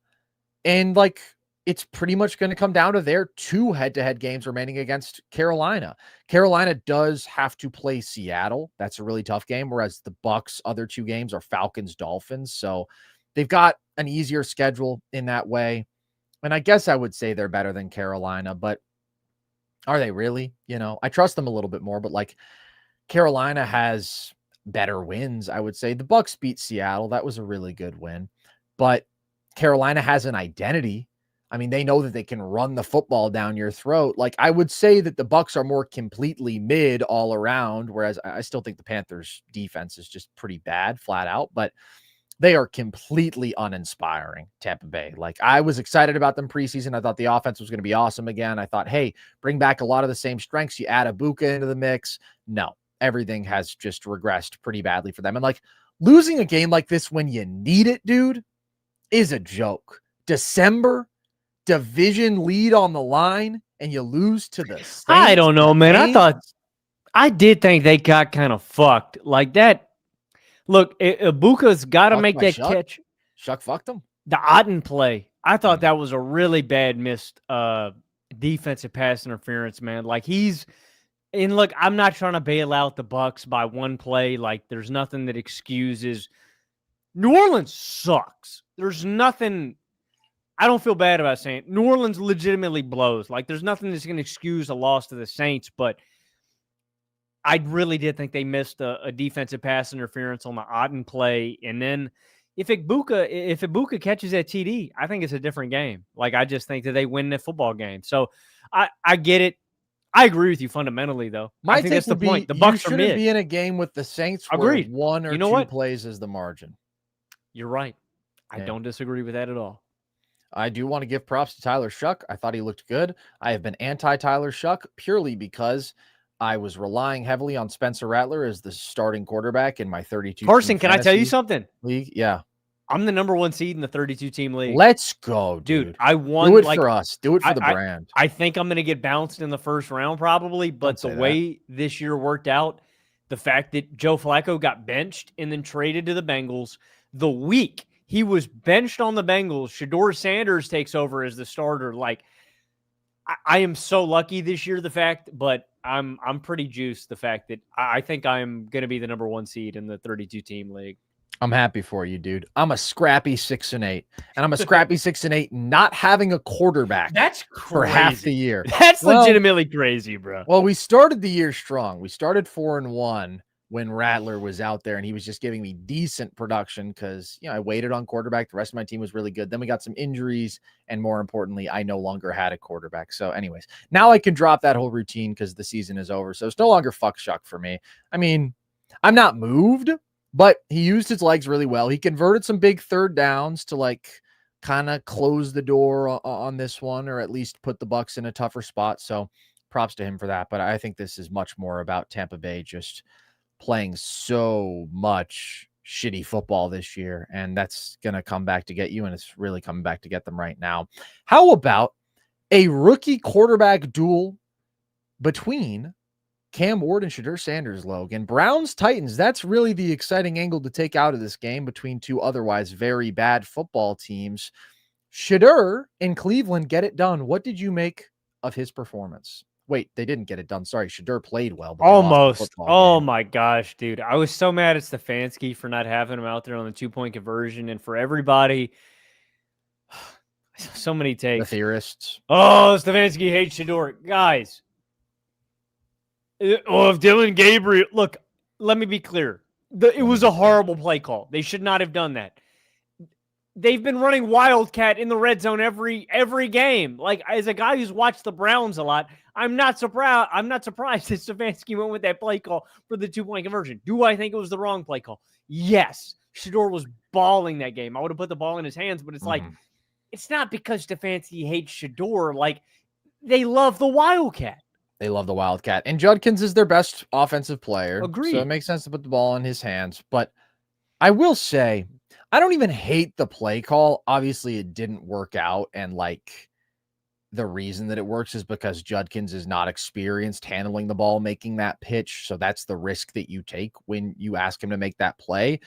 And like, it's pretty much going to come down to their 2 head-to-head games remaining against Carolina. Carolina does have to play Seattle. That's a really tough game, whereas the Bucs' other 2 games are Falcons, Dolphins. So they've got an easier schedule in that way. And I guess I would say they're better than Carolina, but are they really? I trust them a little bit more, but like, Carolina has better wins, I would say. The Bucs beat Seattle. That was a really good win. But Carolina has an identity. I mean, they know that they can run the football down your throat. Like, I would say that the Bucs are more completely mid all around, whereas I still think the Panthers defense is just pretty bad flat out, but they are completely uninspiring, Tampa Bay. Like, I was excited about them preseason. I thought the offense was going to be awesome again. I thought, hey, bring back a lot of the same strengths. You add Ibuka into the mix. No, everything has just regressed pretty badly for them. And like, losing a game like this when you need it, dude, is a joke. December, division lead on the line, and you lose to the Saints. I don't know, man. I did think they got kind of fucked like that. Look, Ibuka's got to make that catch. Shuck fucked him. The Otten play. I thought that was a really bad missed defensive pass interference, man. Like, and look, I'm not trying to bail out the Bucs by one play. Like, there's nothing that excuses. New Orleans sucks. There's nothing. I don't feel bad about saying it. New Orleans legitimately blows. Like, there's nothing that's going to excuse a loss to the Saints, but I really did think they missed a defensive pass interference on the Otten play. And then if Ibuka catches that TD, I think it's a different game. Like, I just think that they win the football game. So I get it. I agree with you fundamentally, though. I think that's the point. The Bucs are mid. Be in a game with the Saints where 1 or 2 plays is the margin. You're right. I don't disagree with that at all. I do want to give props to Tyler Shuck. I thought he looked good. I have been anti-Tyler Shuck purely because I was relying heavily on Spencer Rattler as the starting quarterback in my 32. Carson, can I tell you something? League? Yeah. I'm the number 1 seed in the 32-team league. Let's go, dude. I won. Do it for us. Do it for the brand. I think I'm going to get bounced in the first round probably, but the way this year worked out, the fact that Joe Flacco got benched and then traded to the Bengals, the week he was benched on the Bengals, Shedeur Sanders takes over as the starter. Like, I am so lucky this year, but I'm pretty juiced the fact that I think I'm going to be the number 1 seed in the 32-team league. I'm happy for you, dude. I'm a scrappy 6-8, and I'm a scrappy 6-8 not having a quarterback. That's crazy. For half the year. That's legitimately crazy, bro. Well, we started the year strong. We started 4-1 when Rattler was out there, and he was just giving me decent production because, I waited on quarterback. The rest of my team was really good. Then we got some injuries, and more importantly, I no longer had a quarterback. So anyways, now I can drop that whole routine because the season is over. So it's no longer fuck Shuck for me. I mean, I'm not moved, but he used his legs really well. He converted some big third downs to like kind of close the door on this one, or at least put the Bucs in a tougher spot. So props to him for that. But I think this is much more about Tampa Bay just playing so much shitty football this year, and that's going to come back to get you, and it's really coming back to get them right now. How about a rookie quarterback duel between Cam Ward and Shedeur Sanders, Logan? Browns Titans, that's really the exciting angle to take out of this game between 2 otherwise very bad football teams. Shedeur in Cleveland get it done. What did you make of his performance? Wait, they didn't get it done. Sorry, Shedeur played well. But almost. Oh, my gosh, dude. I was so mad at Stefanski for not having him out there on the 2-point conversion, and for everybody. So many takes. The theorists. Oh, Stefanski hates Shedeur. Guys. Oh, if Dylan Gabriel. Look, let me be clear. It was a horrible play call. They should not have done that. They've been running Wildcat in the red zone every game. Like, as a guy who's watched the Browns a lot, I'm not surprised that Stefanski went with that play call for the 2-point conversion. Do I think it was the wrong play call? Yes. Shedeur was balling that game. I would have put the ball in his hands, but it's like, it's not because Stefanski hates Shedeur. Like, they love the Wildcat. They love the Wildcat. And Judkins is their best offensive player. So it Agreed. makes sense to put the ball in his hands. But I will say, I don't even hate the play call. Obviously, it didn't work out. And like the reason that it works is because Judkins is not experienced handling the ball, making that pitch. So that's the risk that you take when you ask him to make that play.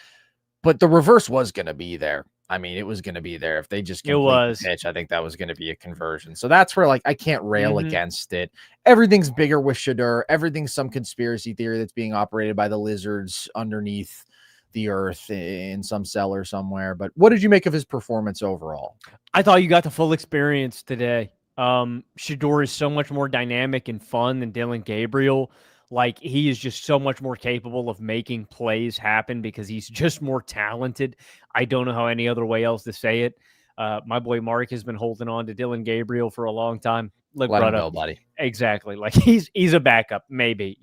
But the reverse was going to be there. I mean, it was going to be there. If they just It complete the was. pitch, I think that was going to be a conversion. So that's where, like, I can't rail Mhm. against it. Everything's bigger with Shedeur. Everything's some conspiracy theory that's being operated by the lizards underneath the earth in some cellar somewhere. But what did you make of his performance overall? I thought you got the full experience today. Shedeur is so much more dynamic and fun than Dylan Gabriel. Like, he is just so much more capable of making plays happen because he's just more talented. I don't know how any other way else to say it. My boy Mark has been holding on to Dylan Gabriel for a long time. Look, Let him brother, go, buddy. exactly. Like, he's a backup, maybe,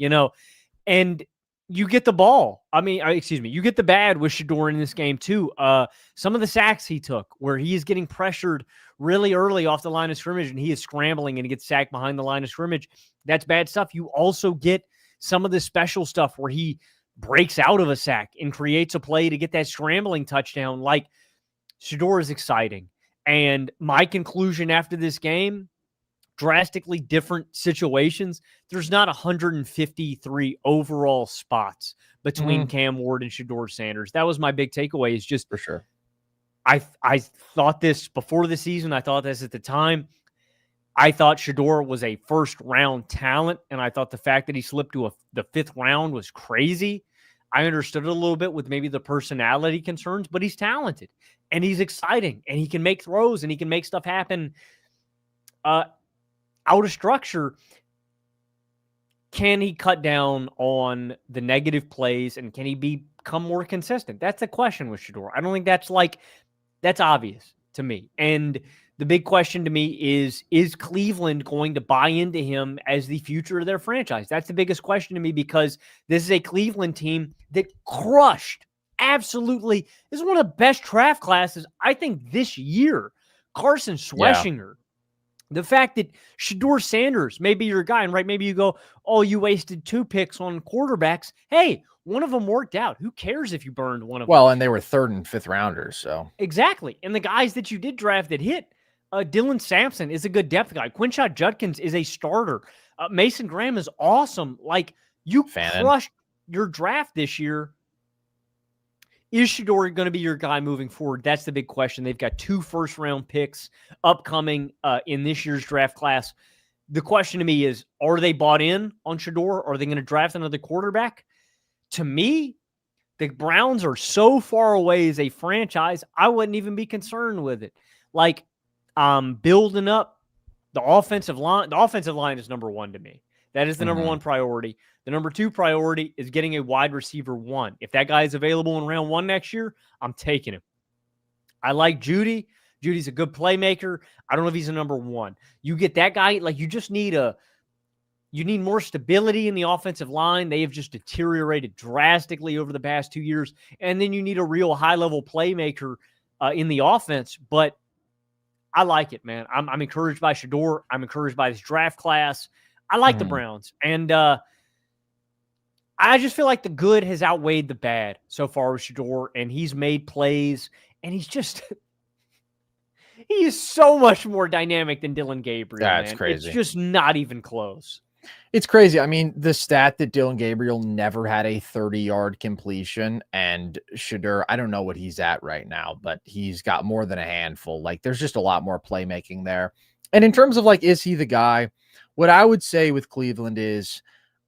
and you get the ball. I mean, excuse me, you get the bad with Shedeur in this game too. Some of the sacks he took where he is getting pressured really early off the line of scrimmage and he is scrambling and he gets sacked behind the line of scrimmage. That's bad stuff. You also get some of the special stuff where he breaks out of a sack and creates a play to get that scrambling touchdown. Like, Shedeur is exciting. And my conclusion after this game, drastically different situations. There's not 153 overall spots between Cam Ward and Shedeur Sanders. That was my big takeaway, is just For sure. I thought this before the season. I thought this at the time. I thought Shedeur was a first-round talent, and I thought the fact that he slipped to the fifth round was crazy. I understood it a little bit with maybe the personality concerns, but he's talented, and he's exciting, and he can make throws, and he can make stuff happen out of structure. Can he cut down on the negative plays, and can he become more consistent? That's the question with Shedeur. I don't think that's obvious to me. And the big question to me is Cleveland going to buy into him as the future of their franchise? That's the biggest question to me, because this is a Cleveland team that crushed. Absolutely. This is one of the best draft classes, I think, this year. Carson Schweschinger. The fact that Shedeur Sanders may be your guy, and maybe you go, oh, you wasted 2 picks on quarterbacks. Hey, one of them worked out. Who cares if you burned one of them? Well, and they were 3rd and 5th rounders, so. Exactly. And the guys that you did draft that hit, Dylan Sampson is a good depth guy. Quinshot Judkins is a starter. Mason Graham is awesome. Like, you crushed your draft this year. Is Shedeur going to be your guy moving forward? That's the big question. They've got 2 first-round picks upcoming in this year's draft class. The question to me is, are they bought in on Shedeur? Are they going to draft another quarterback? To me, the Browns are so far away as a franchise, I wouldn't even be concerned with it. Like, building up the offensive line. The offensive line is number 1 to me. That is the number 1 priority. The number 2 priority is getting a wide receiver 1. If that guy is available in round 1 next year, I'm taking him. I like Judy. Judy's a good playmaker. I don't know if he's a number 1. You get that guy, like, you just need you need more stability in the offensive line. They have just deteriorated drastically over the past 2 years. And then you need a real high-level playmaker in the offense. But I like it, man. I'm encouraged by Shedeur. I'm encouraged by this draft class. I like the Browns. And I just feel like the good has outweighed the bad so far with Shedeur, and he's made plays, and he's just he is so much more dynamic than Dylan Gabriel. That's man. crazy. It's just not even close. It's crazy. I mean, the stat that Dylan Gabriel never had a 30-yard completion, and Shedeur, I don't know what he's at right now, but he's got more than a handful. Like, there's just a lot more playmaking there. And in terms of, like, is he the guy? What I would say with Cleveland is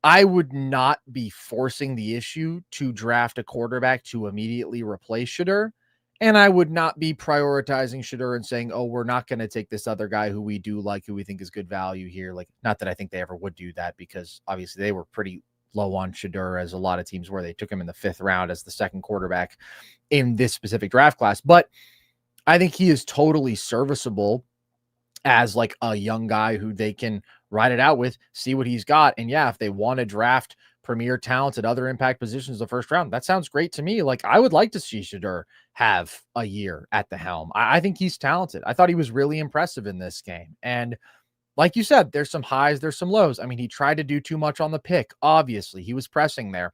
I would not be forcing the issue to draft a quarterback to immediately replace Shedeur. And I would not be prioritizing Shedeur and saying, oh, we're not going to take this other guy who we do like, who we think is good value here. Like, not that I think they ever would do that, because obviously they were pretty low on Shedeur, as a lot of teams were. They took him in the 5th round as the 2nd quarterback in this specific draft class. But I think he is totally serviceable as like a young guy who they can ride it out with, see what he's got. And yeah, if they want to draft premier talents at other impact positions the 1st round, that sounds great to me. Like, I would like to see Shedeur have a year at the helm. I think he's talented. I thought he was really impressive in this game. And like you said, there's some highs, there's some lows. I mean, he tried to do too much on the pick. Obviously, he was pressing there.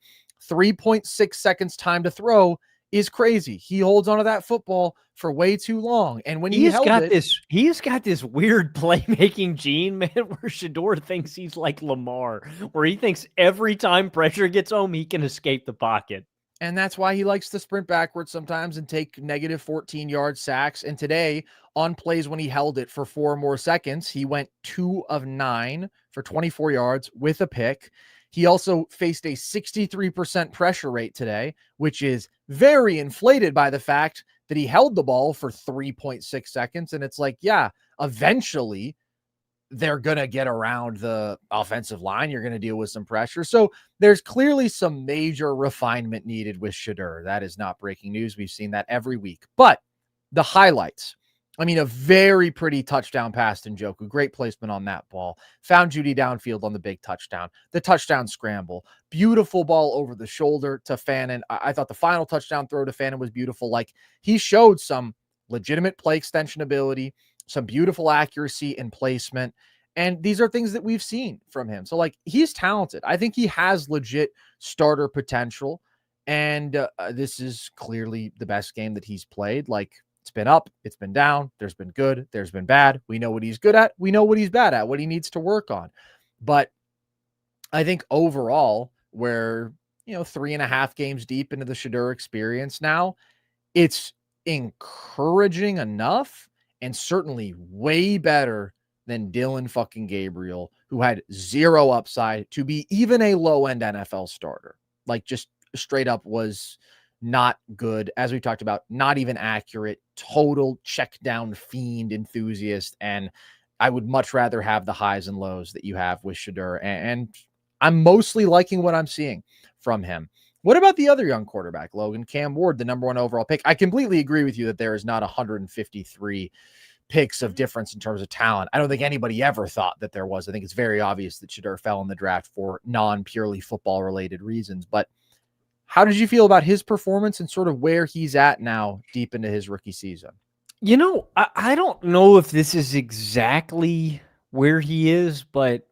3.6 seconds time to throw is crazy. He holds onto that football for way too long. And when he held it, he's got this weird playmaking gene, man, where Shedeur thinks he's like Lamar, where he thinks every time pressure gets home, he can escape the pocket. and that's why he likes to sprint backwards sometimes and take negative 14-yard sacks. And today, on plays when he held it for 4 more seconds, he went 2 of 9 for 24 yards with a pick. He also faced a 63% pressure rate today, which is very inflated by the fact that he held the ball for 3.6 seconds. And it's like, yeah, eventually they're going to get around the offensive line. You're going to deal with some pressure. So there's clearly some major refinement needed with Shedeur. That is not breaking news. We've seen that every week. But the highlights, I mean, a very pretty touchdown pass to Njoku. Great placement on that ball. Found Judy downfield on the big touchdown. The touchdown scramble. Beautiful ball over the shoulder to Fannin. I thought the final touchdown throw to Fannin was beautiful. Like, he showed some legitimate play extension ability, some beautiful accuracy and placement. And these are things that we've seen from him. So, like, he's talented. I think he has legit starter potential. And this is clearly the best game that he's played. Like, it's been up, it's been down, there's been good, there's been bad. We know what he's good at, we know what he's bad at, what he needs to work on. But I think overall, we're 3.5 games deep into the Shedeur experience now, it's encouraging enough and certainly way better than Dylan fucking Gabriel, who had 0 upside to be even a low-end NFL starter. Like, just straight up was not good, as we talked about, not even accurate, total check down fiend enthusiast. And I would much rather have the highs and lows that you have with Shedeur. And I'm mostly liking what I'm seeing from him. What about the other young quarterback, Logan? Cam Ward, the number 1 overall pick? I completely agree with you that there is not 153 picks of difference in terms of talent. I don't think anybody ever thought that there was. I think it's very obvious that Shedeur fell in the draft for non-purely football related reasons. But how did you feel about his performance and sort of where he's at now deep into his rookie season? I don't know if this is exactly where he is, but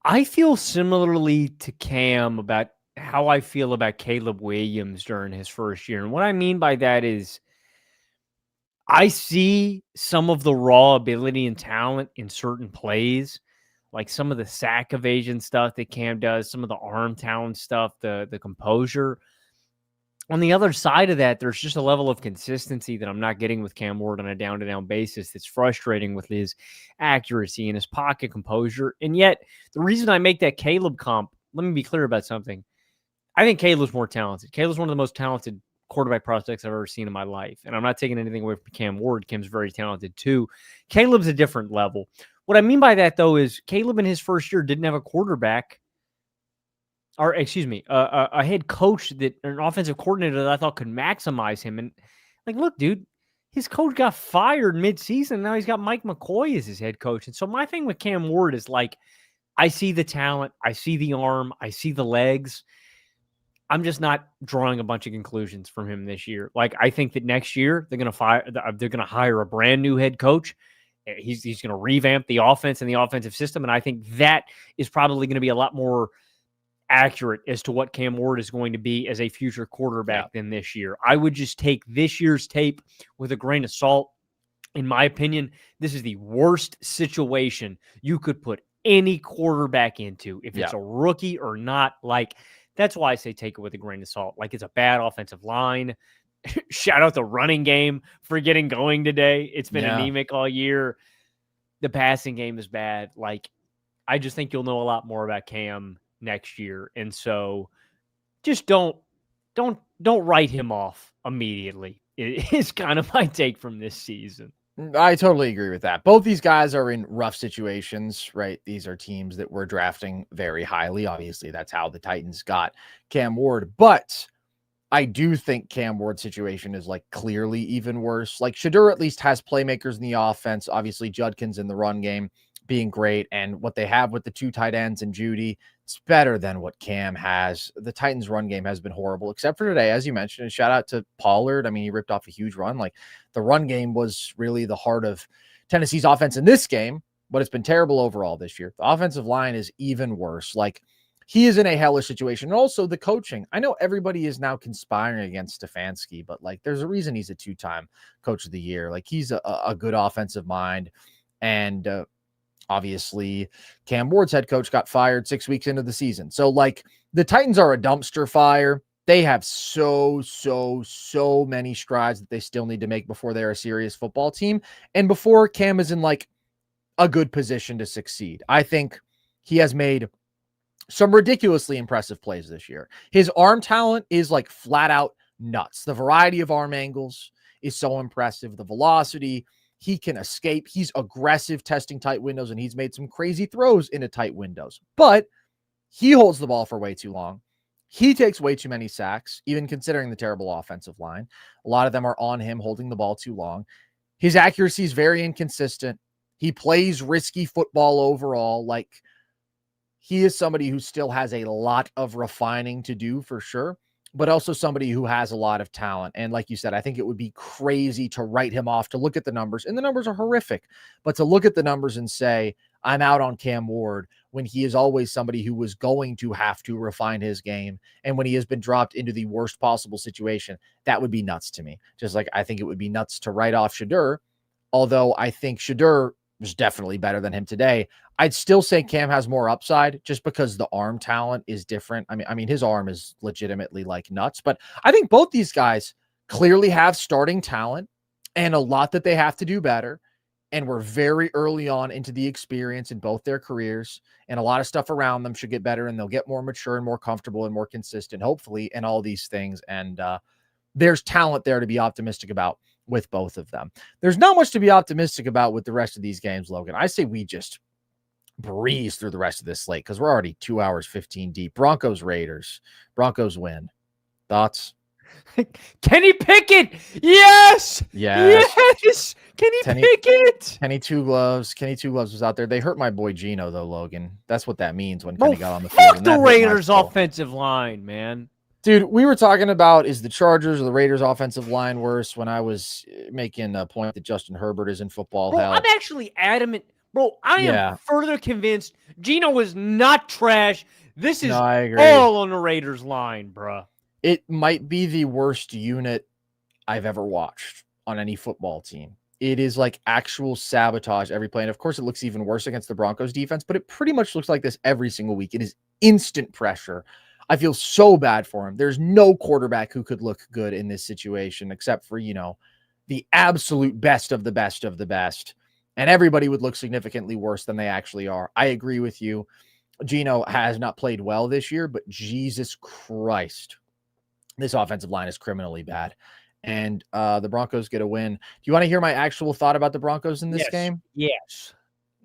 I feel similarly to Cam about how I feel about Caleb Williams during his first year. And what I mean by that is I see some of the raw ability and talent in certain plays, like some of the sack evasion stuff that Cam does, some of the arm talent stuff, the composure. On the other side of that, there's just a level of consistency that I'm not getting with Cam Ward on a down-to-down basis that's frustrating with his accuracy and his pocket composure. And yet, the reason I make that Caleb comp, let me be clear about something. I think Caleb's more talented. Caleb's one of the most talented quarterback prospects I've ever seen in my life. And I'm not taking anything away from Cam Ward. Cam's very talented too. Caleb's a different level. What I mean by that, though, is Caleb in his first year didn't have a quarterback, or excuse me, a head coach an offensive coordinator that I thought could maximize him. And like, look, dude, his coach got fired mid-season. Now he's got Mike McCoy as his head coach. And so my thing with Cam Ward is like, I see the talent, I see the arm, I see the legs. I'm just not drawing a bunch of conclusions from him this year. Like, I think that next year they're going to hire a brand new head coach. He's going to revamp the offense and the offensive system. And I think that is probably going to be a lot more accurate as to what Cam Ward is going to be as a future quarterback than this year. I would just take this year's tape with a grain of salt. In my opinion, this is the worst situation you could put any quarterback into, if it's a rookie or not. Like, that's why I say take it with a grain of salt. Like, it's a bad offensive line. Shout out the running game for getting going today. It's been anemic all year. The passing game is bad. Like, I just think you'll know a lot more about Cam next year. And so just don't write him off immediately. It is kind of my take from this season. I totally agree with that. Both these guys are in rough situations, right? These are teams that we're drafting very highly. Obviously, that's how the Titans got Cam Ward. But I do think Cam Ward's situation is like clearly even worse. Like, Shedeur at least has playmakers in the offense. Obviously, Judkins in the run game being great. And what they have with the 2 tight ends and Judy, it's better than what Cam has. The Titans run game has been horrible, except for today, as you mentioned. And shout out to Pollard. I mean, he ripped off a huge run. Like, the run game was really the heart of Tennessee's offense in this game. but it's been terrible overall this year. The offensive line is even worse. Like, he is in a hellish situation. And also the coaching. I know everybody is now conspiring against Stefanski, but like, there's a reason he's a 2-time coach of the year. Like, he's a good offensive mind. And obviously Cam Ward's head coach got fired 6 weeks into the season. So like, the Titans are a dumpster fire. They have so many strides that they still need to make before they're a serious football team. And before Cam is in like a good position to succeed. I think he has made some ridiculously impressive plays this year. His arm talent is like flat out nuts. The variety of arm angles is so impressive. The velocity, he can escape. He's aggressive testing tight windows, and he's made some crazy throws into tight windows. But he holds the ball for way too long. He takes way too many sacks, even considering the terrible offensive line. A lot of them are on him holding the ball too long. His accuracy is very inconsistent. He plays risky football overall. Like, he is somebody who still has a lot of refining to do for sure, but also somebody who has a lot of talent. And like you said, I think it would be crazy to write him off, to look at the numbers, and the numbers are horrific, but to look at the numbers and say, I'm out on Cam Ward, when he is always somebody who was going to have to refine his game. And when he has been dropped into the worst possible situation, that would be nuts to me. Just like I think it would be nuts to write off Shadur, although I think Shadur was definitely better than him today. I'd still say Cam has more upside just because the arm talent is different. I mean, his arm is legitimately like nuts, but I think both these guys clearly have starting talent and a lot that they have to do better. And we're very early on into the experience in both their careers, and a lot of stuff around them should get better, and they'll get more mature and more comfortable and more consistent, hopefully, and all these things. And there's talent there to be optimistic about with both of them. There's not much to be optimistic about with the rest of these games, Logan. I say we just breeze through the rest of this slate because we're already 2 hours, 15 deep. Broncos, Raiders. Broncos win. Thoughts? Kenny Pickett. Yes. Kenny Pickett. Kenny Two Gloves. Kenny Two Gloves was out there. They hurt my boy Gino, though, Logan. That's what that means when Kenny got on the field. Fuck the Raiders' offensive line, man. Dude, we were talking about, is the Chargers or the Raiders' offensive line worse, when I was making a point that Justin Herbert is in football Bro, hell. I'm actually adamant. Bro, I am further convinced Gino was not trash. This is all on the Raiders' line, bro. It might be the worst unit I've ever watched on any football team. It is like actual sabotage every play. And of course, it looks even worse against the Broncos defense, but it pretty much looks like this every single week. It is instant pressure. I feel so bad for him. There's no quarterback who could look good in this situation, except for, the absolute best of the best of the best. And everybody would look significantly worse than they actually are. I agree with you. Gino has not played well this year, but Jesus Christ, this offensive line is criminally bad. And the Broncos get a win. Do you want to hear my actual thought about the Broncos in this game? Yes.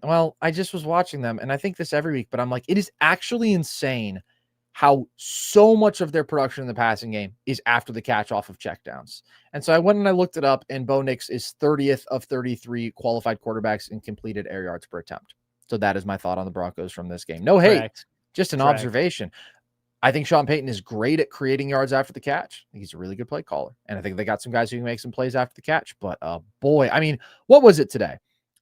Well, I just was watching them, and I think this every week, but I'm like, it is actually insane how so much of their production in the passing game is after the catch off of checkdowns. And so I went and I looked it up, and Bo Nix is 30th of 33 qualified quarterbacks in completed air yards per attempt. So that is my thought on the Broncos from this game. No hate, just an observation. I think Sean Payton is great at creating yards after the catch. I think he's a really good play caller. And I think they got some guys who can make some plays after the catch. But boy, I mean, what was it today?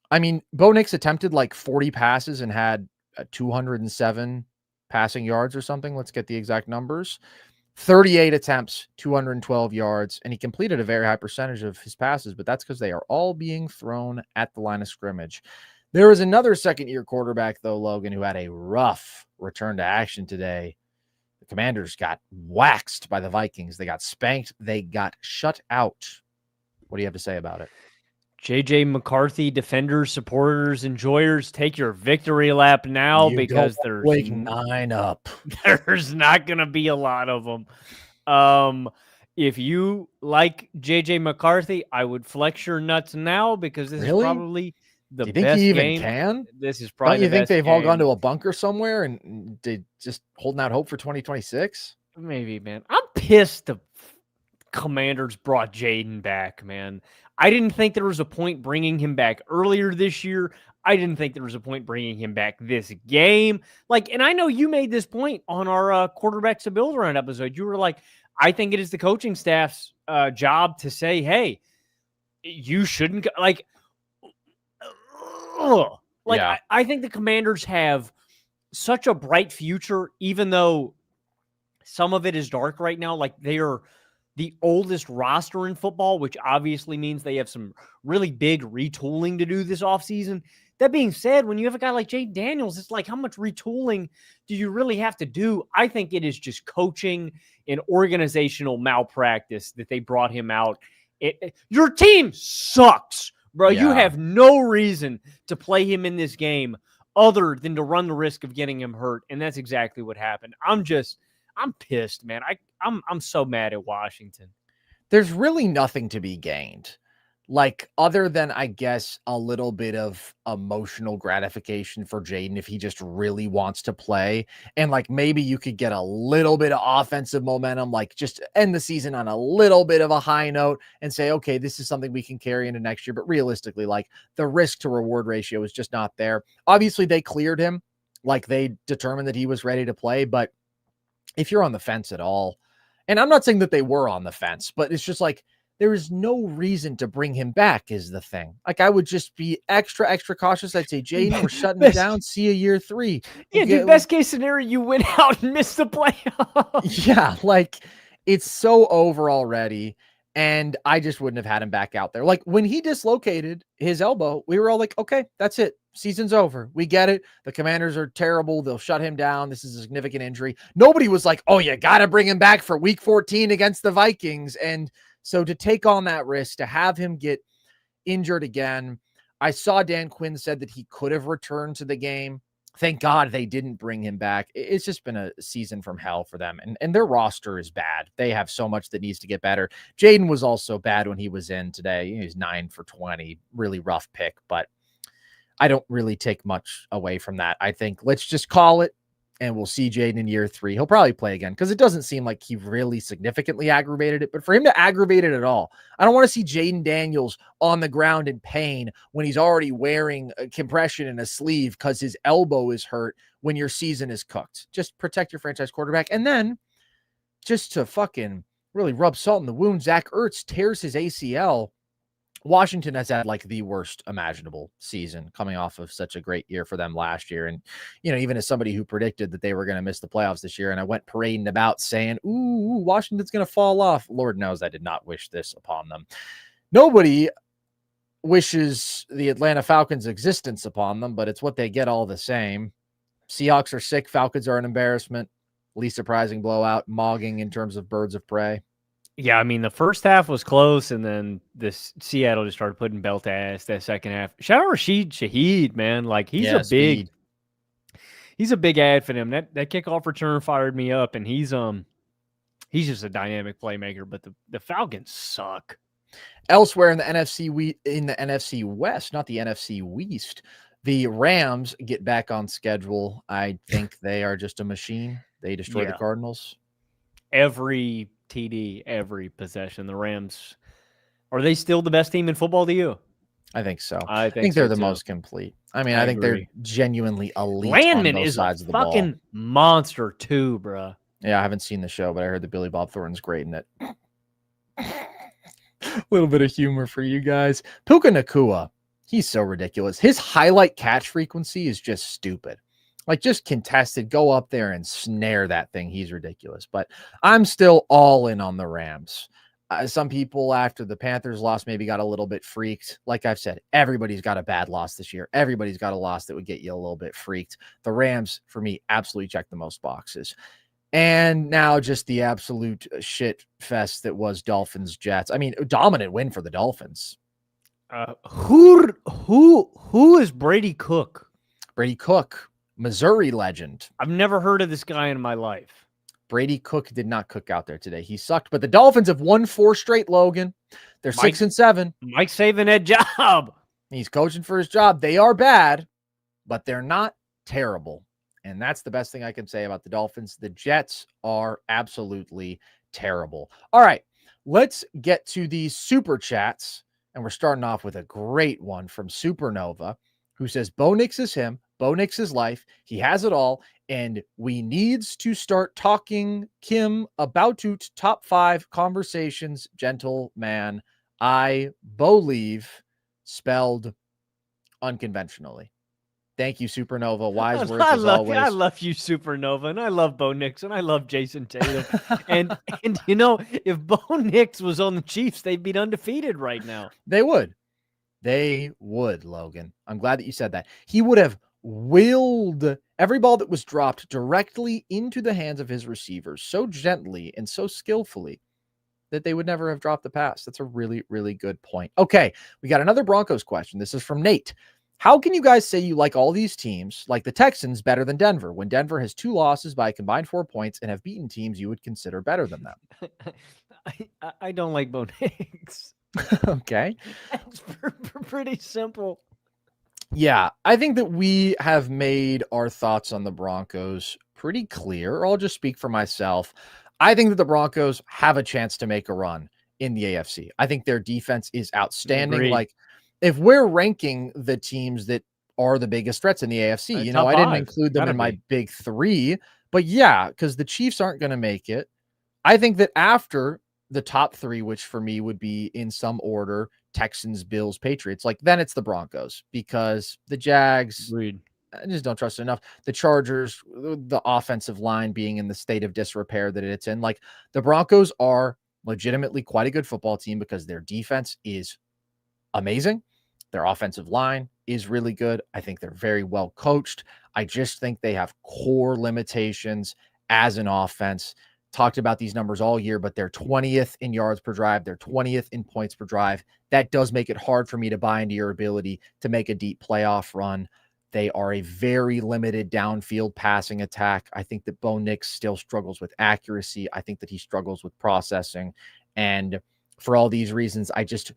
I mean, Bo Nix attempted like 40 passes and had 207 passing yards or something. Let's get the exact numbers. 38 attempts, 212 yards, and he completed a very high percentage of his passes, but that's because they are all being thrown at the line of scrimmage. There was another second-year quarterback, though, Logan, who had a rough return to action today. The Commanders got waxed by the Vikings. They got spanked. They got shut out. What do you have to say about it? J.J. McCarthy, defenders, supporters, enjoyers, take your victory lap now because there's wake 9 up. There's not going to be a lot of them. If you like J.J. McCarthy, I would flex your nuts now because this is probably the best game. Do you think he even can? This is probably. Don't you think they've all gone to a bunker somewhere and they just holding out hope for 2026? Maybe, man. I'm pissed the Commanders brought Jaden back, man. I didn't think there was a point bringing him back earlier this year. I didn't think there was a point bringing him back this game. And I know you made this point on our quarterbacks to build around episode. You were like, I think it is the coaching staff's job to say, hey, you shouldn't Like, Yeah. I think the Commanders have such a bright future, even though some of it is dark right now. Like, they are the oldest roster in football, which obviously means they have some really big retooling to do this offseason. That being said, when you have a guy like Jay Daniels, it's like, how much retooling do you really have to do? I think it is just coaching and organizational malpractice that they brought him out. Your team sucks, bro. You Yeah. have no reason to play him in this game other than to run the risk of getting him hurt, and that's exactly what happened. I'm pissed, man. I'm so mad at Washington. There's really nothing to be gained. Like, other than, I guess, a little bit of emotional gratification for Jaden if he just really wants to play. And, like, maybe you could get a little bit of offensive momentum, like, just end the season on a little bit of a high note and say, okay, this is something we can carry into next year. But realistically, like, the risk to reward ratio is just not there. Obviously, they cleared him. Like, they determined that he was ready to play. But if you're on the fence at all, and I'm not saying that they were on the fence, but it's just like, there is no reason to bring him back is the thing. Like, I would just be extra, extra cautious. I'd say, Jaden, we're shutting it down. See you year 3. Yeah, dude, best case scenario, you win out and miss the playoffs. Yeah, like, it's so over already. And I just wouldn't have had him back out there. Like, when he dislocated his elbow, we were all like, okay, that's it. Season's over. We get it. The Commanders are terrible. They'll shut him down. This is a significant injury. Nobody was like, oh, you got to bring him back for week 14 against the Vikings. And so to take on that risk, to have him get injured again, I saw Dan Quinn said that he could have returned to the game. Thank God they didn't bring him back. It's just been a season from hell for them. And their roster is bad. They have so much that needs to get better. Jaden was also bad when he was in today. He was 9 for 20. Really rough pick, but I don't really take much away from that. I think let's just call it, and we'll see Jaden in year 3. He'll probably play again because it doesn't seem like he really significantly aggravated it. But for him to aggravate it at all, I don't want to see Jaden Daniels on the ground in pain when he's already wearing a compression in a sleeve because his elbow is hurt when your season is cooked. Just protect your franchise quarterback. And then just to fucking really rub salt in the wound, Zach Ertz tears his ACL. Washington has had like the worst imaginable season coming off of such a great year for them last year. And, you know, even as somebody who predicted that they were going to miss the playoffs this year, and I went parading about saying, ooh, Washington's going to fall off. Lord knows I did not wish this upon them. Nobody wishes the Atlanta Falcons' existence upon them, but it's what they get all the same. Seahawks are sick. Falcons are an embarrassment. Least surprising blowout, mogging in terms of birds of prey. Yeah, I mean, the first half was close, and then this Seattle just started putting belt ass that second half. Shout out Rashid Shaheed, man. Like, he's a big ad for them. That kickoff return fired me up, and he's just a dynamic playmaker, but the Falcons suck. Elsewhere in the NFC West, not the NFC West, the Rams get back on schedule. I think they are just a machine. They destroyed the Cardinals. Every TD, every possession. The Rams, are they still the best team in football to you? I think so. I think they're so the too. most complete. I mean, I think they're genuinely elite. Landman on both is sides a of the ball. fucking monster too, bro. Yeah, I haven't seen the show, but I heard that Billy Bob Thornton's great in it. A little bit of humor for you guys. Puka Nacua, he's so ridiculous. His highlight catch frequency is just stupid. Like, just contested, go up there and snare that thing. He's ridiculous. But I'm still all in on the Rams. Some people after the Panthers loss maybe got a little bit freaked. Like I've said, everybody's got a bad loss this year. Everybody's got a loss that would get you a little bit freaked. The Rams, for me, absolutely check the most boxes. And now just the absolute shit fest that was Dolphins Jets. I mean, dominant win for the Dolphins. Who is Brady Cook? Brady Cook, Missouri legend. I've never heard of this guy in my life. Brady Cook did not cook out there today. He sucked, but the Dolphins have won 4 straight, Logan. They're 6-7. Mike's saving that job. He's coaching for his job. They are bad, but they're not terrible. And that's the best thing I can say about the Dolphins. The Jets are absolutely terrible. All right, let's get to these super chats. And we're starting off with a great one from Supernova, who says, Bo Nix is him. Bo Nix is life. He has it all. And we needs to start talking Kim about to top 5 conversations. Gentleman, I believe, spelled unconventionally. Thank you, Supernova. Wise words I as I always. love you, Supernova, and I love Bo Nix, and I love Jason Tatum. and you know, if Bo Nix was on the Chiefs, they'd be undefeated right now. They would. They would, Logan. I'm glad that you said that. He would have willed every ball that was dropped directly into the hands of his receivers so gently and so skillfully that they would never have dropped the pass. That's a really, really good point. Okay, we got another Broncos question. This is from Nate. How can you guys say you like all these teams, like the Texans, better than Denver, when Denver has 2 losses by a combined 4 points and have beaten teams you would consider better than them? I don't like Bo Nix. Okay. It's pretty simple. Yeah, I think that we have made our thoughts on the Broncos pretty clear. I'll just speak for myself. I think that the Broncos have a chance to make a run in the AFC. I think their defense is outstanding. Agreed. Like, if we're ranking the teams that are the biggest threats in the AFC, you know, I didn't include them in my big 3, but yeah, because the Chiefs aren't going to make it. I think that after the top 3, which for me would be in some order, Texans, Bills, Patriots, like then it's the Broncos, because the Jags, Agreed. I just don't trust it enough. The Chargers, the offensive line being in the state of disrepair that it's in, like the Broncos are legitimately quite a good football team because their defense is amazing. Their offensive line is really good. I think they're very well coached. I just think they have core limitations as an offense. Talked about these numbers all year, but they're 20th in yards per drive. They're 20th in points per drive. That does make it hard for me to buy into your ability to make a deep playoff run. They are a very limited downfield passing attack. I think that Bo Nix still struggles with accuracy. I think that he struggles with processing. And for all these reasons, I just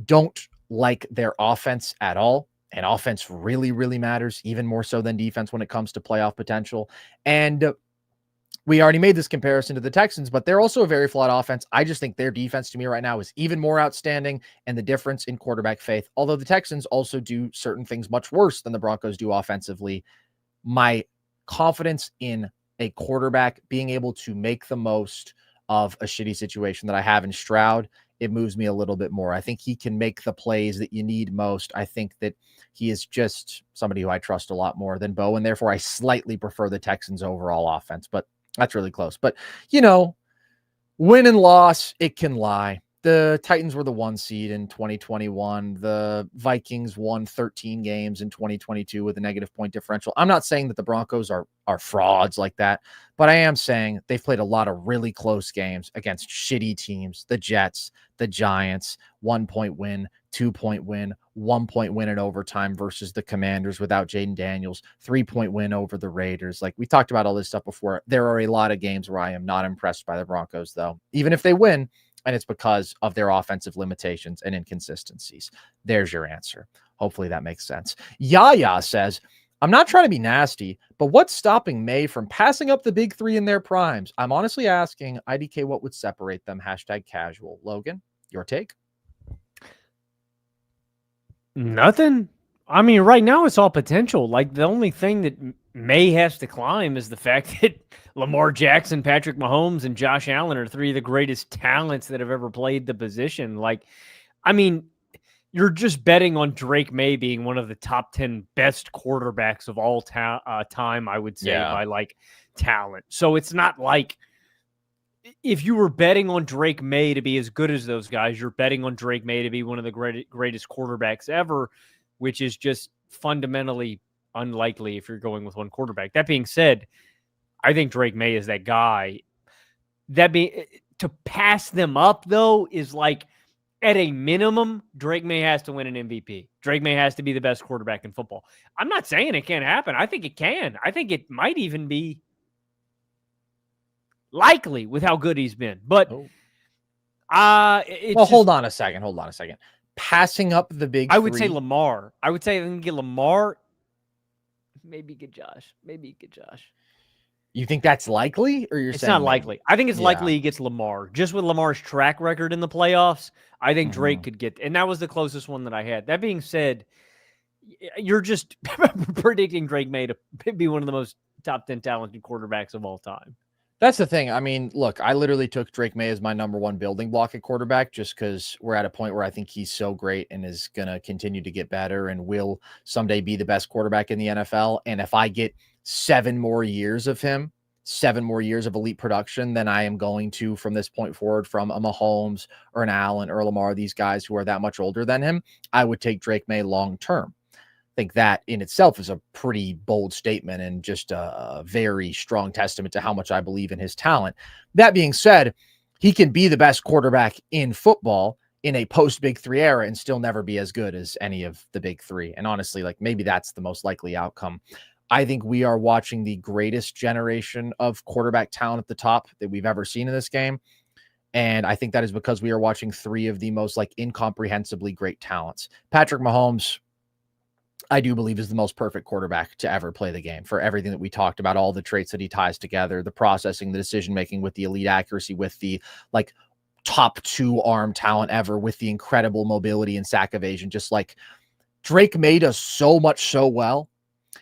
don't like their offense at all. And offense really, really matters, even more so than defense when it comes to playoff potential. And we already made this comparison to the Texans, but they're also a very flawed offense. I just think their defense to me right now is even more outstanding, and the difference in quarterback faith, although the Texans also do certain things much worse than the Broncos do offensively, my confidence in a quarterback being able to make the most of a shitty situation that I have in Stroud, it moves me a little bit more. I think he can make the plays that you need most. I think that he is just somebody who I trust a lot more than Bo, and therefore I slightly prefer the Texans' overall offense, but that's really close. But, you know, win and loss, it can lie. The Titans were the 1 seed in 2021. The Vikings won 13 games in 2022 with a negative point differential. I'm not saying that the Broncos are frauds like that, but I am saying they've played a lot of really close games against shitty teams. The Jets, the Giants, 1-point win, 2-point win, 1-point win in overtime versus the Commanders without Jaden Daniels, 3-point win over the Raiders. Like, we talked about all this stuff before. There are a lot of games where I am not impressed by the Broncos, though, even if they win. And it's because of their offensive limitations and inconsistencies. There's your answer. Hopefully that makes sense. Yaya says, I'm not trying to be nasty, but what's stopping May from passing up the big 3 in their primes? I'm honestly asking IDK what would separate them. #casual. Logan, your take? Nothing. I mean, right now it's all potential. Like, the only thing that May has to climb is the fact that Lamar Jackson, Patrick Mahomes, and Josh Allen are 3 of the greatest talents that have ever played the position. Like, I mean, you're just betting on Drake May being one of the top 10 best quarterbacks of all time, I would say, by like talent. So it's not like if you were betting on Drake May to be as good as those guys, you're betting on Drake May to be one of the greatest quarterbacks ever, which is just fundamentally unlikely if you're going with one quarterback. That being said, I think Drake May is that guy. To pass them up, though, is like, at a minimum, Drake May has to win an MVP. Drake May has to be the best quarterback in football. I'm not saying it can't happen. I think it can. I think it might even be likely with how good he's been. But hold on a second. Passing up the big 3. I would say Lamar. I would say I can get Lamar. Maybe get Josh. You think that's likely, or you're saying it's not likely? I think it's likely he gets Lamar. Just with Lamar's track record in the playoffs, I think Drake could get, and that was the closest one that I had. That being said, you're just predicting Drake May to be one of the most top 10 talented quarterbacks of all time. That's the thing. I mean, look, I literally took Drake May as my number one building block at quarterback just because we're at a point where I think he's so great and is going to continue to get better and will someday be the best quarterback in the NFL. And if I get 7 more years of him, 7 more years of elite production, then I am going to, from this point forward, from a Mahomes or an Allen or Lamar, these guys who are that much older than him, I would take Drake May long term. Think that in itself is a pretty bold statement and just a very strong testament to how much I believe in his talent. That being said, he can be the best quarterback in football in a post Big Three era and still never be as good as any of the Big Three. And honestly, like maybe that's the most likely outcome. I think we are watching the greatest generation of quarterback talent at the top that we've ever seen in this game. And I think that is because we are watching 3 of the most like incomprehensibly great talents. Patrick Mahomes, I do believe, is the most perfect quarterback to ever play the game for everything that we talked about, all the traits that he ties together, the processing, the decision-making with the elite accuracy, with the like top 2 arm talent ever, with the incredible mobility and sack evasion. Just like Drake May does so much so well.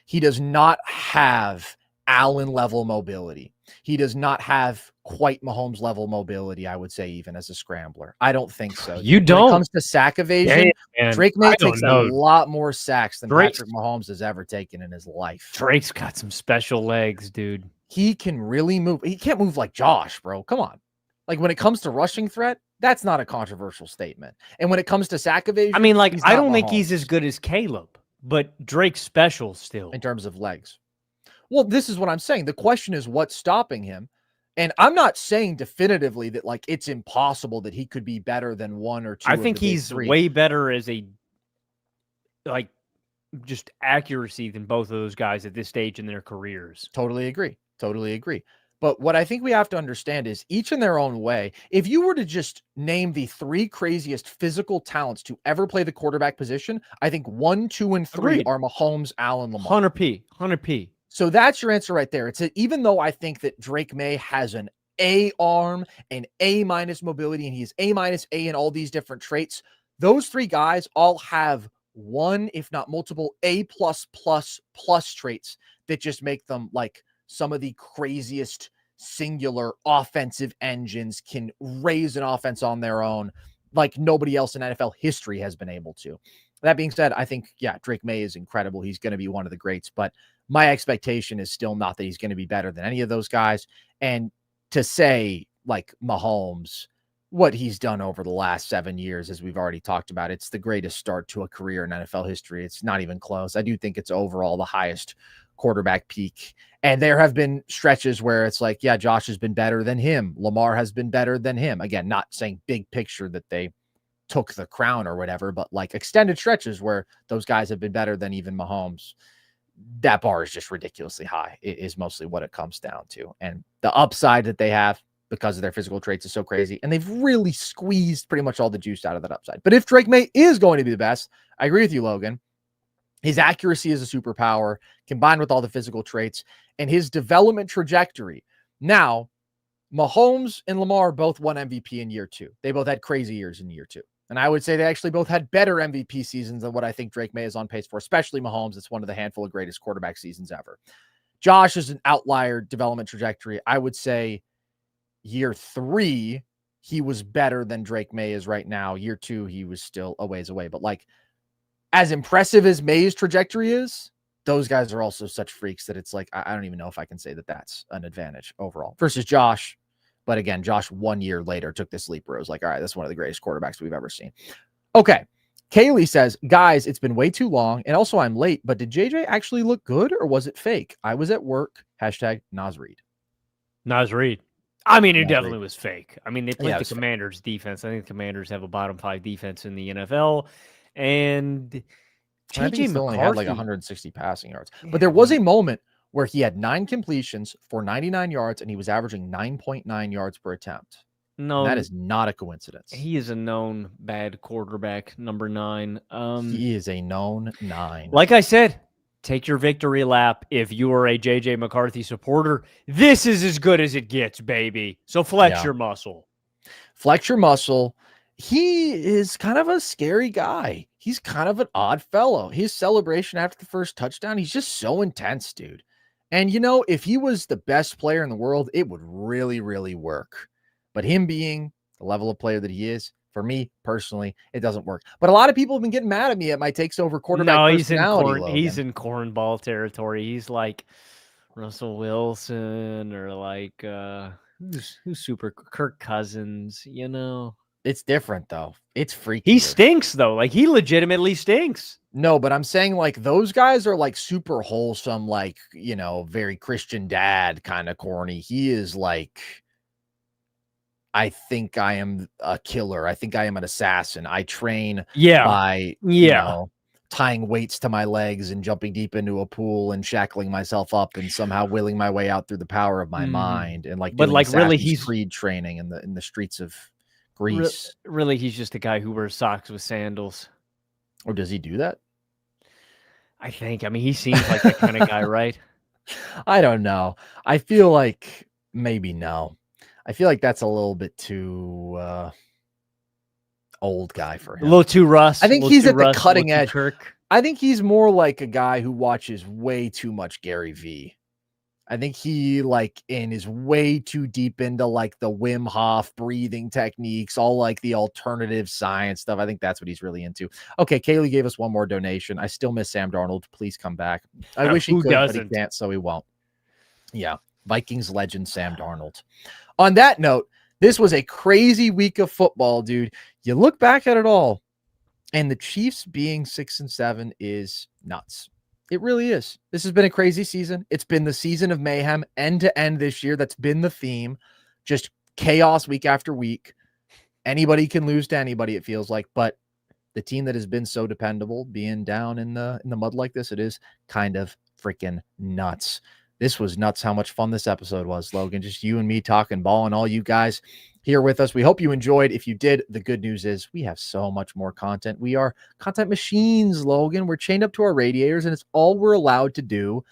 He does not have Allen level mobility. He does not have quite Mahomes level mobility, I would say, even as a scrambler. I don't think so. You don't. When it comes to sack evasion, Drake May takes a lot more sacks than Patrick Mahomes has ever taken in his life. Drake's got some special legs, dude. He can really move. He can't move like Josh, bro. Come on. Like when it comes to rushing threat, that's not a controversial statement. And when it comes to sack evasion, I mean, like, I don't think he's as good as Caleb, but Drake's special still. In terms of legs. Well, this is what I'm saying. The question is what's stopping him. And I'm not saying definitively that like it's impossible that he could be better than 1 or 2. I think he's way better as a like just accuracy than both of those guys at this stage in their careers. Totally agree. Totally agree. But what I think we have to understand is each in their own way. If you were to just name the 3 craziest physical talents to ever play the quarterback position, I think 1, 2, and 3 Agreed. are Mahomes, Allen, Lamar. 100p. So that's your answer right there. It's even though I think that Drake May has an A arm, an A- mobility, and he's A- A in all these different traits, those 3 guys all have 1, if not multiple A+++ traits that just make them like some of the craziest singular offensive engines, can raise an offense on their own like nobody else in NFL history has been able to. That being said, I think, yeah, Drake May is incredible. He's going to be one of the greats, but my expectation is still not that he's going to be better than any of those guys. And to say like Mahomes, what he's done over the last 7 years, as we've already talked about, it's the greatest start to a career in NFL history. It's not even close. I do think it's overall the highest quarterback peak. And there have been stretches where it's like, yeah, Josh has been better than him. Lamar has been better than him. Again, not saying big picture that they took the crown or whatever, but like extended stretches where those guys have been better than even Mahomes. That bar is just ridiculously high. It is mostly what it comes down to. And the upside that they have because of their physical traits is so crazy. And they've really squeezed pretty much all the juice out of that upside. But if Drake May is going to be the best, I agree with you, Logan. His accuracy is a superpower combined with all the physical traits and his development trajectory. Now, Mahomes and Lamar both won MVP in year 2. They both had crazy years in year 2. And I would say they actually both had better MVP seasons than what I think Drake May is on pace for, especially Mahomes. It's one of the handful of greatest quarterback seasons ever. Josh is an outlier development trajectory. I would say year 3, he was better than Drake May is right now. Year 2, he was still a ways away. But like, as impressive as May's trajectory is, those guys are also such freaks that it's like, I don't even know if I can say that that's an advantage overall versus Josh. But again, Josh 1 year later took this leap where it was like, all right, that's one of the greatest quarterbacks we've ever seen. Okay. Kaylee says, guys, it's been way too long. And also I'm late, but did JJ actually look good or was it fake? I was at work. Hashtag Nas Reed. Nas Reed. I mean, it Nas definitely Reed. was fake. I mean, they played the Commanders defense. I think the Commanders have a bottom 5 defense in the NFL. And JJ still only had like 160 passing yards. But there was a moment where he had 9 completions for 99 yards and he was averaging 9.9 yards per attempt. No, that is not a coincidence. He is a known bad quarterback, number 9. He is a known 9. Like I said, take your victory lap. If you are a JJ McCarthy supporter, this is as good as it gets, baby. So flex your muscle. Flex your muscle. He is kind of a scary guy. He's kind of an odd fellow. His celebration after the first touchdown, he's just so intense, dude. And, if he was the best player in the world, it would really, really work. But him being the level of player that he is, for me personally, it doesn't work. But a lot of people have been getting mad at me at my takes over quarterback No, personality, he's Logan. in cornball territory. He's like Russell Wilson or like who's super Kirk Cousins, It's different, though. It's freakier. He stinks, though. Like, he legitimately stinks. No, but I'm saying, like, those guys are, like, super wholesome, like, very Christian dad kind of corny. He is, like, I think I am a killer. I think I am an assassin. I train by, tying weights to my legs and jumping deep into a pool and shackling myself up and somehow willing my way out through the power of my mind and, like, But, doing like, really, Assassin's Creed training in the streets of Greece. Really, he's just a guy who wears socks with sandals. Or does he do that? I think. I mean, he seems like that kind of guy, right? I don't know. I feel like maybe no. I feel like that's a little bit too old guy for him. A little too Russ. I think he's at the cutting edge. Kirk. I think he's more like a guy who watches way too much Gary Vee. I think he is way too deep into like the Wim Hof breathing techniques, all like the alternative science stuff. I think that's what he's really into. Okay, Kaylee gave us one more donation. I still miss Sam Darnold. Please come back. I wish he could, but he can't, so he won't. Yeah, Vikings legend Sam Darnold. On that note, this was a crazy week of football, dude. You look back at it all, and the Chiefs being 6-7 is nuts. It really is. This has been a crazy season. It's been the season of mayhem end to end this year. That's been the theme. Just chaos week after week. Anybody can lose to anybody, it feels like. But the team that has been so dependable being down in the mud like this, it is kind of freaking nuts. This was nuts how much fun this episode was, Logan. Just you and me talking ball and all you guys here with us. We hope you enjoyed. If you did, the good news is we have so much more content. We are content machines, Logan. We're chained up to our radiators, and it's all we're allowed to do.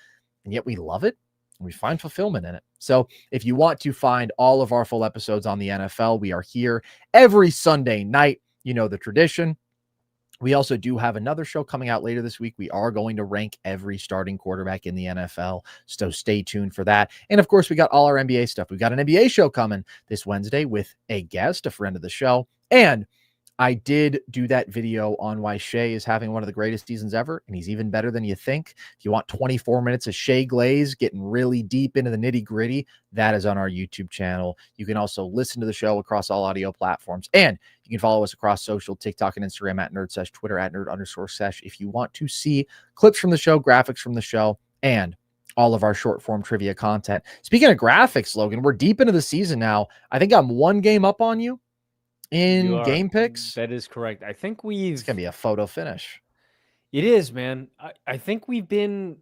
And yet we love it, and we find fulfillment in it. So if you want to find all of our full episodes on the NFL, we are here every Sunday night. You know the tradition. We also do have another show coming out later this week. We are going to rank every starting quarterback in the NFL, so stay tuned for that. And, of course, we got all our NBA stuff. We've got an NBA show coming this Wednesday with a guest, a friend of the show. And I did do that video on why Shea is having one of the greatest seasons ever, and he's even better than you think. If you want 24 minutes of Shea Glaze getting really deep into the nitty-gritty, that is on our YouTube channel. You can also listen to the show across all audio platforms, and you can follow us across social, TikTok and Instagram at NerdSesh, Twitter at Nerd_Sesh. If you want to see clips from the show, graphics from the show, and all of our short-form trivia content. Speaking of graphics, Logan, we're deep into the season now. I think I'm one game up on you in game picks. That is correct. I think it's gonna be a photo finish. It is, man. I think we've been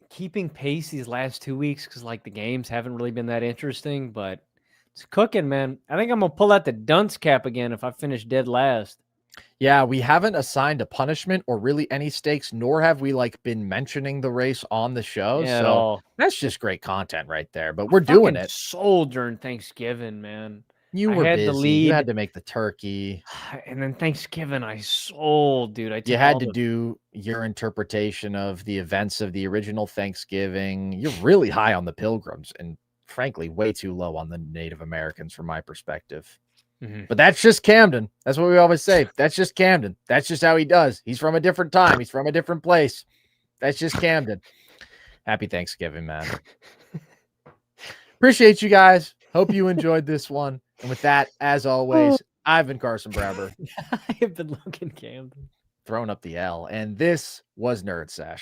keeping pace these last 2 weeks because like the games haven't really been that interesting, but it's cooking, man. I think I'm gonna pull out the dunce cap again if I finish dead last. Yeah, we haven't assigned a punishment or really any stakes, nor have we been mentioning the race on the show. Yeah, so that's just great content right there. But we're doing it. Sold during Thanksgiving, man. You were busy. The lead. You had to make the turkey. And then Thanksgiving, I sold, dude. You had to do your interpretation of the events of the original Thanksgiving. You're really high on the Pilgrims and, frankly, way too low on the Native Americans from my perspective. Mm-hmm. But that's just Camden. That's what we always say. That's just Camden. That's just how he does. He's from a different time. He's from a different place. That's just Camden. Happy Thanksgiving, man. Appreciate you guys. Hope you enjoyed this one. And with that, as always, I've been Carson Brabber. I have been Logan Camden. Throwing up the L. And this was NerdSesh.